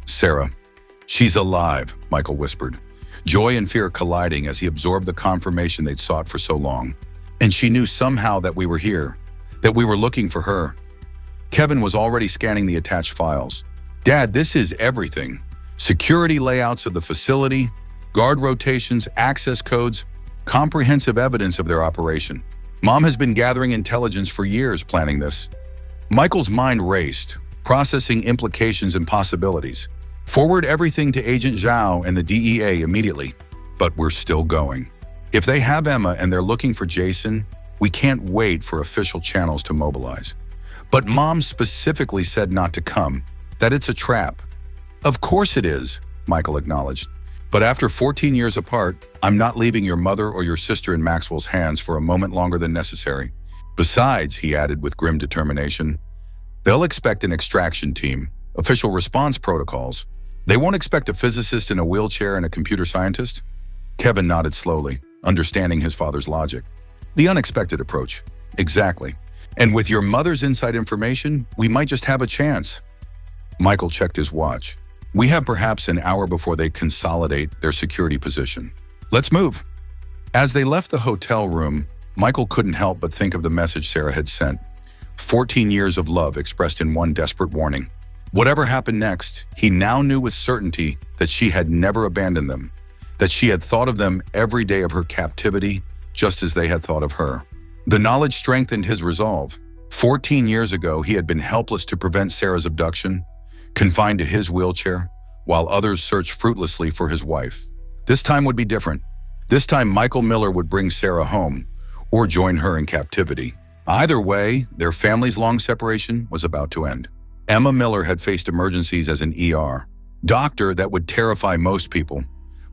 Sarah. She's alive, Michael whispered, joy and fear colliding as he absorbed the confirmation they'd sought for so long. And she knew somehow that we were here, that we were looking for her. Kevin was already scanning the attached files. Dad, this is everything. Security layouts of the facility, guard rotations, access codes, comprehensive evidence of their operation. Mom has been gathering intelligence for years planning this. Michael's mind raced, processing implications and possibilities. Forward everything to Agent Zhao and the DEA immediately. But we're still going. If they have Emma and they're looking for Jason, we can't wait for official channels to mobilize. But Mom specifically said not to come, that it's a trap. Of course it is, Michael acknowledged. But after 14 years apart, I'm not leaving your mother or your sister in Maxwell's hands for a moment longer than necessary. Besides, he added with grim determination, they'll expect an extraction team, official response protocols. They won't expect a physicist in a wheelchair and a computer scientist? Kevin nodded slowly, understanding his father's logic. The unexpected approach. Exactly. And with your mother's inside information, we might just have a chance. Michael checked his watch. We have perhaps an hour before they consolidate their security position. Let's move. As they left the hotel room, Michael couldn't help but think of the message Sarah had sent. 14 years of love expressed in one desperate warning. Whatever happened next, he now knew with certainty that she had never abandoned them, that she had thought of them every day of her captivity, just as they had thought of her. The knowledge strengthened his resolve. 14 years ago, he had been helpless to prevent Sarah's abduction, confined to his wheelchair, while others searched fruitlessly for his wife. This time would be different. This time, Michael Miller would bring Sarah home, or join her in captivity. Either way, their family's long separation was about to end. Emma Miller had faced emergencies as an ER doctor that would terrify most people,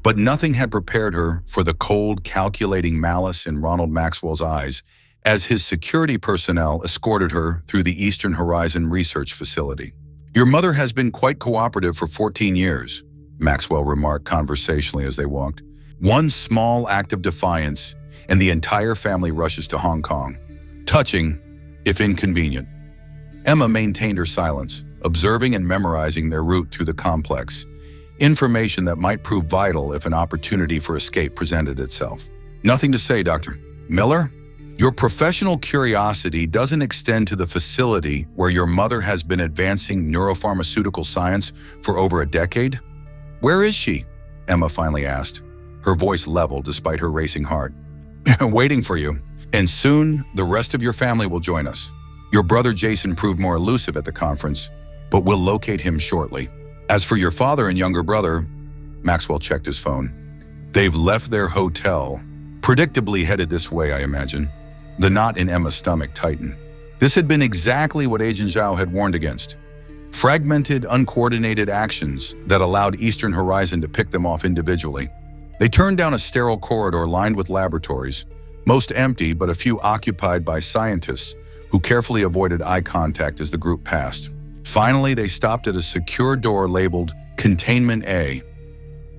but nothing had prepared her for the cold, calculating malice in Ronald Maxwell's eyes as his security personnel escorted her through the Eastern Horizon Research Facility. Your mother has been quite cooperative for 14 years, Maxwell remarked conversationally as they walked. One small act of defiance, and the entire family rushes to Hong Kong. Touching, if inconvenient. Emma maintained her silence, observing and memorizing their route through the complex, information that might prove vital if an opportunity for escape presented itself. Nothing to say, Dr. Miller? Your professional curiosity doesn't extend to the facility where your mother has been advancing neuropharmaceutical science for over a decade? Where is she? Emma finally asked, her voice level despite her racing heart. Waiting for you. And soon, the rest of your family will join us. Your brother Jason proved more elusive at the conference, but we'll locate him shortly. As for your father and younger brother, Maxwell checked his phone. They've left their hotel, predictably headed this way, I imagine. The knot in Emma's stomach tightened. This had been exactly what Agent Zhao had warned against. Fragmented, uncoordinated actions that allowed Eastern Horizon to pick them off individually. They turned down a sterile corridor lined with laboratories, most empty but a few occupied by scientists who carefully avoided eye contact as the group passed. Finally, they stopped at a secure door labeled Containment A.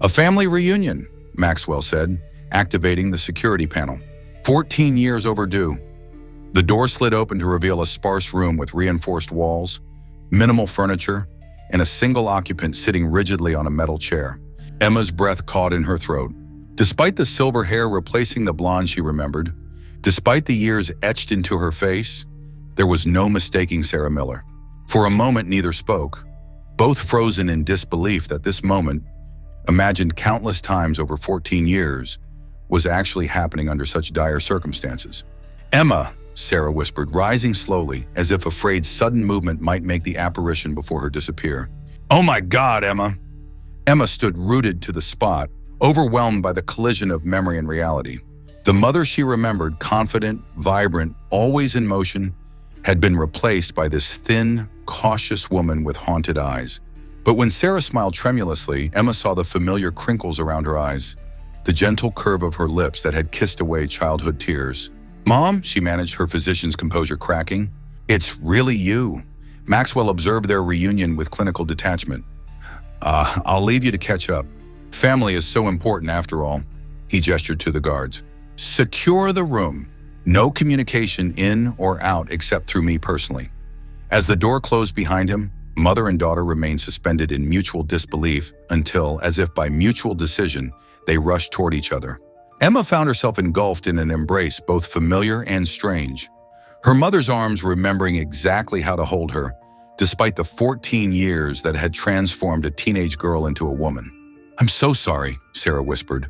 A family reunion, Maxwell said, activating the security panel. 14 years overdue. The door slid open to reveal a sparse room with reinforced walls, minimal furniture, and a single occupant sitting rigidly on a metal chair. Emma's breath caught in her throat. Despite the silver hair replacing the blonde she remembered, despite the years etched into her face, there was no mistaking Sarah Miller. For a moment, neither spoke, both frozen in disbelief that this moment, imagined countless times over 14 years, was actually happening under such dire circumstances. Emma, Sarah whispered, rising slowly, as if afraid sudden movement might make the apparition before her disappear. Oh my God, Emma! Emma stood rooted to the spot, overwhelmed by the collision of memory and reality. The mother she remembered, confident, vibrant, always in motion, had been replaced by this thin, cautious woman with haunted eyes. But when Sarah smiled tremulously, Emma saw the familiar crinkles around her eyes, the gentle curve of her lips that had kissed away childhood tears. Mom, she managed, her physician's composure cracking. It's really you. Maxwell observed their reunion with clinical detachment. I'll leave you to catch up. Family is so important after all. He gestured to the guards. Secure the room. No communication in or out except through me personally. As the door closed behind him, mother and daughter remained suspended in mutual disbelief until, as if by mutual decision, they rushed toward each other. Emma found herself engulfed in an embrace both familiar and strange, her mother's arms remembering exactly how to hold her, despite the 14 years that had transformed a teenage girl into a woman. I'm so sorry, Sarah whispered,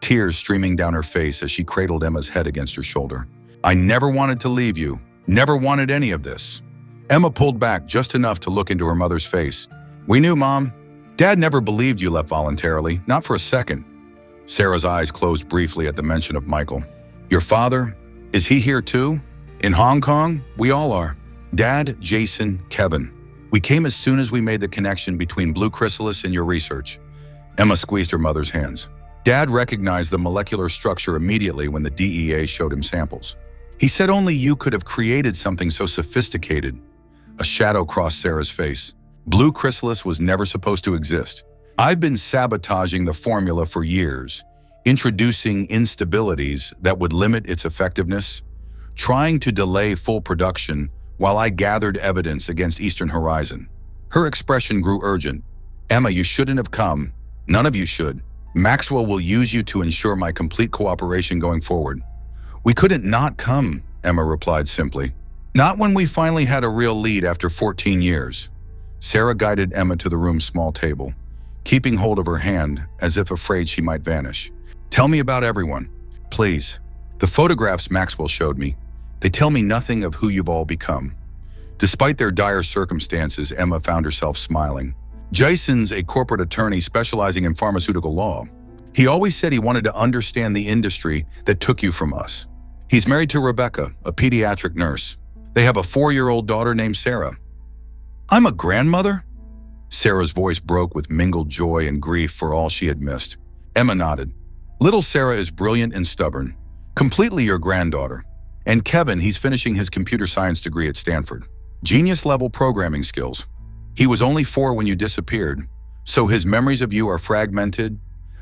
tears streaming down her face as she cradled Emma's head against her shoulder. I never wanted to leave you, never wanted any of this. Emma pulled back just enough to look into her mother's face. We knew, Mom. Dad never believed you left voluntarily, not for a second. Sarah's eyes closed briefly at the mention of Michael. Your father, is he here too? In Hong Kong? We all are. Dad, Jason, Kevin. We came as soon as we made the connection between Blue Chrysalis and your research. Emma squeezed her mother's hands. Dad recognized the molecular structure immediately when the DEA showed him samples. He said only you could have created something so sophisticated. A shadow crossed Sarah's face. Blue Chrysalis was never supposed to exist. I've been sabotaging the formula for years, introducing instabilities that would limit its effectiveness, trying to delay full production while I gathered evidence against Eastern Horizon. Her expression grew urgent. Emma, you shouldn't have come. None of you should. Maxwell will use you to ensure my complete cooperation going forward. We couldn't not come, Emma replied simply. Not when we finally had a real lead after 14 years. Sarah guided Emma to the room's small table, keeping hold of her hand as if afraid she might vanish. Tell me about everyone, please. The photographs Maxwell showed me, they tell me nothing of who you've all become. Despite their dire circumstances, Emma found herself smiling. Jason's a corporate attorney specializing in pharmaceutical law. He always said he wanted to understand the industry that took you from us. He's married to Rebecca, a pediatric nurse. They have a 4-year-old daughter named Sarah. I'm a grandmother? Sarah's voice broke with mingled joy and grief for all she had missed. Emma nodded. Little Sarah is brilliant and stubborn, completely your granddaughter. And Kevin, he's finishing his computer science degree at Stanford. Genius-level programming skills. He was only 4 when you disappeared, so his memories of you are fragmented,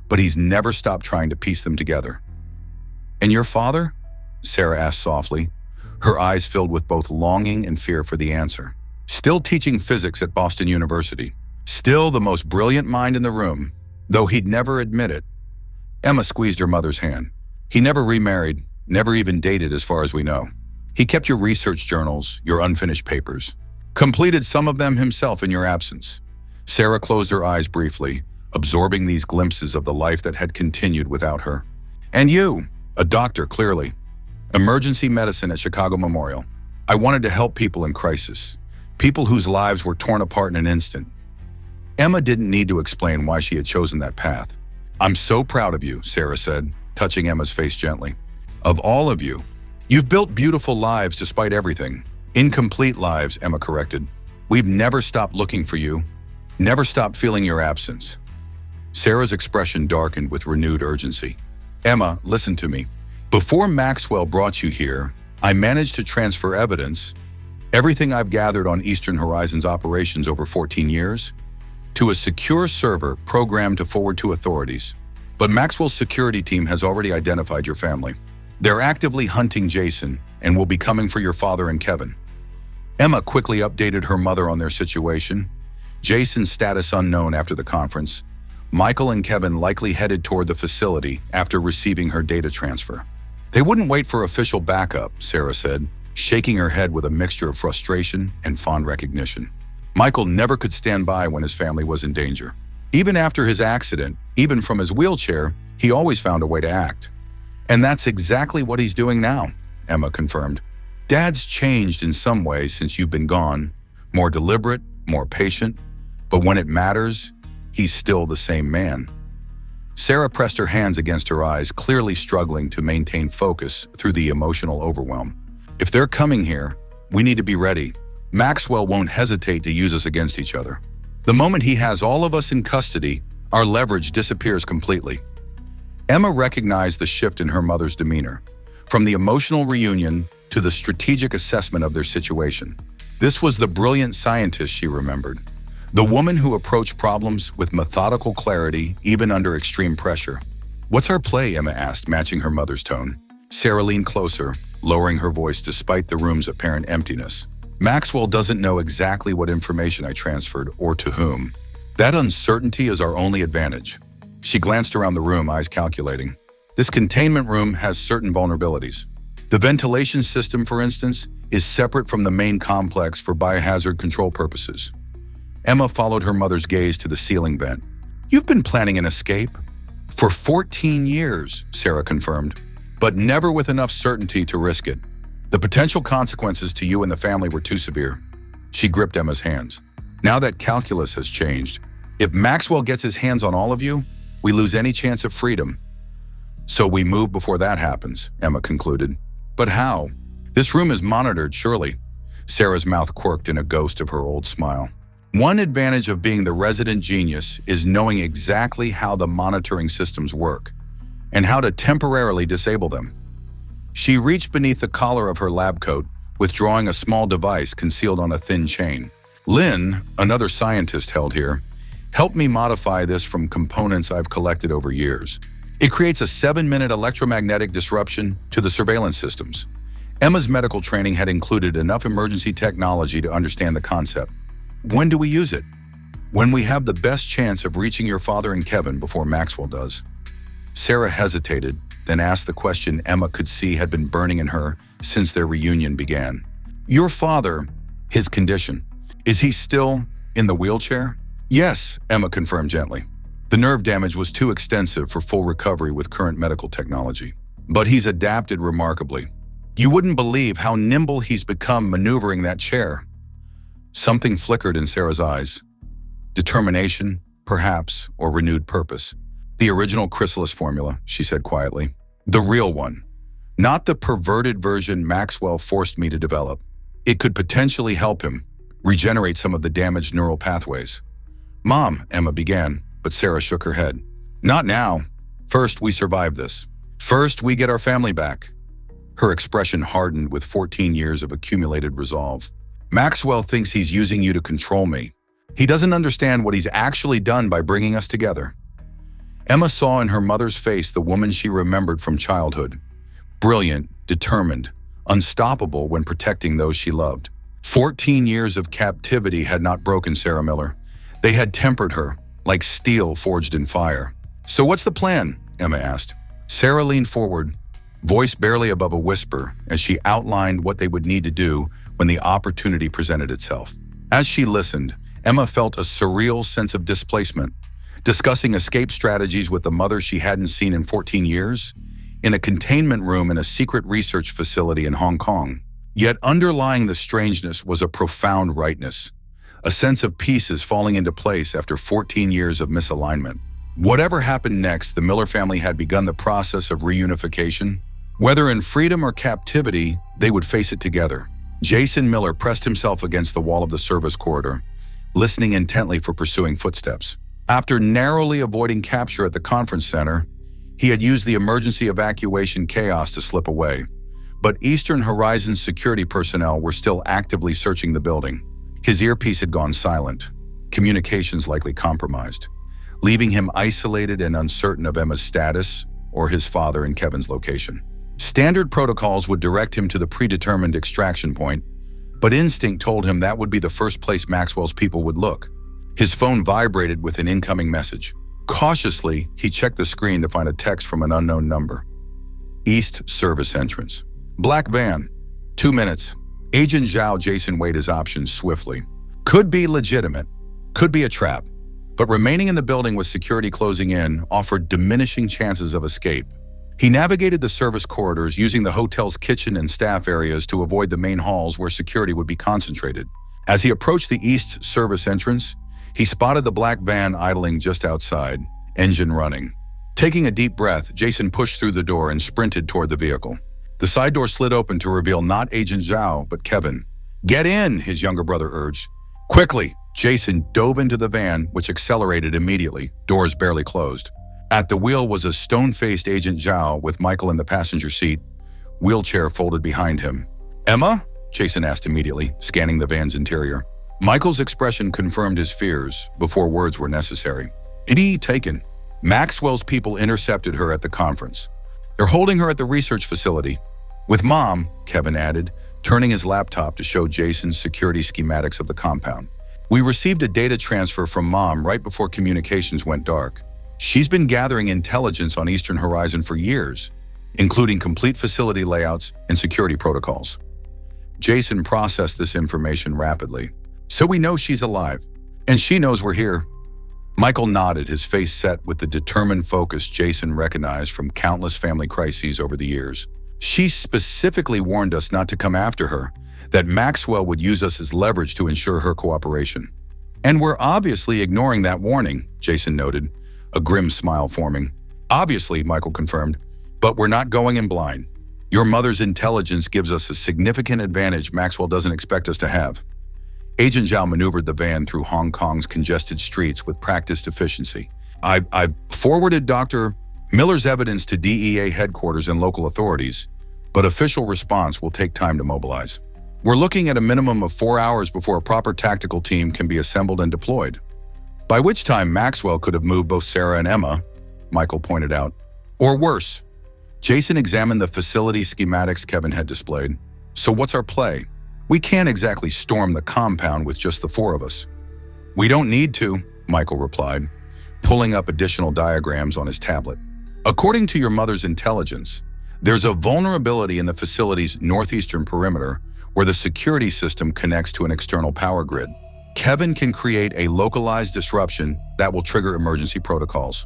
but he's never stopped trying to piece them together. And your father? Sarah asked softly, her eyes filled with both longing and fear for the answer. Still teaching physics at Boston University. Still the most brilliant mind in the room, though he'd never admit it. Emma squeezed her mother's hand. He never remarried, never even dated as far as we know. He kept your research journals, your unfinished papers. Completed some of them himself in your absence. Sarah closed her eyes briefly, absorbing these glimpses of the life that had continued without her. And you, a doctor, clearly. Emergency medicine at Chicago Memorial. I wanted to help people in crisis, people whose lives were torn apart in an instant. Emma didn't need to explain why she had chosen that path. I'm so proud of you, Sarah said, touching Emma's face gently. Of all of you. You've built beautiful lives despite everything. Incomplete lives, Emma corrected. We've never stopped looking for you, never stopped feeling your absence. Sarah's expression darkened with renewed urgency. Emma, listen to me. Before Maxwell brought you here, I managed to transfer evidence, everything I've gathered on Eastern Horizon's operations over 14 years, to a secure server programmed to forward to authorities. But Maxwell's security team has already identified your family. They're actively hunting Jason and will be coming for your father and Kevin. Emma quickly updated her mother on their situation. Jason's status unknown after the conference. Michael and Kevin likely headed toward the facility after receiving her data transfer. They wouldn't wait for official backup, Sarah said, shaking her head with a mixture of frustration and fond recognition. Michael never could stand by when his family was in danger. Even after his accident, even from his wheelchair, he always found a way to act. And that's exactly what he's doing now, Emma confirmed. Dad's changed in some ways since you've been gone, more deliberate, more patient, but when it matters, he's still the same man. Sarah pressed her hands against her eyes, clearly struggling to maintain focus through the emotional overwhelm. If they're coming here, we need to be ready. Maxwell won't hesitate to use us against each other. The moment he has all of us in custody, our leverage disappears completely. Emma recognized the shift in her mother's demeanor, from the emotional reunion to the strategic assessment of their situation. This was the brilliant scientist she remembered, the woman who approached problems with methodical clarity even under extreme pressure. What's our play? Emma asked, matching her mother's tone. Sarah leaned closer, lowering her voice despite the room's apparent emptiness. Maxwell doesn't know exactly what information I transferred or to whom. That uncertainty is our only advantage. She glanced around the room, eyes calculating. This containment room has certain vulnerabilities. The ventilation system, for instance, is separate from the main complex for biohazard control purposes. Emma followed her mother's gaze to the ceiling vent. You've been planning an escape? For 14 years, Sarah confirmed, but never with enough certainty to risk it. The potential consequences to you and the family were too severe. She gripped Emma's hands. Now that calculus has changed, if Maxwell gets his hands on all of you, we lose any chance of freedom. So we move before that happens, Emma concluded. But how? This room is monitored, surely. Sarah's mouth quirked in a ghost of her old smile. One advantage of being the resident genius is knowing exactly how the monitoring systems work and how to temporarily disable them. She reached beneath the collar of her lab coat, withdrawing a small device concealed on a thin chain. Lynn, another scientist held here, helped me modify this from components I've collected over years. It creates a 7-minute electromagnetic disruption to the surveillance systems. Emma's medical training had included enough emergency technology to understand the concept. When do we use it? When we have the best chance of reaching your father and Kevin before Maxwell does. Sarah hesitated, then asked the question Emma could see had been burning in her since their reunion began. Your father, his condition, is he still in the wheelchair? Yes, Emma confirmed gently. The nerve damage was too extensive for full recovery with current medical technology. But he's adapted remarkably. You wouldn't believe how nimble he's become maneuvering that chair. Something flickered in Sarah's eyes. Determination, perhaps, or renewed purpose. The original chrysalis formula, she said quietly. The real one. Not the perverted version Maxwell forced me to develop. It could potentially help him regenerate some of the damaged neural pathways. Mom, Emma began, but Sarah shook her head. Not now. First, we survive this. First, we get our family back. Her expression hardened with 14 years of accumulated resolve. Maxwell thinks he's using you to control me. He doesn't understand what he's actually done by bringing us together. Emma saw in her mother's face the woman she remembered from childhood. Brilliant, determined, unstoppable when protecting those she loved. 14 years of captivity had not broken Sarah Miller. They had tempered her, like steel forged in fire. So what's the plan? Emma asked. Sarah leaned forward, voice barely above a whisper, as she outlined what they would need to do when the opportunity presented itself. As she listened, Emma felt a surreal sense of displacement. discussing escape strategies with the mother she hadn't seen in 14 years, in a containment room in a secret research facility in Hong Kong. Yet underlying the strangeness was a profound rightness, a sense of pieces falling into place after 14 years of misalignment. Whatever happened next, the Miller family had begun the process of reunification. Whether in freedom or captivity, they would face it together. Jason Miller pressed himself against the wall of the service corridor, listening intently for pursuing footsteps. After narrowly avoiding capture at the conference center, he had used the emergency evacuation chaos to slip away. But Eastern Horizon's security personnel were still actively searching the building. His earpiece had gone silent, communications likely compromised, leaving him isolated and uncertain of Emma's status or his father and Kevin's location. Standard protocols would direct him to the predetermined extraction point, but instinct told him that would be the first place Maxwell's people would look. His phone vibrated with an incoming message. Cautiously, he checked the screen to find a text from an unknown number. East Service Entrance. Black van. 2 minutes. Agent Zhao. Jason weighed his options swiftly. Could be legitimate. Could be a trap. But remaining in the building with security closing in offered diminishing chances of escape. He navigated the service corridors using the hotel's kitchen and staff areas to avoid the main halls where security would be concentrated. As he approached the East Service entrance, he spotted the black van idling just outside, engine running. Taking a deep breath, Jason pushed through the door and sprinted toward the vehicle. The side door slid open to reveal not Agent Zhao, but Kevin. "Get in," his younger brother urged. Quickly, Jason dove into the van, which accelerated immediately, doors barely closed. At the wheel was a stone-faced Agent Zhao with Michael in the passenger seat, wheelchair folded behind him. "Emma?" Jason asked immediately, scanning the van's interior. Michael's expression confirmed his fears before words were necessary. "It taken." Maxwell's people intercepted her at the conference. "They're holding her at the research facility. With Mom," Kevin added, turning his laptop to show Jason's security schematics of the compound. "We received a data transfer from Mom right before communications went dark. She's been gathering intelligence on Eastern Horizon for years, including complete facility layouts and security protocols." Jason processed this information rapidly. "So we know she's alive, and she knows we're here." Michael nodded, his face set with the determined focus Jason recognized from countless family crises over the years. "She specifically warned us not to come after her, that Maxwell would use us as leverage to ensure her cooperation. And we're obviously ignoring that warning," Jason noted, a grim smile forming. "Obviously," Michael confirmed, "but we're not going in blind. Your mother's intelligence gives us a significant advantage Maxwell doesn't expect us to have." Agent Zhao maneuvered the van through Hong Kong's congested streets with practiced efficiency. I've forwarded Dr. Miller's evidence to DEA headquarters and local authorities, but official response will take time to mobilize. We're looking at a minimum of 4 hours before a proper tactical team can be assembled and deployed. By which time Maxwell could have moved both Sarah and Emma, Michael pointed out. Or worse. Jason examined the facility schematics Kevin had displayed. "So what's our play? We can't exactly storm the compound with just the 4 of us." "We don't need to," Michael replied, pulling up additional diagrams on his tablet. "According to your mother's intelligence, there's a vulnerability in the facility's northeastern perimeter where the security system connects to an external power grid. Kevin can create a localized disruption that will trigger emergency protocols,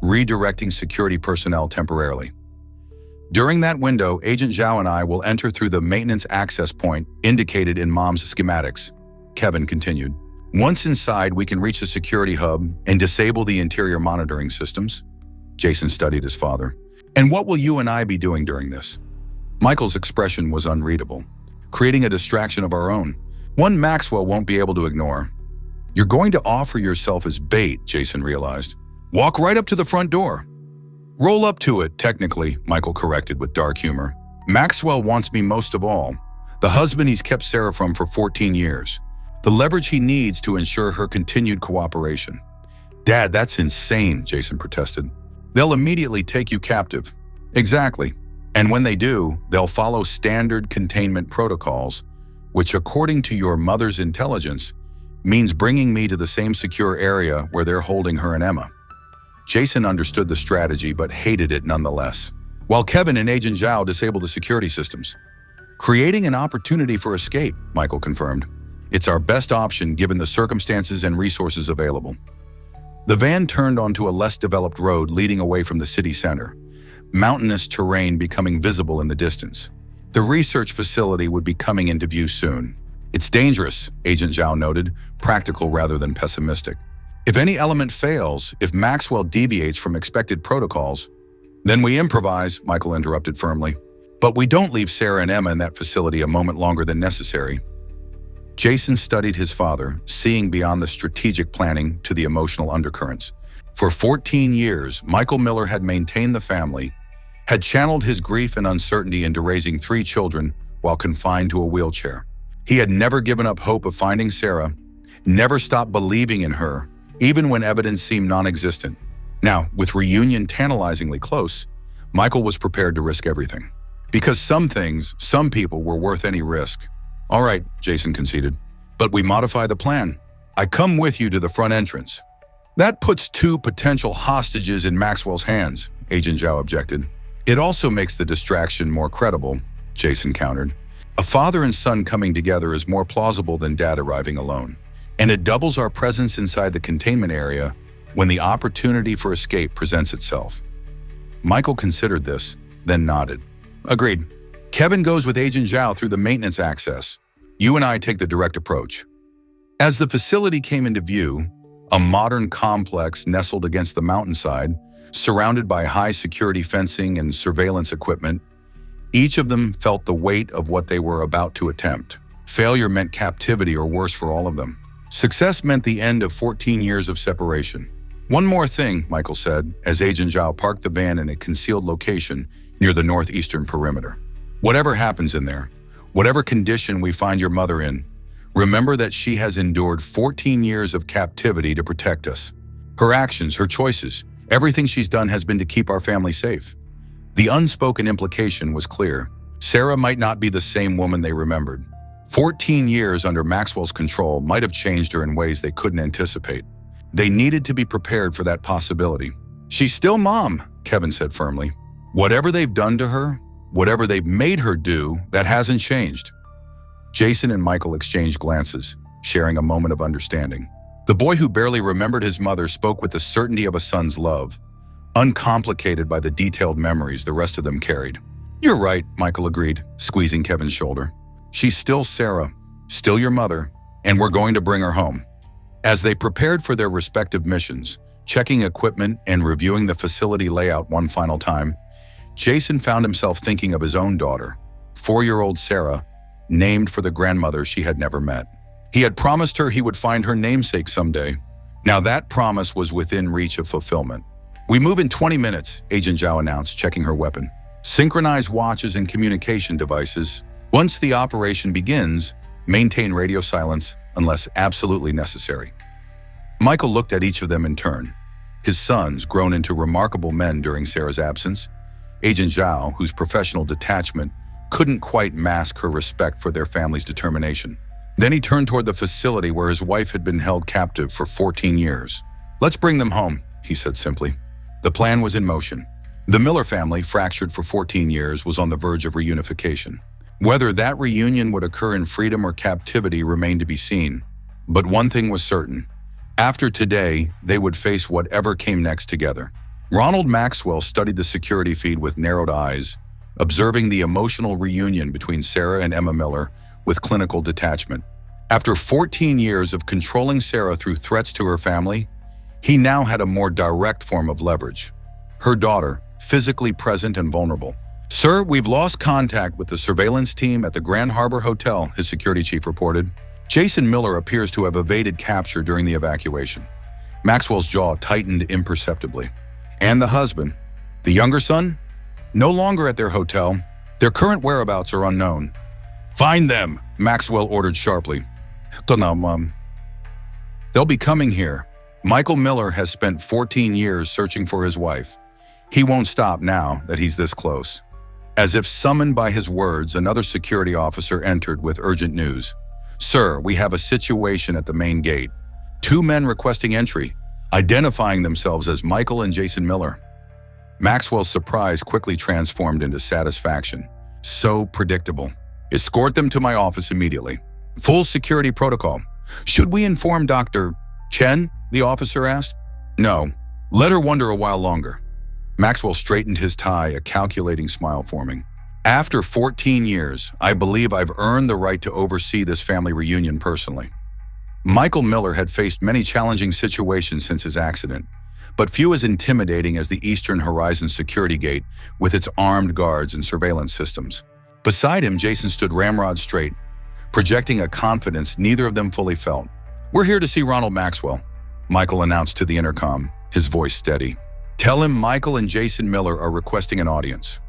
redirecting security personnel temporarily. During that window, Agent Zhao and I will enter through the maintenance access point indicated in Mom's schematics," Kevin continued. "Once inside, we can reach the security hub and disable the interior monitoring systems." Jason studied his father. "And what will you and I be doing during this?" Michael's expression was unreadable, creating a distraction of our own, one Maxwell won't be able to ignore. "You're going to offer yourself as bait," Jason realized. "Walk right up to the front door." "Roll up to it, technically," Michael corrected with dark humor. "Maxwell wants me most of all, the husband he's kept Sarah from for 14 years, the leverage he needs to ensure her continued cooperation." "Dad, that's insane," Jason protested. "They'll immediately take you captive." "Exactly. And when they do, they'll follow standard containment protocols, which according to your mother's intelligence, means bringing me to the same secure area where they're holding her and Emma." Jason understood the strategy but hated it nonetheless. While Kevin and Agent Zhao disabled the security systems, creating an opportunity for escape, Michael confirmed. "It's our best option given the circumstances and resources available." The van turned onto a less developed road leading away from the city center, mountainous terrain becoming visible in the distance. The research facility would be coming into view soon. "It's dangerous," Agent Zhao noted, practical rather than pessimistic. "If any element fails, if Maxwell deviates from expected protocols, then we improvise," Michael interrupted firmly. "But we don't leave Sarah and Emma in that facility a moment longer than necessary." Jason studied his father, seeing beyond the strategic planning to the emotional undercurrents. For 14 years, Michael Miller had maintained the family, had channeled his grief and uncertainty into raising 3 children while confined to a wheelchair. He had never given up hope of finding Sarah, never stopped believing in her, even when evidence seemed non-existent. Now, with reunion tantalizingly close, Michael was prepared to risk everything. Because some things, some people were worth any risk. "All right," Jason conceded, "but we modify the plan. I come with you to the front entrance." "That puts 2 potential hostages in Maxwell's hands," Agent Zhao objected. "It also makes the distraction more credible," Jason countered. "A father and son coming together is more plausible than Dad arriving alone. And it doubles our presence inside the containment area when the opportunity for escape presents itself." Michael considered this, then nodded. "Agreed. Kevin goes with Agent Zhao through the maintenance access. You and I take the direct approach." As the facility came into view, a modern complex nestled against the mountainside, surrounded by high-security fencing and surveillance equipment, each of them felt the weight of what they were about to attempt. Failure meant captivity or worse for all of them. Success meant the end of 14 years of separation. "One more thing," Michael said, as Agent Zhao parked the van in a concealed location near the northeastern perimeter. "Whatever happens in there, whatever condition we find your mother in, remember that she has endured 14 years of captivity to protect us. Her actions, her choices, everything she's done has been to keep our family safe." The unspoken implication was clear. Sarah might not be the same woman they remembered. 14 years under Maxwell's control might have changed her in ways they couldn't anticipate. They needed to be prepared for that possibility. "She's still Mom," Kevin said firmly. "Whatever they've done to her, whatever they've made her do, that hasn't changed." Jason and Michael exchanged glances, sharing a moment of understanding. The boy who barely remembered his mother spoke with the certainty of a son's love, uncomplicated by the detailed memories the rest of them carried. "You're right," Michael agreed, squeezing Kevin's shoulder. "She's still Sarah, still your mother, and we're going to bring her home." As they prepared for their respective missions, checking equipment and reviewing the facility layout one final time, Jason found himself thinking of his own daughter, 4-year-old Sarah, named for the grandmother she had never met. He had promised her he would find her namesake someday. Now that promise was within reach of fulfillment. "We move in 20 minutes, Agent Zhao announced, checking her weapon. "Synchronize watches and communication devices. Once the operation begins, maintain radio silence unless absolutely necessary." Michael looked at each of them in turn. His sons, grown into remarkable men during Sarah's absence. Agent Zhao, whose professional detachment couldn't quite mask her respect for their family's determination. Then he turned toward the facility where his wife had been held captive for 14 years. "Let's bring them home," he said simply. The plan was in motion. The Miller family, fractured for 14 years, was on the verge of reunification. Whether that reunion would occur in freedom or captivity remained to be seen. But one thing was certain. After today, they would face whatever came next together. Ronald Maxwell studied the security feed with narrowed eyes, observing the emotional reunion between Sarah and Emma Miller with clinical detachment. After 14 years of controlling Sarah through threats to her family, he now had a more direct form of leverage. Her daughter, physically present and vulnerable. "Sir, we've lost contact with the surveillance team at the Grand Harbor Hotel," his security chief reported. Jason Miller appears to have evaded capture during the evacuation. Maxwell's jaw tightened imperceptibly. "And the husband? The younger son? No longer at their hotel. Their current whereabouts are unknown." "Find them," Maxwell ordered sharply. "Mom. They'll be coming here." Michael Miller has spent 14 years searching for his wife. He won't stop now that he's this close. As if summoned by his words, another security officer entered with urgent news. "Sir, we have a situation at the main gate. 2 men requesting entry, identifying themselves as Michael and Jason Miller." Maxwell's surprise quickly transformed into satisfaction. So predictable. "Escort them to my office immediately. Full security protocol. Should we inform Dr. Chen?" the officer asked. No. Let her wonder a while longer. Maxwell straightened his tie, a calculating smile forming. After 14 years, I believe I've earned the right to oversee this family reunion personally. Michael Miller had faced many challenging situations since his accident, but few as intimidating as the Eastern Horizon security gate with its armed guards and surveillance systems. Beside him, Jason stood ramrod straight, projecting a confidence neither of them fully felt. "We're here to see Ronald Maxwell," Michael announced to the intercom, his voice steady. "Tell him Michael and Jason Miller are requesting an audience."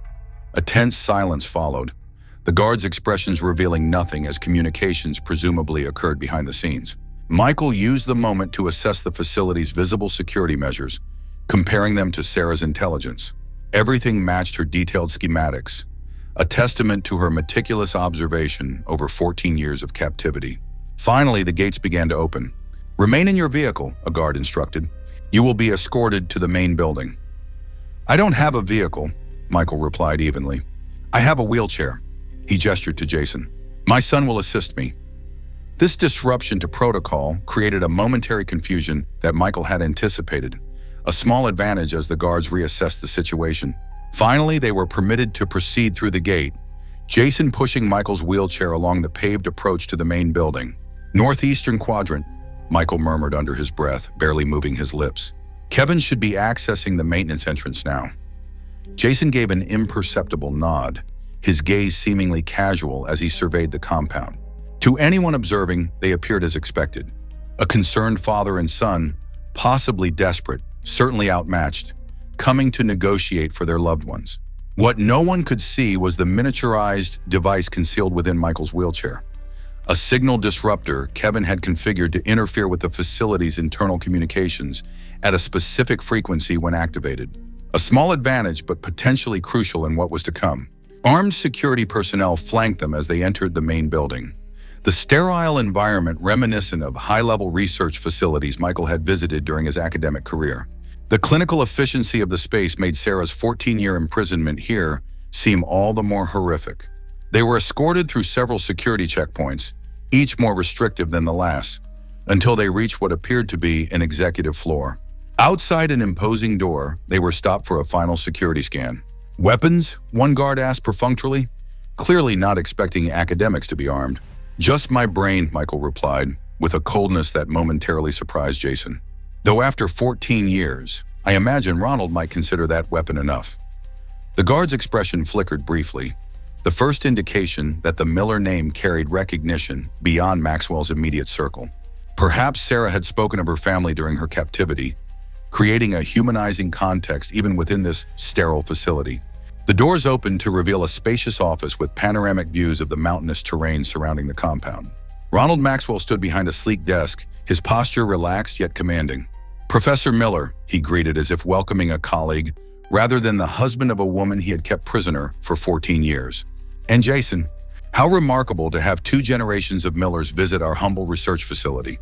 A tense silence followed, the guards' expressions revealing nothing as communications presumably occurred behind the scenes. Michael used the moment to assess the facility's visible security measures, comparing them to Sarah's intelligence. Everything matched her detailed schematics, a testament to her meticulous observation over 14 years of captivity. Finally, the gates began to open. "Remain in your vehicle," a guard instructed. "You will be escorted to the main building." "I don't have a vehicle," Michael replied evenly. "I have a wheelchair." He gestured to Jason. "My son will assist me." This disruption to protocol created a momentary confusion that Michael had anticipated, a small advantage as the guards reassessed the situation. Finally, they were permitted to proceed through the gate, Jason pushing Michael's wheelchair along the paved approach to the main building. "Northeastern quadrant," Michael murmured under his breath, barely moving his lips. "Kevin should be accessing the maintenance entrance now." Jason gave an imperceptible nod, his gaze seemingly casual as he surveyed the compound. To anyone observing, they appeared as expected. A concerned father and son, possibly desperate, certainly outmatched, coming to negotiate for their loved ones. What no one could see was the miniaturized device concealed within Michael's wheelchair. A signal disruptor Kevin had configured to interfere with the facility's internal communications at a specific frequency when activated. A small advantage, but potentially crucial in what was to come. Armed security personnel flanked them as they entered the main building. The sterile environment reminiscent of high-level research facilities Michael had visited during his academic career. The clinical efficiency of the space made Sarah's 14-year imprisonment here seem all the more horrific. They were escorted through several security checkpoints, each more restrictive than the last, until they reached what appeared to be an executive floor. Outside an imposing door, they were stopped for a final security scan. "Weapons?" one guard asked perfunctorily, clearly not expecting academics to be armed. "Just my brain," Michael replied, with a coldness that momentarily surprised Jason. Though after 14 years, I imagine Ronald might consider that weapon enough. The guard's expression flickered briefly, the first indication that the Miller name carried recognition beyond Maxwell's immediate circle. Perhaps Sarah had spoken of her family during her captivity, creating a humanizing context even within this sterile facility. The doors opened to reveal a spacious office with panoramic views of the mountainous terrain surrounding the compound. Ronald Maxwell stood behind a sleek desk, his posture relaxed yet commanding. "Professor Miller," he greeted as if welcoming a colleague, rather than the husband of a woman he had kept prisoner for 14 years. "And Jason, how remarkable to have 2 generations of Millers visit our humble research facility."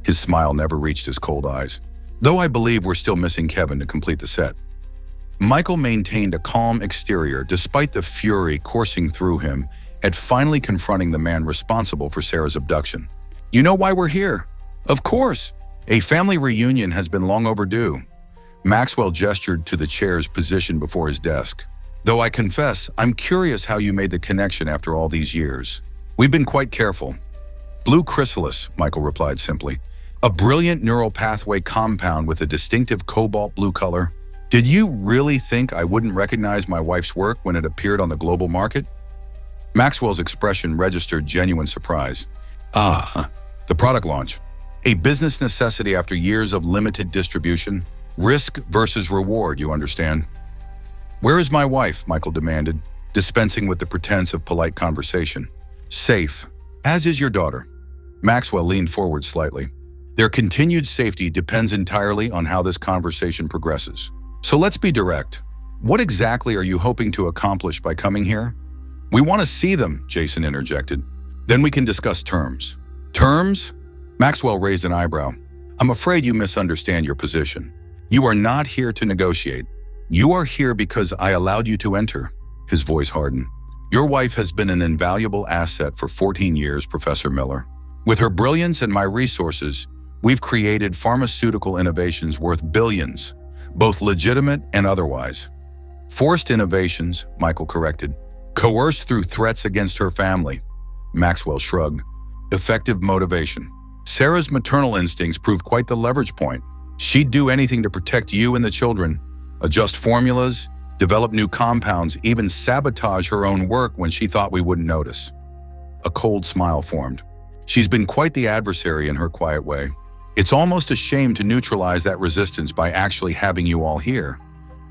His smile never reached his cold eyes. "Though I believe we're still missing Kevin to complete the set." Michael maintained a calm exterior despite the fury coursing through him at finally confronting the man responsible for Sarah's abduction. "You know why we're here?" "Of course. A family reunion has been long overdue." Maxwell gestured to the chairs positioned before his desk. "Though I confess, I'm curious how you made the connection after all these years." "We've been quite careful." "Blue chrysalis," Michael replied simply. "A brilliant neural pathway compound with a distinctive cobalt blue color. Did you really think I wouldn't recognize my wife's work when it appeared on the global market?" Maxwell's expression registered genuine surprise. "Ah, the product launch. A business necessity after years of limited distribution. Risk versus reward, you understand." "Where is my wife?" Michael demanded, dispensing with the pretense of polite conversation. "Safe, as is your daughter." Maxwell leaned forward slightly. "Their continued safety depends entirely on how this conversation progresses. So let's be direct. What exactly are you hoping to accomplish by coming here?" "We want to see them," Jason interjected. "Then we can discuss terms." "Terms?" Maxwell raised an eyebrow. "I'm afraid you misunderstand your position. You are not here to negotiate. You are here because I allowed you to enter." His voice hardened. "Your wife has been an invaluable asset for 14 years, Professor Miller. With her brilliance and my resources, We've created pharmaceutical innovations worth billions, both legitimate and otherwise. Forced innovations, Michael corrected. Coerced through threats against her family. Maxwell shrugged. Effective motivation. Sarah's maternal instincts proved quite the leverage point. She'd do anything to protect you and the children, adjust formulas, develop new compounds, even sabotage her own work when she thought we wouldn't notice. A cold smile formed. She's been quite the adversary in her quiet way. It's almost a shame to neutralize that resistance by actually having you all here.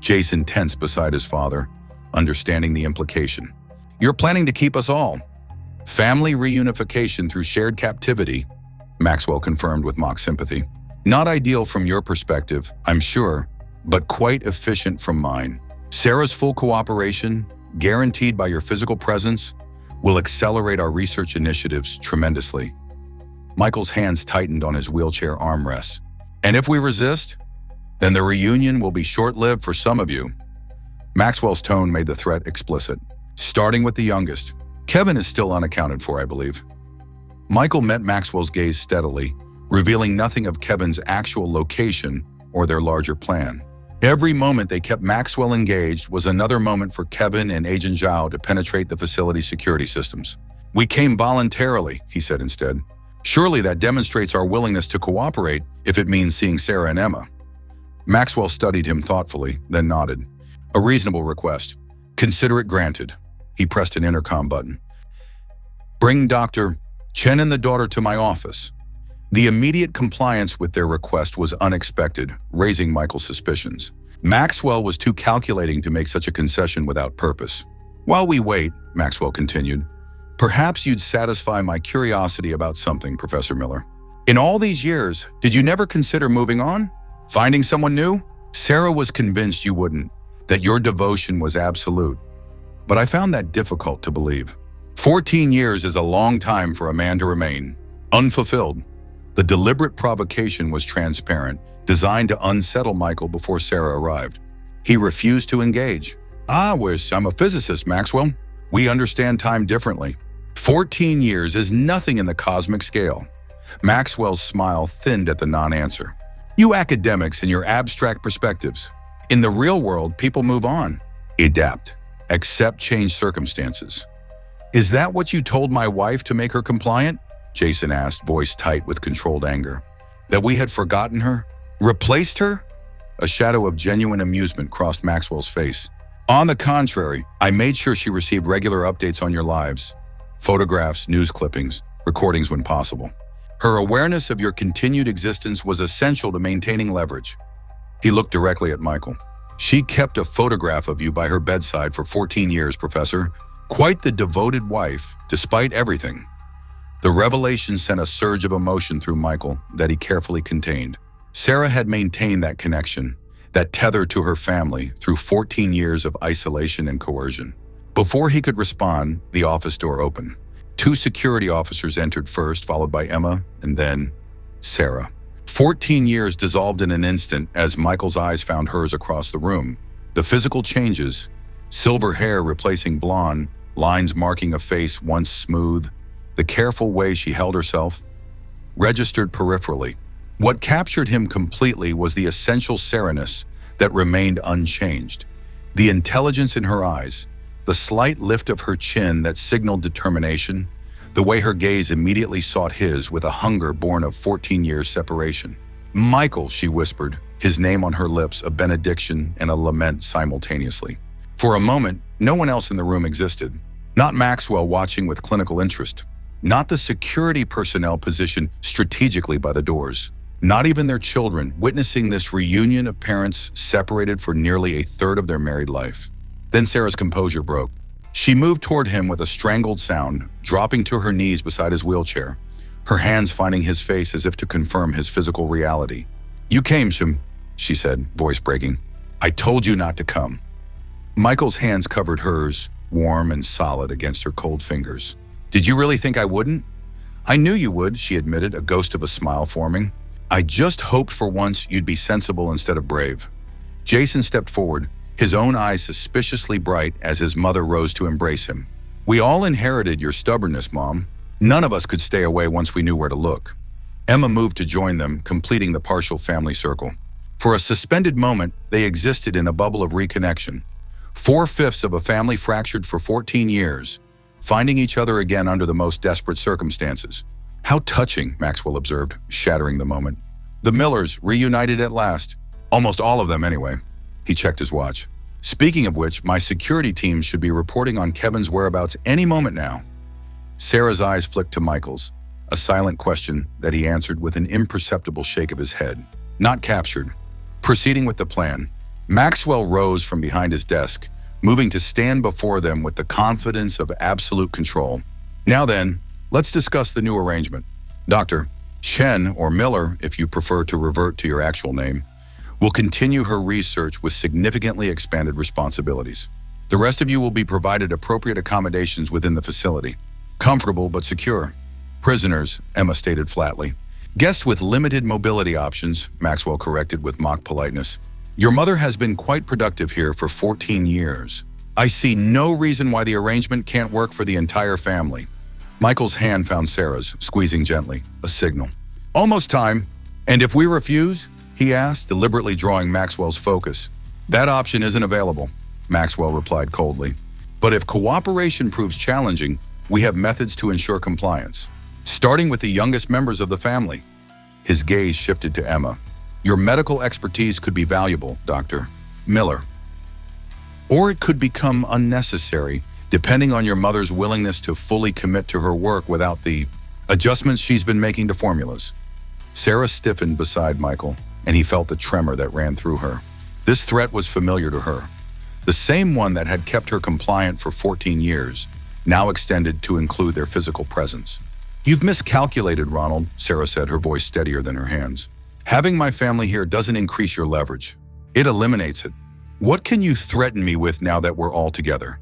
Jason tensed beside his father, understanding the implication. You're planning to keep us all. Family reunification through shared captivity, Maxwell confirmed with mock sympathy. Not ideal from your perspective, I'm sure, but quite efficient from mine. Sarah's full cooperation, guaranteed by your physical presence, will accelerate our research initiatives tremendously. Michael's hands tightened on his wheelchair armrests. And if we resist, then the reunion will be short-lived for some of you. Maxwell's tone made the threat explicit. Starting with the youngest. Kevin is still unaccounted for, I believe. Michael met Maxwell's gaze steadily, revealing nothing of Kevin's actual location or their larger plan. Every moment they kept Maxwell engaged was another moment for Kevin and Agent Zhao to penetrate the facility's security systems. We came voluntarily, he said instead. Surely that demonstrates our willingness to cooperate if it means seeing Sarah and Emma. Maxwell studied him thoughtfully, then nodded. A reasonable request. Consider it granted. He pressed an intercom button. Bring Dr. Chen and the daughter to my office. The immediate compliance with their request was unexpected, raising Michael's suspicions. Maxwell was too calculating to make such a concession without purpose. While we wait, Maxwell continued, perhaps you'd satisfy my curiosity about something, Professor Miller. In all these years, did you never consider moving on? Finding someone new? Sarah was convinced you wouldn't, that your devotion was absolute. But I found that difficult to believe. 14 years is a long time for a man to remain unfulfilled. The deliberate provocation was transparent, designed to unsettle Michael before Sarah arrived. He refused to engage. I'm a physicist, Maxwell. We understand time differently. 14 years is nothing in the cosmic scale. Maxwell's smile thinned at the non-answer. You academics and your abstract perspectives. In the real world, people move on, adapt, accept changed circumstances. Is that what you told my wife to make her compliant? Jason asked, voice tight with controlled anger. That we had forgotten her? Replaced her? A shadow of genuine amusement crossed Maxwell's face. On the contrary, I made sure she received regular updates on your lives. Photographs, news clippings, recordings when possible. Her awareness of your continued existence was essential to maintaining leverage. He looked directly at Michael. She kept a photograph of you by her bedside for 14 years, Professor. Quite the devoted wife, despite everything. The revelation sent a surge of emotion through Michael that he carefully contained. Sarah had maintained that connection, that tether to her family through 14 years of isolation and coercion. Before he could respond, the office door opened. 2 security officers entered first, followed by Emma, and then Sarah. 14 years dissolved in an instant as Michael's eyes found hers across the room. The physical changes, silver hair replacing blonde, lines marking a face once smooth, the careful way she held herself, registered peripherally. What captured him completely was the essential Sarah-ness that remained unchanged. The intelligence in her eyes, the slight lift of her chin that signaled determination, the way her gaze immediately sought his with a hunger born of 14 years separation. Michael, she whispered, his name on her lips, a benediction and a lament simultaneously. For a moment, no one else in the room existed. Not Maxwell watching with clinical interest. Not the security personnel positioned strategically by the doors. Not even their children witnessing this reunion of parents separated for nearly a third of their married life. Then Sarah's composure broke. She moved toward him with a strangled sound, dropping to her knees beside his wheelchair, her hands finding his face as if to confirm his physical reality. You came, Shim, she said, voice breaking. I told you not to come. Michael's hands covered hers, warm and solid against her cold fingers. Did you really think I wouldn't? I knew you would, she admitted, a ghost of a smile forming. I just hoped for once you'd be sensible instead of brave. Jason stepped forward, his own eyes suspiciously bright as his mother rose to embrace him. We all inherited your stubbornness, Mom. None of us could stay away once we knew where to look. Emma moved to join them, completing the partial family circle. For a suspended moment, they existed in a bubble of reconnection. 4/5 of a family fractured for 14 years, finding each other again under the most desperate circumstances. How touching, Maxwell observed, shattering the moment. The Millers reunited at last. Almost all of them, anyway. He checked his watch. Speaking of which, my security teams should be reporting on Kevin's whereabouts any moment now. Sarah's eyes flicked to Michael's, a silent question that he answered with an imperceptible shake of his head. Not captured. Proceeding with the plan, Maxwell rose from behind his desk, moving to stand before them with the confidence of absolute control. Now then, let's discuss the new arrangement. Dr. Chen, or Miller, if you prefer to revert to your actual name, will continue her research with significantly expanded responsibilities. The rest of you will be provided appropriate accommodations within the facility. Comfortable but secure. Prisoners, Emma stated flatly. Guests with limited mobility options, Maxwell corrected with mock politeness. Your mother has been quite productive here for 14 years. I see no reason why the arrangement can't work for the entire family. Michael's hand found Sarah's, squeezing gently, a signal. Almost time. And if we refuse? He asked, deliberately drawing Maxwell's focus. That option isn't available, Maxwell replied coldly. But if cooperation proves challenging, we have methods to ensure compliance. Starting with the youngest members of the family. His gaze shifted to Emma. Your medical expertise could be valuable, Dr. Miller. Or it could become unnecessary, depending on your mother's willingness to fully commit to her work without the adjustments she's been making to formulas. Sarah stiffened beside Michael, and he felt the tremor that ran through her. This threat was familiar to her. The same one that had kept her compliant for 14 years, now extended to include their physical presence. You've miscalculated, Ronald, Sarah said, her voice steadier than her hands. Having my family here doesn't increase your leverage. It eliminates it. What can you threaten me with now that we're all together?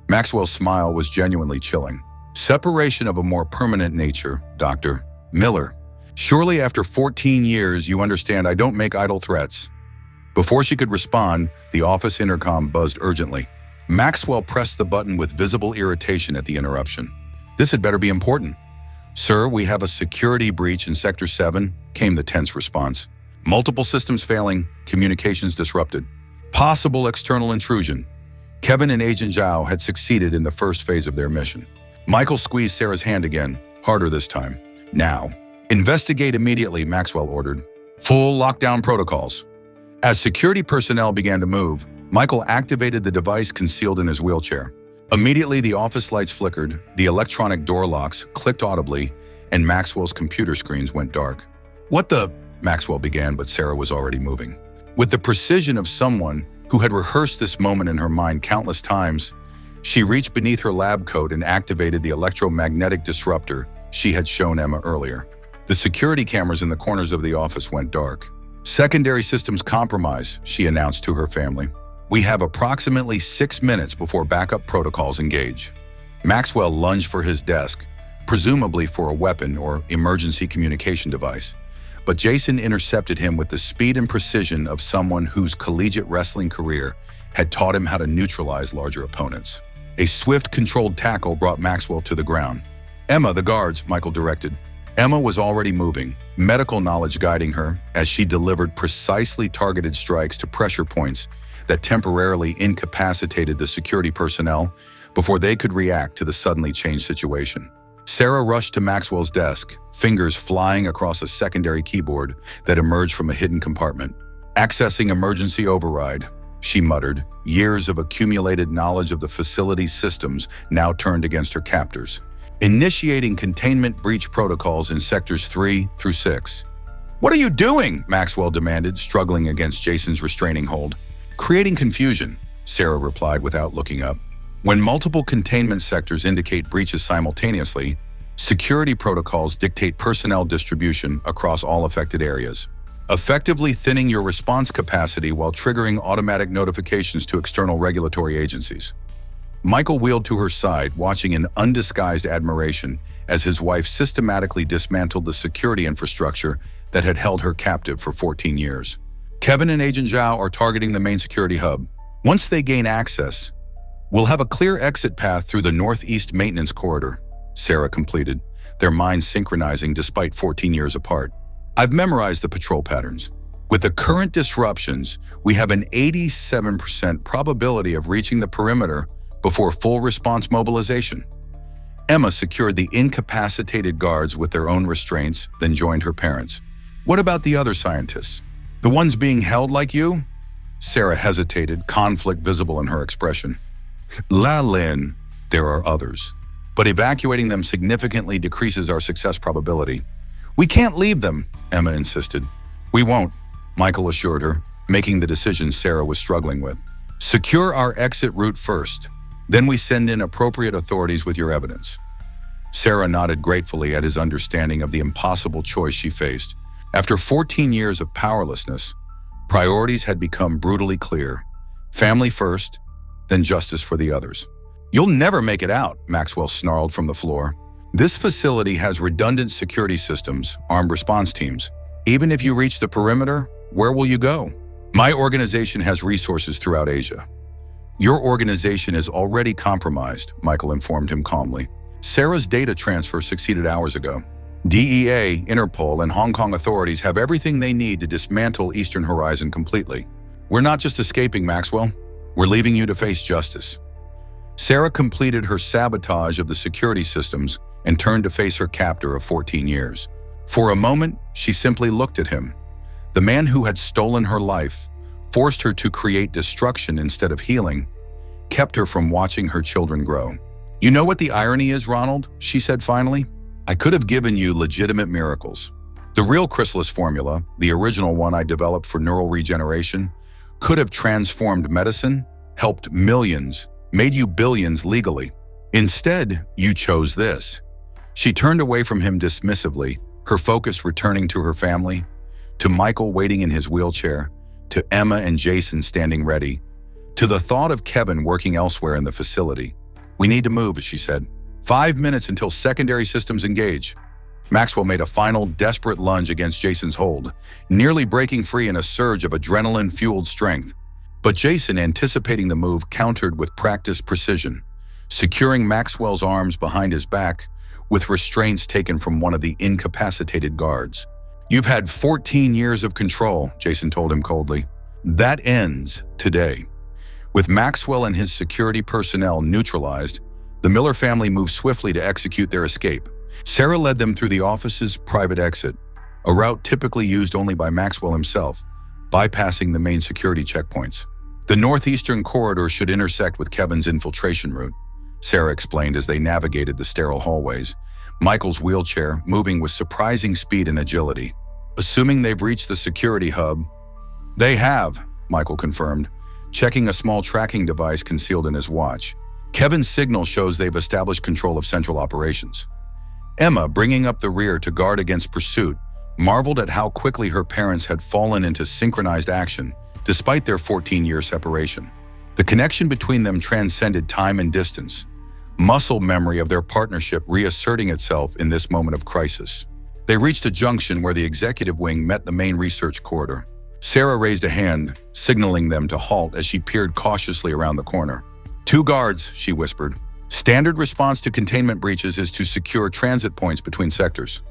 Maxwell's smile was genuinely chilling. Separation of a more permanent nature, Dr. Miller. Surely after 14 years, you understand I don't make idle threats. Before she could respond, the office intercom buzzed urgently. Maxwell pressed the button with visible irritation at the interruption. This had better be important. Sir, we have a security breach in Sector 7, came the tense response. Multiple systems failing, communications disrupted. Possible external intrusion. Kevin and Agent Zhao had succeeded in the first phase of their mission. Michael squeezed Sarah's hand again, harder this time. Now. Investigate immediately, Maxwell ordered. Full lockdown protocols. As security personnel began to move, Michael activated the device concealed in his wheelchair. Immediately, the office lights flickered, the electronic door locks clicked audibly, and Maxwell's computer screens went dark. What the? Maxwell began, but Sarah was already moving. With the precision of someone who had rehearsed this moment in her mind countless times, she reached beneath her lab coat and activated the electromagnetic disruptor she had shown Emma earlier. The security cameras in the corners of the office went dark. Secondary systems compromise, she announced to her family. We have approximately 6 minutes before backup protocols engage. Maxwell lunged for his desk, presumably for a weapon or emergency communication device. But Jason intercepted him with the speed and precision of someone whose collegiate wrestling career had taught him how to neutralize larger opponents. A swift, controlled tackle brought Maxwell to the ground. Emma, the guards, Michael directed. Emma was already moving, medical knowledge guiding her as she delivered precisely targeted strikes to pressure points that temporarily incapacitated the security personnel before they could react to the suddenly changed situation. Sarah rushed to Maxwell's desk, fingers flying across a secondary keyboard that emerged from a hidden compartment. Accessing emergency override, she muttered, years of accumulated knowledge of the facility's systems now turned against her captors. Initiating containment breach protocols in Sectors 3 through 6. What are you doing? Maxwell demanded, struggling against Jason's restraining hold. Creating confusion, Sarah replied without looking up. When multiple containment sectors indicate breaches simultaneously, security protocols dictate personnel distribution across all affected areas, effectively thinning your response capacity while triggering automatic notifications to external regulatory agencies. Michael wheeled to her side, watching in undisguised admiration as his wife systematically dismantled the security infrastructure that had held her captive for 14 years. Kevin and Agent Zhao are targeting the main security hub. Once they gain access, we'll have a clear exit path through the northeast maintenance corridor, Sarah completed, their minds synchronizing despite 14 years apart. I've memorized the patrol patterns. With the current disruptions, we have an 87% probability of reaching the perimeter before full response mobilization. Emma secured the incapacitated guards with their own restraints, then joined her parents. What about the other scientists? The ones being held like you? Sarah hesitated, conflict visible in her expression. Lynn, there are others. But evacuating them significantly decreases our success probability. We can't leave them, Emma insisted. We won't, Michael assured her, making the decision Sarah was struggling with. Secure our exit route first. Then we send in appropriate authorities with your evidence. Sarah nodded gratefully at his understanding of the impossible choice she faced. After 14 years of powerlessness, priorities had become brutally clear. Family first, then justice for the others. You'll never make it out, Maxwell snarled from the floor. This facility has redundant security systems, armed response teams. Even if you reach the perimeter, where will you go? My organization has resources throughout Asia. Your organization is already compromised, Michael informed him calmly. Sarah's data transfer succeeded hours ago. DEA, Interpol, and Hong Kong authorities have everything they need to dismantle Eastern Horizon completely. We're not just escaping, Maxwell. We're leaving you to face justice. Sarah completed her sabotage of the security systems and turned to face her captor of 14 years. For a moment, she simply looked at him. The man who had stolen her life, forced her to create destruction instead of healing, kept her from watching her children grow. You know what the irony is, Ronald? She said finally. I could have given you legitimate miracles. The real chrysalis formula, the original one I developed for neural regeneration, could have transformed medicine, helped millions, made you billions legally. Instead, you chose this. She turned away from him dismissively, her focus returning to her family, to Michael waiting in his wheelchair, to Emma and Jason standing ready, to the thought of Kevin working elsewhere in the facility. We need to move, she said. 5 minutes until secondary systems engage. Maxwell made a final, desperate lunge against Jason's hold, nearly breaking free in a surge of adrenaline-fueled strength. But Jason, anticipating the move, countered with practiced precision, securing Maxwell's arms behind his back with restraints taken from one of the incapacitated guards. You've had 14 years of control, Jason told him coldly. That ends today. With Maxwell and his security personnel neutralized, the Miller family moved swiftly to execute their escape. Sarah led them through the office's private exit, a route typically used only by Maxwell himself, bypassing the main security checkpoints. The northeastern corridor should intersect with Kevin's infiltration route, Sarah explained as they navigated the sterile hallways, Michael's wheelchair moving with surprising speed and agility. Assuming they've reached the security hub, they have, Michael confirmed, checking a small tracking device concealed in his watch. Kevin's signal shows they've established control of central operations. Emma, bringing up the rear to guard against pursuit, marveled at how quickly her parents had fallen into synchronized action, despite their 14-year separation. The connection between them transcended time and distance, muscle memory of their partnership reasserting itself in this moment of crisis. They reached a junction where the executive wing met the main research corridor. Sarah raised a hand, signaling them to halt as she peered cautiously around the corner. 2 guards, she whispered. Standard response to containment breaches is to secure transit points between sectors.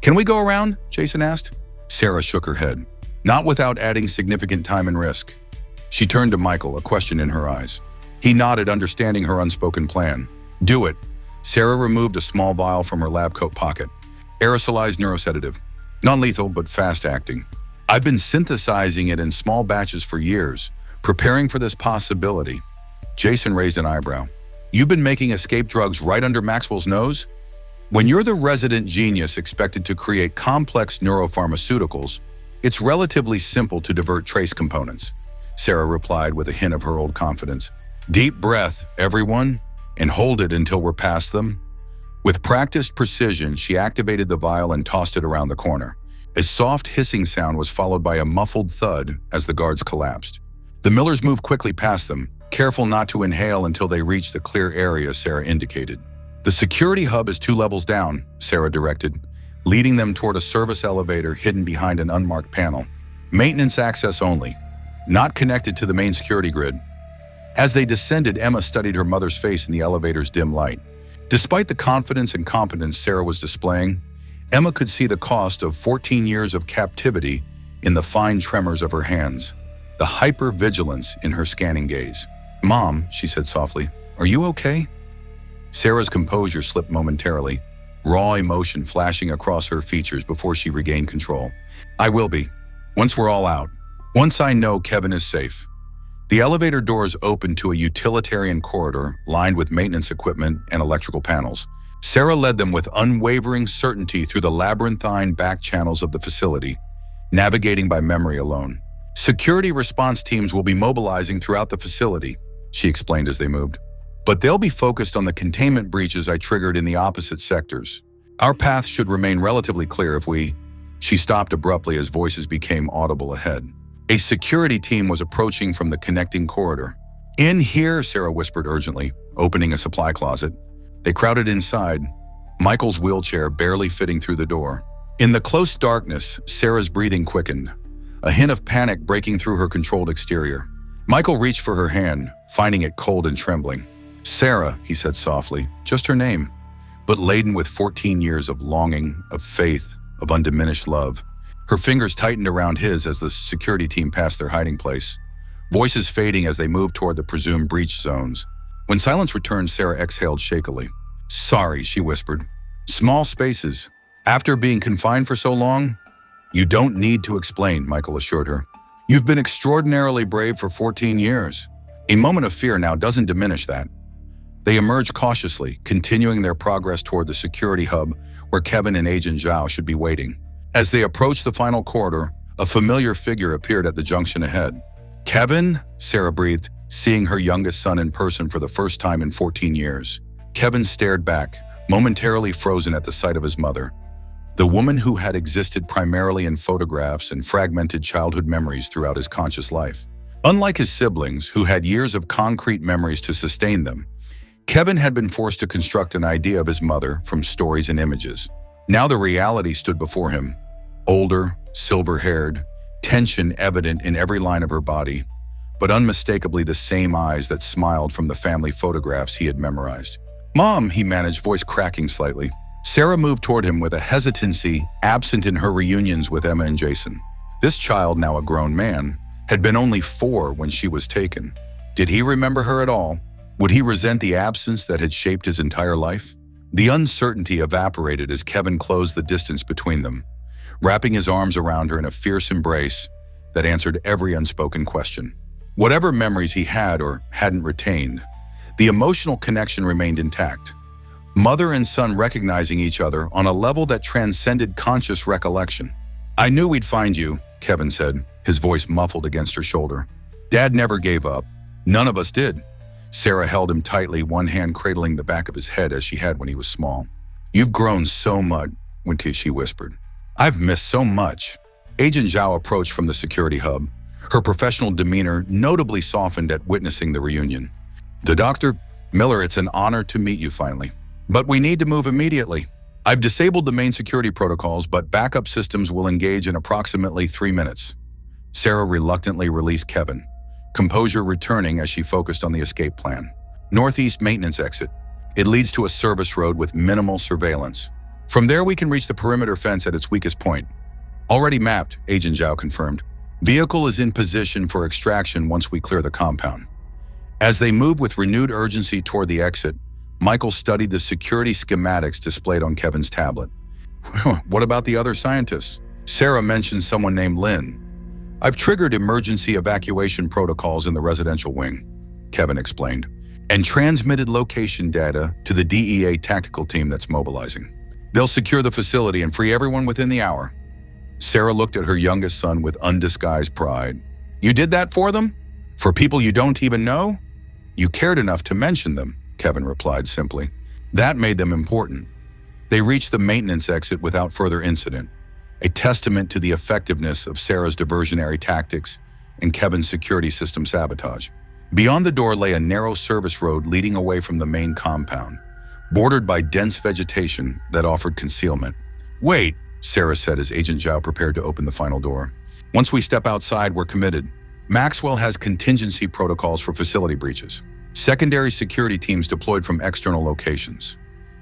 Can we go around? Jason asked. Sarah shook her head. Not without adding significant time and risk. She turned to Michael, a question in her eyes. He nodded, understanding her unspoken plan. Do it. Sarah removed a small vial from her lab coat pocket. Aerosolized neurosedative. Non-lethal, but fast-acting. I've been synthesizing it in small batches for years, preparing for this possibility. Jason raised an eyebrow. You've been making escape drugs right under Maxwell's nose? When you're the resident genius expected to create complex neuropharmaceuticals, it's relatively simple to divert trace components, Sarah replied with a hint of her old confidence. Deep breath, everyone, and hold it until we're past them. With practiced precision, she activated the vial and tossed it around the corner. A soft hissing sound was followed by a muffled thud as the guards collapsed. The Millers moved quickly past them, careful not to inhale until they reached the clear area Sarah indicated. The security hub is 2 levels down, Sarah directed, leading them toward a service elevator hidden behind an unmarked panel. Maintenance access only, not connected to the main security grid. As they descended, Emma studied her mother's face in the elevator's dim light. Despite the confidence and competence Sarah was displaying, Emma could see the cost of 14 years of captivity in the fine tremors of her hands, the hyper-vigilance in her scanning gaze. "Mom," she said softly, "are you okay?" Sarah's composure slipped momentarily, raw emotion flashing across her features before she regained control. "I will be, once we're all out. Once I know Kevin is safe." The elevator doors opened to a utilitarian corridor lined with maintenance equipment and electrical panels. Sarah led them with unwavering certainty through the labyrinthine back channels of the facility, navigating by memory alone. "Security response teams will be mobilizing throughout the facility," she explained as they moved. "But they'll be focused on the containment breaches I triggered in the opposite sectors. Our path should remain relatively clear if we—" She stopped abruptly as voices became audible ahead. A security team was approaching from the connecting corridor. "In here," Sarah whispered urgently, opening a supply closet. They crowded inside, Michael's wheelchair barely fitting through the door. In the close darkness, Sarah's breathing quickened, a hint of panic breaking through her controlled exterior. Michael reached for her hand, finding it cold and trembling. "Sarah," he said softly, just her name, but laden with 14 years of longing, of faith, of undiminished love. Her fingers tightened around his as the security team passed their hiding place, voices fading as they moved toward the presumed breach zones. When silence returned, Sarah exhaled shakily. "Sorry," she whispered. "Small spaces. After being confined for so long?" "You don't need to explain," Michael assured her. "You've been extraordinarily brave for 14 years. A moment of fear now doesn't diminish that." They emerged cautiously, continuing their progress toward the security hub where Kevin and Agent Zhao should be waiting. As they approached the final corridor, a familiar figure appeared at the junction ahead. "Kevin?" Sarah breathed, seeing her youngest son in person for the first time in 14 years. Kevin stared back, momentarily frozen at the sight of his mother, the woman who had existed primarily in photographs and fragmented childhood memories throughout his conscious life. Unlike his siblings, who had years of concrete memories to sustain them, Kevin had been forced to construct an idea of his mother from stories and images. Now the reality stood before him. Older, silver-haired, tension evident in every line of her body, but unmistakably the same eyes that smiled from the family photographs he had memorized. "Mom," he managed, voice cracking slightly. Sarah moved toward him with a hesitancy absent in her reunions with Emma and Jason. This child, now a grown man, had been only 4 when she was taken. Did he remember her at all? Would he resent the absence that had shaped his entire life? The uncertainty evaporated as Kevin closed the distance between them, wrapping his arms around her in a fierce embrace that answered every unspoken question. Whatever memories he had or hadn't retained, the emotional connection remained intact. Mother and son recognizing each other on a level that transcended conscious recollection. "I knew we'd find you," Kevin said, his voice muffled against her shoulder. "Dad never gave up. None of us did." Sarah held him tightly, one hand cradling the back of his head as she had when he was small. "You've grown so much," she whispered. "I've missed so much." Agent Zhao approached from the security hub, her professional demeanor notably softened at witnessing the reunion. "The Dr. Miller, it's an honor to meet you finally. But we need to move immediately. I've disabled the main security protocols, but backup systems will engage in approximately 3 minutes." Sarah reluctantly released Kevin, composure returning as she focused on the escape plan. "Northeast maintenance exit. It leads to a service road with minimal surveillance. From there we can reach the perimeter fence at its weakest point." "Already mapped," Agent Zhao confirmed. "Vehicle is in position for extraction once we clear the compound." As they moved with renewed urgency toward the exit, Michael studied the security schematics displayed on Kevin's tablet. "What about the other scientists?" Sarah mentioned someone named Lynn. "I've triggered emergency evacuation protocols in the residential wing," Kevin explained, "and transmitted location data to the DEA tactical team that's mobilizing. They'll secure the facility and free everyone within the hour." Sarah looked at her youngest son with undisguised pride. "You did that for them? For people you don't even know?" "You cared enough to mention them," Kevin replied simply. "That made them important." They reached the maintenance exit without further incident, a testament to the effectiveness of Sarah's diversionary tactics and Kevin's security system sabotage. Beyond the door lay a narrow service road leading away from the main compound, bordered by dense vegetation that offered concealment. "Wait," Sarah said as Agent Zhao prepared to open the final door. "Once we step outside, we're committed. Maxwell has contingency protocols for facility breaches. Secondary security teams deployed from external locations.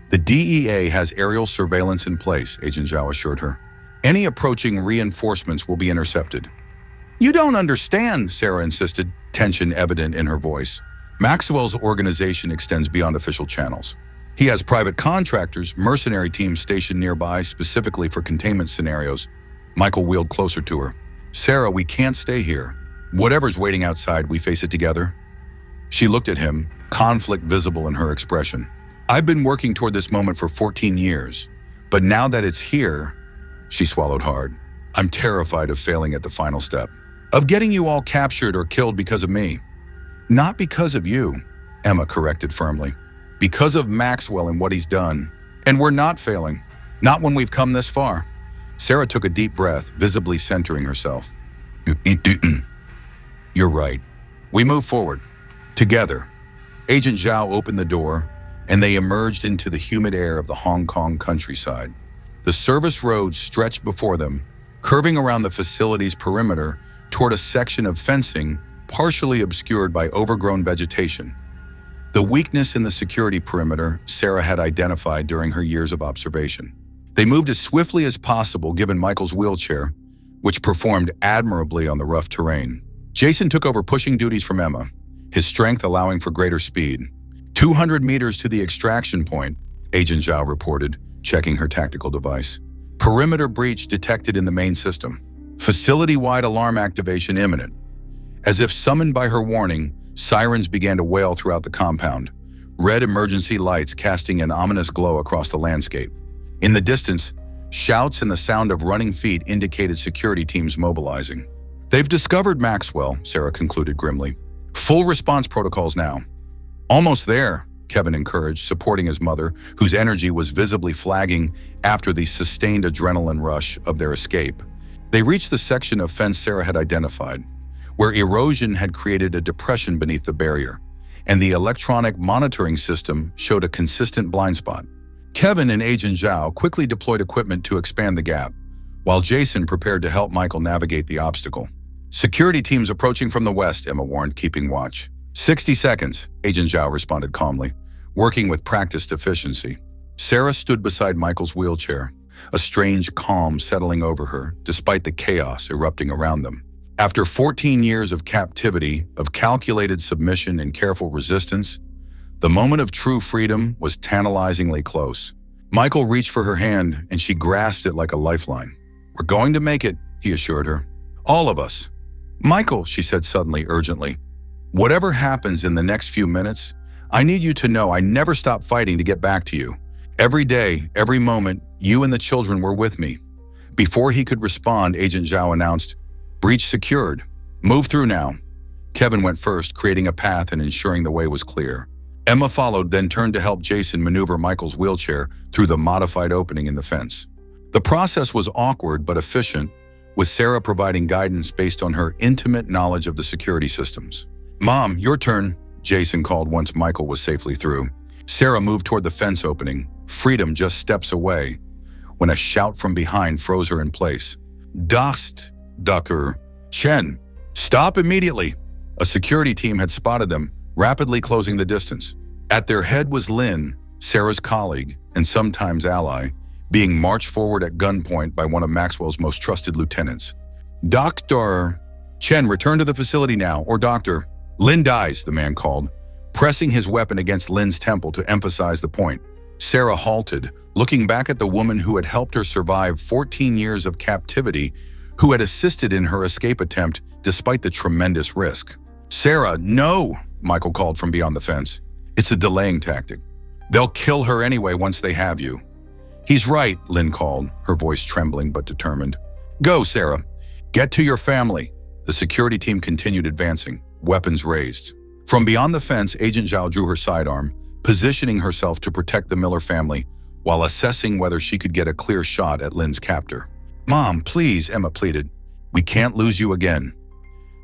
The DEA has aerial surveillance in place, Agent Zhao assured her. Any approaching reinforcements will be intercepted. You don't understand, Sarah insisted, tension evident in her voice. Maxwell's organization extends beyond official channels. He has private contractors, mercenary teams stationed nearby specifically for containment scenarios. Michael wheeled closer to her. Sarah, we can't stay here. Whatever's waiting outside, we face it together. She looked at him, conflict visible in her expression. I've been working toward this moment for 14 years, but now that it's here, she swallowed hard. I'm terrified of failing at the final step. Of getting you all captured or killed because of me. Not because of you, Emma corrected firmly. Because of Maxwell and what he's done. And we're not failing. Not when we've come this far. Sarah took a deep breath, visibly centering herself. You're right. We move forward. Together. Agent Zhao opened the door, and they emerged into the humid air of the Hong Kong countryside. The service road stretched before them, curving around the facility's perimeter toward a section of fencing partially obscured by overgrown vegetation. The weakness in the security perimeter Sarah had identified during her years of observation. They moved as swiftly as possible given Michael's wheelchair, which performed admirably on the rough terrain. Jason took over pushing duties from Emma, his strength allowing for greater speed. 200 meters to the extraction point, Agent Zhao reported, checking her tactical device. Perimeter breach detected in the main system. Facility-wide alarm activation imminent. As if summoned by her warning, sirens began to wail throughout the compound, red emergency lights casting an ominous glow across the landscape. In the distance, shouts and the sound of running feet indicated security teams mobilizing. They've discovered Maxwell, Sarah concluded grimly. Full response protocols now. Almost there, Kevin encouraged, supporting his mother, whose energy was visibly flagging after the sustained adrenaline rush of their escape. They reached the section of fence Sarah had identified, where erosion had created a depression beneath the barrier, and the electronic monitoring system showed a consistent blind spot. Kevin and Agent Zhao quickly deployed equipment to expand the gap, while Jason prepared to help Michael navigate the obstacle. Security teams approaching from the west, Emma warned, keeping watch. 60 seconds, Agent Zhao responded calmly, working with practiced efficiency. Sarah stood beside Michael's wheelchair, a strange calm settling over her, despite the chaos erupting around them. After 14 years of captivity, of calculated submission and careful resistance, the moment of true freedom was tantalizingly close. Michael reached for her hand, and she grasped it like a lifeline. We're going to make it, he assured her. All of us. Michael, she said suddenly, urgently, whatever happens in the next few minutes, I need you to know I never stopped fighting to get back to you. Every day, every moment, you and the children were with me. Before he could respond, Agent Zhao announced, breach secured. Move through now. Kevin went first, creating a path and ensuring the way was clear. Emma followed, then turned to help Jason maneuver Michael's wheelchair through the modified opening in the fence. The process was awkward but efficient, with Sarah providing guidance based on her intimate knowledge of the security systems. Mom, your turn, Jason called once Michael was safely through. Sarah moved toward the fence opening, freedom just steps away, when a shout from behind froze her in place. Dust, Ducker, Chen, stop immediately. A security team had spotted them, rapidly closing the distance. At their head was Lin, Sarah's colleague and sometimes ally, being marched forward at gunpoint by one of Maxwell's most trusted lieutenants. Dr. Chen, return to the facility now, or Doctor. Lin dies, the man called, pressing his weapon against Lin's temple to emphasize the point. Sarah halted, looking back at the woman who had helped her survive 14 years of captivity, who had assisted in her escape attempt despite the tremendous risk. Sarah, no, Michael called from beyond the fence. It's a delaying tactic. They'll kill her anyway once they have you. He's right, Lin called, her voice trembling but determined. Go, Sarah. Get to your family. The security team continued advancing, weapons raised. From beyond the fence, Agent Zhao drew her sidearm, positioning herself to protect the Miller family while assessing whether she could get a clear shot at Lin's captor. Mom, please, Emma pleaded. We can't lose you again.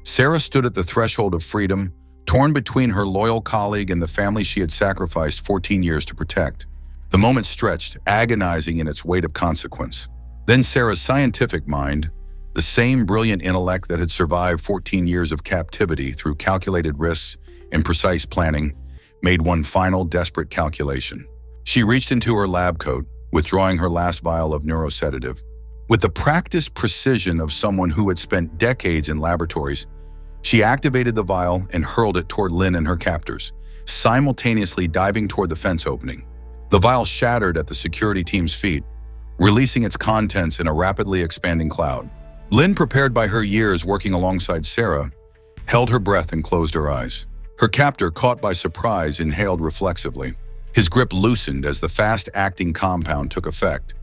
Sarah stood at the threshold of freedom, torn between her loyal colleague and the family she had sacrificed 14 years to protect. The moment stretched, agonizing in its weight of consequence. Then Sarah's scientific mind, the same brilliant intellect that had survived 14 years of captivity through calculated risks and precise planning, made one final desperate calculation. She reached into her lab coat, withdrawing her last vial of neurosedative. With the practiced precision of someone who had spent decades in laboratories, she activated the vial and hurled it toward Lynn and her captors, simultaneously diving toward the fence opening. The vial shattered at the security team's feet, releasing its contents in a rapidly expanding cloud. Lynn, prepared by her years working alongside Sarah, held her breath and closed her eyes. Her captor, caught by surprise, inhaled reflexively. His grip loosened as the fast-acting compound took effect,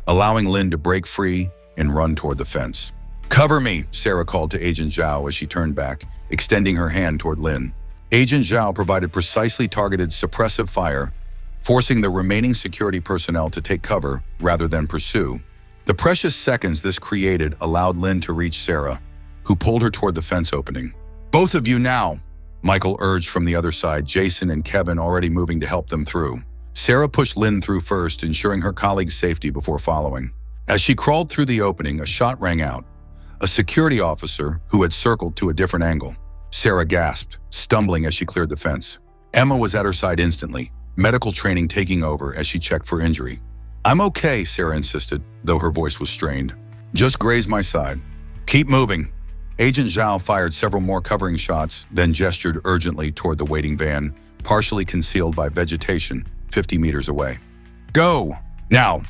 allowing Lynn to break free and run toward the fence. "Cover me," Sarah called to Agent Zhao as she turned back, extending her hand toward Lynn. Agent Zhao provided precisely targeted suppressive fire, forcing the remaining security personnel to take cover rather than pursue. The precious seconds this created allowed Lynn to reach Sarah, who pulled her toward the fence opening. "Both of you now," Michael urged from the other side, Jason and Kevin already moving to help them through. Sarah pushed Lynn through first, ensuring her colleague's safety before following. As she crawled through the opening, a shot rang out, a security officer who had circled to a different angle. Sarah gasped, stumbling as she cleared the fence. Emma was at her side instantly, medical training taking over as she checked for injury. "I'm okay," Sarah insisted, though her voice was strained. "Just grazed my side." "Keep moving." Agent Zhao fired several more covering shots, then gestured urgently toward the waiting van, partially concealed by vegetation 50 meters away. "Go! Now!"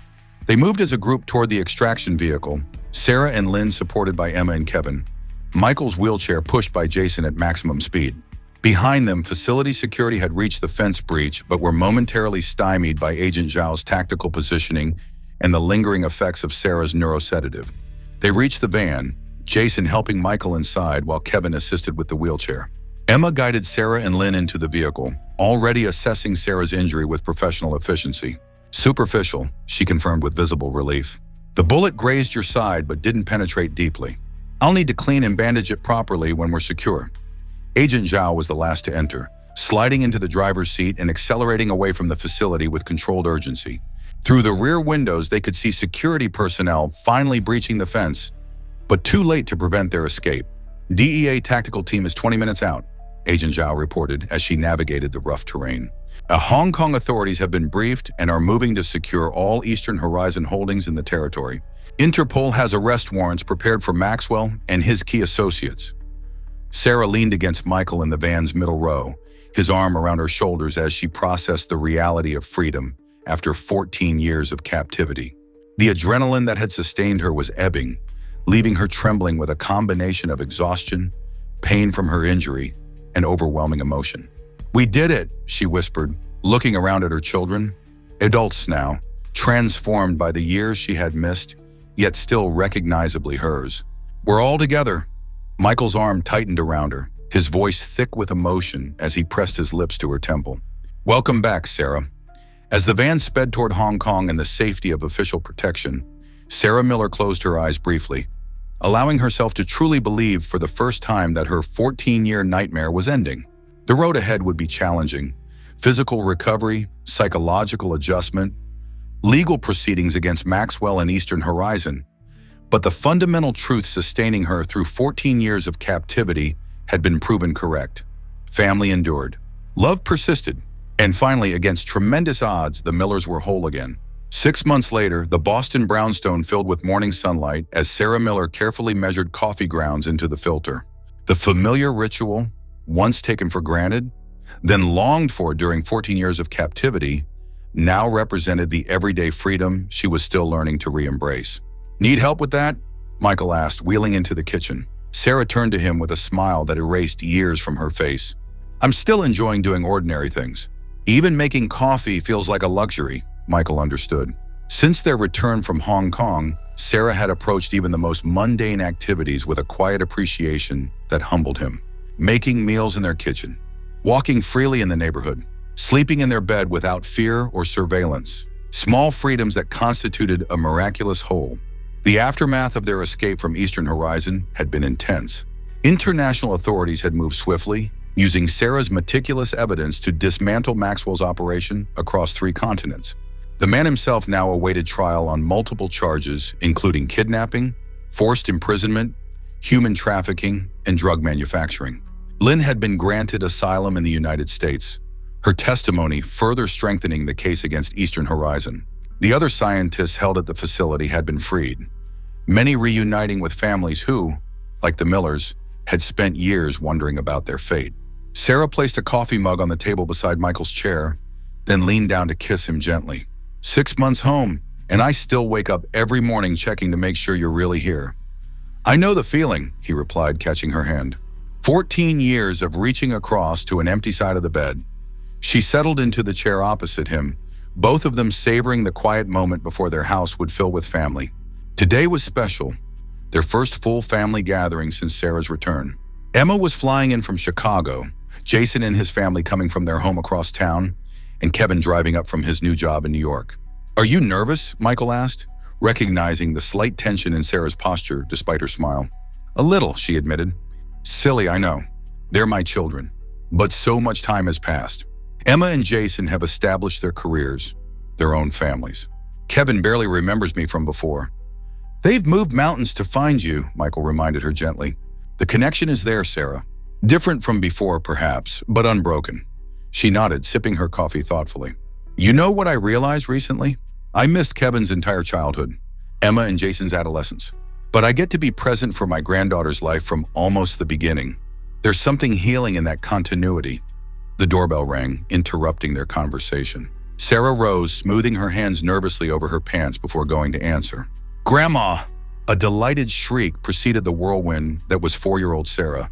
They moved as a group toward the extraction vehicle, Sarah and Lynn supported by Emma and Kevin, Michael's wheelchair pushed by Jason at maximum speed. Behind them, facility security had reached the fence breach but were momentarily stymied by Agent Zhao's tactical positioning and the lingering effects of Sarah's neurosedative. They reached the van, Jason helping Michael inside while Kevin assisted with the wheelchair. Emma guided Sarah and Lynn into the vehicle, already assessing Sarah's injury with professional efficiency. "Superficial," she confirmed with visible relief. "The bullet grazed your side but didn't penetrate deeply. I'll need to clean and bandage it properly when we're secure." Agent Zhao was the last to enter, sliding into the driver's seat and accelerating away from the facility with controlled urgency. Through the rear windows, they could see security personnel finally breaching the fence, but too late to prevent their escape. "DEA tactical team is 20 minutes out," Agent Zhao reported as she navigated the rough terrain. Hong Kong authorities have been briefed and are moving to secure all Eastern Horizon holdings in the territory. Interpol has arrest warrants prepared for Maxwell and his key associates. Sarah leaned against Michael in the van's middle row, his arm around her shoulders as she processed the reality of freedom after 14 years of captivity. The adrenaline that had sustained her was ebbing, leaving her trembling with a combination of exhaustion, pain from her injury, and overwhelming emotion. "We did it," she whispered, looking around at her children, adults now, transformed by the years she had missed, yet still recognizably hers. "We're all together." Michael's arm tightened around her, his voice thick with emotion as he pressed his lips to her temple. "Welcome back, Sarah." As the van sped toward Hong Kong and the safety of official protection, Sarah Miller closed her eyes briefly, allowing herself to truly believe for the first time that her 14-year nightmare was ending. The road ahead would be challenging. Physical recovery, psychological adjustment, legal proceedings against Maxwell and Eastern Horizon. But the fundamental truth sustaining her through 14 years of captivity had been proven correct. Family endured. Love persisted. And finally, against tremendous odds, the Millers were whole again. 6 months later, the Boston brownstone filled with morning sunlight as Sarah Miller carefully measured coffee grounds into the filter. The familiar ritual, once taken for granted, then longed for during 14 years of captivity, now represented the everyday freedom she was still learning to re-embrace. "Need help with that?" Michael asked, wheeling into the kitchen. Sarah turned to him with a smile that erased years from her face. "I'm still enjoying doing ordinary things. Even making coffee feels like a luxury," Michael understood. Since their return from Hong Kong, Sarah had approached even the most mundane activities with a quiet appreciation that humbled him. Making meals in their kitchen, walking freely in the neighborhood, sleeping in their bed without fear or surveillance. Small freedoms that constituted a miraculous whole. The aftermath of their escape from Eastern Horizon had been intense. International authorities had moved swiftly, using Sarah's meticulous evidence to dismantle Maxwell's operation across 3 continents. The man himself now awaited trial on multiple charges, including kidnapping, forced imprisonment, human trafficking, and drug manufacturing. Lynn had been granted asylum in the United States, her testimony further strengthening the case against Eastern Horizon. The other scientists held at the facility had been freed, many reuniting with families who, like the Millers, had spent years wondering about their fate. Sarah placed a coffee mug on the table beside Michael's chair, then leaned down to kiss him gently. 6 months home, and I still wake up every morning checking to make sure you're really here. I know the feeling, he replied, catching her hand. 14 years of reaching across to an empty side of the bed. She settled into the chair opposite him, both of them savoring the quiet moment before their house would fill with family. Today was special, their first full family gathering since Sarah's return. Emma was flying in from Chicago, Jason and his family coming from their home across town, and Kevin driving up from his new job in New York. Are you nervous? Michael asked, recognizing the slight tension in Sarah's posture despite her smile. A little, she admitted. Silly, I know. They're my children. But so much time has passed. Emma and Jason have established their careers, their own families. Kevin barely remembers me from before. They've moved mountains to find you, Michael reminded her gently. The connection is there, Sarah. Different from before, perhaps, but unbroken. She nodded, sipping her coffee thoughtfully. You know what I realized recently? I missed Kevin's entire childhood, Emma and Jason's adolescence. But I get to be present for my granddaughter's life from almost the beginning. There's something healing in that continuity. The doorbell rang, interrupting their conversation. Sarah rose, smoothing her hands nervously over her pants before going to answer. Grandma! A delighted shriek preceded the whirlwind that was 4-year-old Sarah,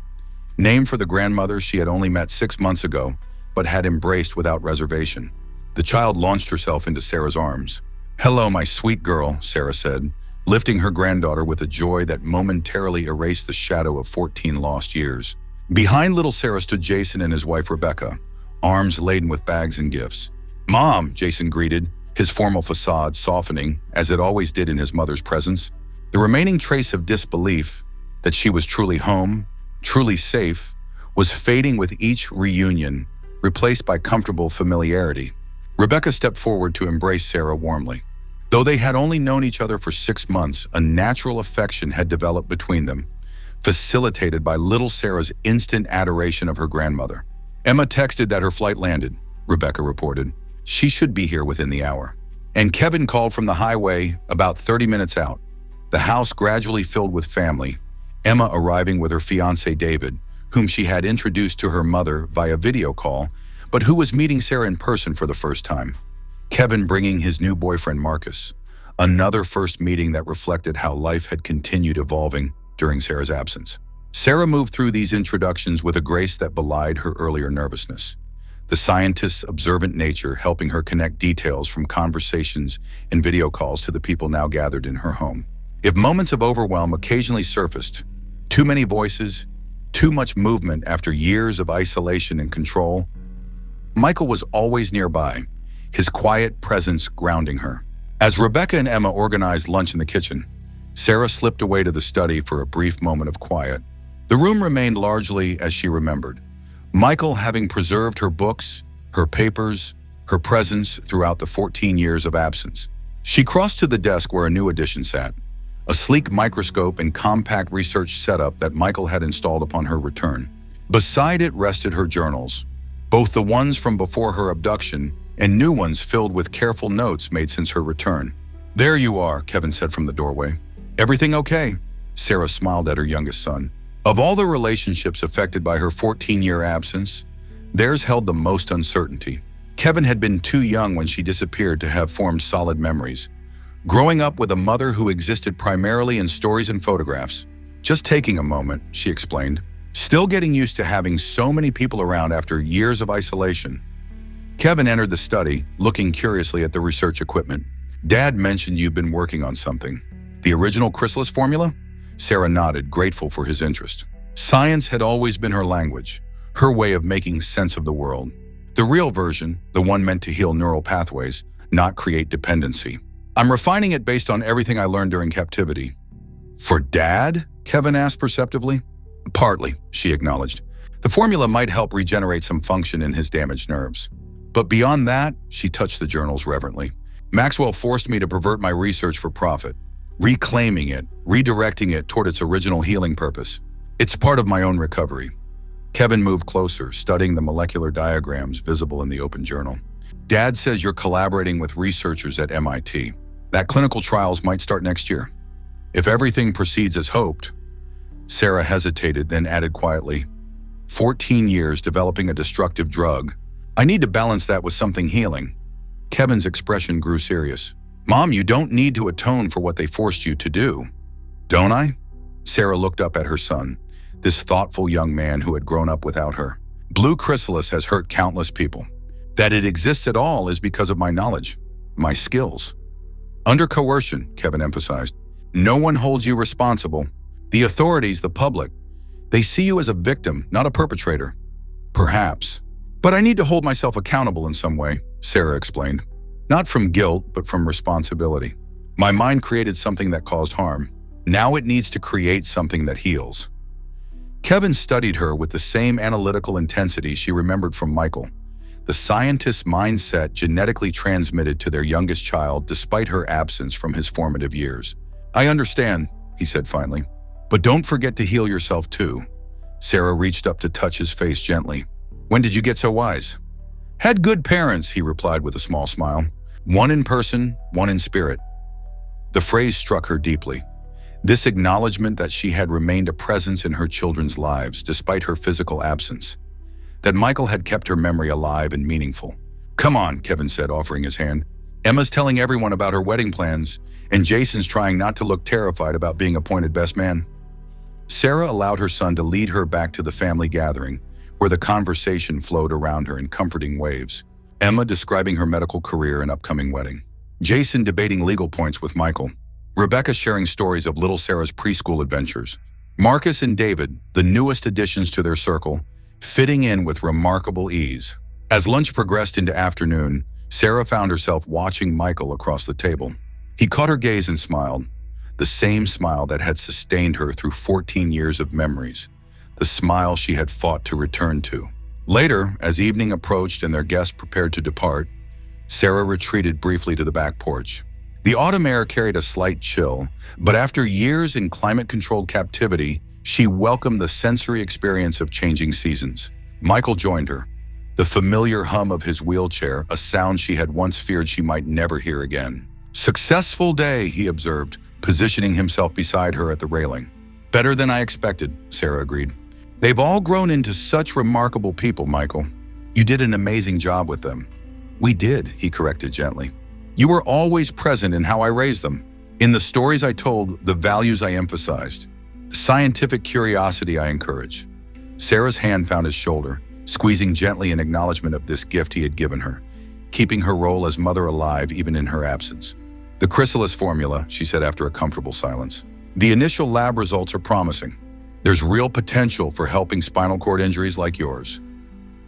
named for the grandmother she had only met 6 months ago, but had embraced without reservation. The child launched herself into Sarah's arms. Hello, my sweet girl, Sarah said, lifting her granddaughter with a joy that momentarily erased the shadow of 14 lost years. Behind little Sarah stood Jason and his wife Rebecca, arms laden with bags and gifts. Mom, Jason greeted, his formal facade softening, as it always did in his mother's presence. The remaining trace of disbelief that she was truly home, truly safe, was fading with each reunion, replaced by comfortable familiarity. Rebecca stepped forward to embrace Sarah warmly. Though they had only known each other for 6 months, a natural affection had developed between them, facilitated by little Sarah's instant adoration of her grandmother. Emma texted that her flight landed, Rebecca reported. She should be here within the hour. And Kevin called from the highway about 30 minutes out. The house gradually filled with family, Emma arriving with her fiancé David, whom she had introduced to her mother via video call, but who was meeting Sarah in person for the first time. Kevin bringing his new boyfriend Marcus, another first meeting that reflected how life had continued evolving during Sarah's absence. Sarah moved through these introductions with a grace that belied her earlier nervousness, the scientist's observant nature helping her connect details from conversations and video calls to the people now gathered in her home. If moments of overwhelm occasionally surfaced, too many voices, too much movement after years of isolation and control, Michael was always nearby, his quiet presence grounding her. As Rebecca and Emma organized lunch in the kitchen, Sarah slipped away to the study for a brief moment of quiet. The room remained largely as she remembered, Michael having preserved her books, her papers, her presence throughout the 14 years of absence. She crossed to the desk where a new addition sat, a sleek microscope and compact research setup that Michael had installed upon her return. Beside it rested her journals, both the ones from before her abduction and new ones filled with careful notes made since her return. There you are, Kevin said from the doorway. Everything okay? Sarah smiled at her youngest son. Of all the relationships affected by her 14-year absence, theirs held the most uncertainty. Kevin had been too young when she disappeared to have formed solid memories, growing up with a mother who existed primarily in stories and photographs. Just taking a moment, she explained. Still getting used to having so many people around after years of isolation. Kevin entered the study, looking curiously at the research equipment. Dad mentioned you've been working on something. The original chrysalis formula? Sarah nodded, grateful for his interest. Science had always been her language, her way of making sense of the world. The real version, the one meant to heal neural pathways, not create dependency. I'm refining it based on everything I learned during captivity. For Dad? Kevin asked perceptively. Partly, she acknowledged. The formula might help regenerate some function in his damaged nerves. But beyond that, she touched the journals reverently. Maxwell forced me to pervert my research for profit, reclaiming it, redirecting it toward its original healing purpose. It's part of my own recovery. Kevin moved closer, studying the molecular diagrams visible in the open journal. Dad says you're collaborating with researchers at MIT. That clinical trials might start next year. If everything proceeds as hoped. Sarah hesitated, then added quietly, 14 years developing a destructive drug. I need to balance that with something healing. Kevin's expression grew serious. Mom, you don't need to atone for what they forced you to do. Don't I? Sarah looked up at her son, this thoughtful young man who had grown up without her. Blue chrysalis has hurt countless people. That it exists at all is because of my knowledge, my skills. Under coercion, Kevin emphasized. No one holds you responsible. The authorities, the public, they see you as a victim, not a perpetrator. Perhaps. But I need to hold myself accountable in some way, Sarah explained. Not from guilt, but from responsibility. My mind created something that caused harm. Now it needs to create something that heals. Kevin studied her with the same analytical intensity she remembered from Michael. The scientist's mindset genetically transmitted to their youngest child despite her absence from his formative years. I understand, he said finally. But don't forget to heal yourself too. Sarah reached up to touch his face gently. When did you get so wise? Had good parents, he replied with a small smile. One in person, one in spirit. The phrase struck her deeply. This acknowledgement that she had remained a presence in her children's lives despite her physical absence. That Michael had kept her memory alive and meaningful. Come on, Kevin said, offering his hand. Emma's telling everyone about her wedding plans, and Jason's trying not to look terrified about being appointed best man. Sarah allowed her son to lead her back to the family gathering, where the conversation flowed around her in comforting waves. Emma describing her medical career and upcoming wedding. Jason debating legal points with Michael. Rebecca sharing stories of little Sarah's preschool adventures. Marcus and David, the newest additions to their circle, fitting in with remarkable ease. As lunch progressed into afternoon, Sarah found herself watching Michael across the table. He caught her gaze and smiled, the same smile that had sustained her through 14 years of memories, the smile she had fought to return to. Later, as evening approached and their guests prepared to depart, Sarah retreated briefly to the back porch. The autumn air carried a slight chill, but after years in climate-controlled captivity, she welcomed the sensory experience of changing seasons. Michael joined her, the familiar hum of his wheelchair, a sound she had once feared she might never hear again. Successful day, he observed, positioning himself beside her at the railing. Better than I expected, Sarah agreed. They've all grown into such remarkable people, Michael. You did an amazing job with them. We did, he corrected gently. You were always present in how I raised them. In the stories I told, the values I emphasized. The scientific curiosity I encouraged. Sarah's hand found his shoulder, squeezing gently in acknowledgement of this gift he had given her, keeping her role as mother alive even in her absence. The chrysalis formula, she said after a comfortable silence. The initial lab results are promising. There's real potential for helping spinal cord injuries like yours.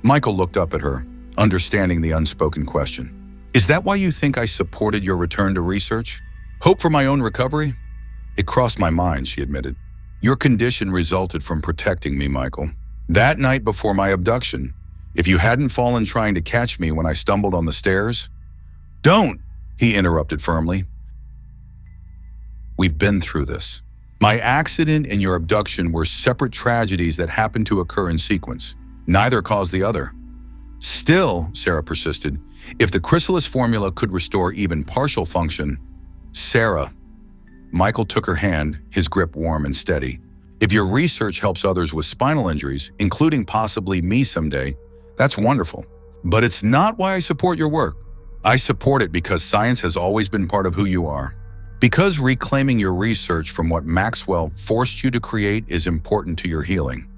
Michael looked up at her, understanding the unspoken question. Is that why you think I supported your return to research? Hope for my own recovery? It crossed my mind, she admitted. Your condition resulted from protecting me, Michael. That night before my abduction, if you hadn't fallen trying to catch me when I stumbled on the stairs... Don't, he interrupted firmly. We've been through this. My accident and your abduction were separate tragedies that happened to occur in sequence. Neither caused the other. Still, Sarah persisted, if the chrysalis formula could restore even partial function... Sarah... Michael took her hand, his grip warm and steady. If your research helps others with spinal injuries, including possibly me someday, that's wonderful. But it's not why I support your work. I support it because science has always been part of who you are. Because reclaiming your research from what Maxwell forced you to create is important to your healing.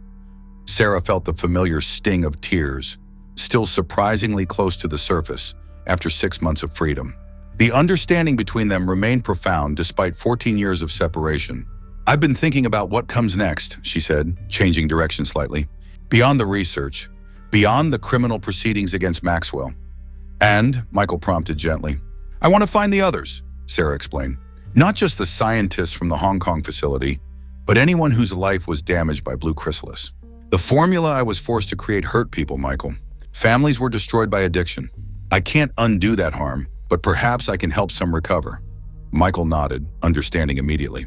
Sarah felt the familiar sting of tears, still surprisingly close to the surface after 6 months of freedom. The understanding between them remained profound despite 14 years of separation. I've been thinking about what comes next, she said, changing direction slightly. Beyond the research, beyond the criminal proceedings against Maxwell. And, Michael prompted gently, I want to find the others, Sarah explained. Not just the scientists from the Hong Kong facility, but anyone whose life was damaged by blue chrysalis. The formula I was forced to create hurt people, Michael. Families were destroyed by addiction. I can't undo that harm, but perhaps I can help some recover. Michael nodded, understanding immediately.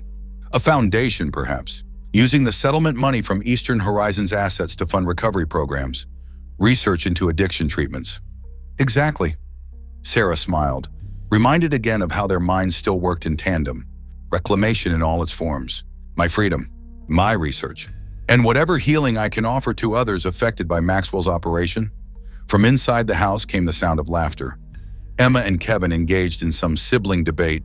A foundation, perhaps. using the settlement money from Eastern Horizon's assets to fund recovery programs, research into addiction treatments. Exactly. Sarah smiled, reminded again of how their minds still worked in tandem. Reclamation in all its forms. My freedom. My research. And whatever healing I can offer to others affected by Maxwell's operation. From inside the house came the sound of laughter. Emma and Kevin engaged in some sibling debate,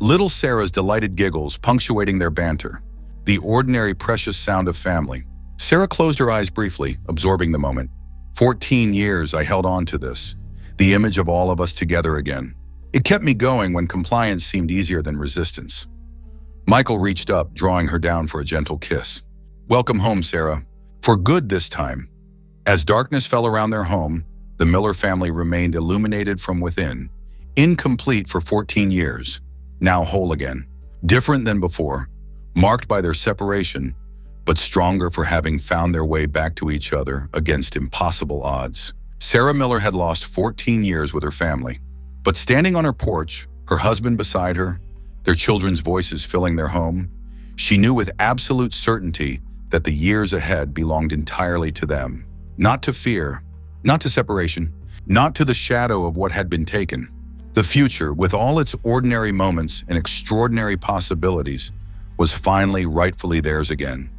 little Sarah's delighted giggles punctuating their banter. The ordinary precious sound of family. Sarah closed her eyes briefly, absorbing the moment. 14 years I held on to this, the image of all of us together again. It kept me going when compliance seemed easier than resistance. Michael reached up, drawing her down for a gentle kiss. Welcome home, Sarah. For good this time. As darkness fell around their home, the Miller family remained illuminated from within, incomplete for 14 years, now whole again, different than before, marked by their separation, but stronger for having found their way back to each other against impossible odds. Sarah Miller had lost 14 years with her family, but standing on her porch, her husband beside her, their children's voices filling their home, she knew with absolute certainty that the years ahead belonged entirely to them. Not to fear, not to separation, not to the shadow of what had been taken. The future, with all its ordinary moments and extraordinary possibilities, was finally rightfully theirs again.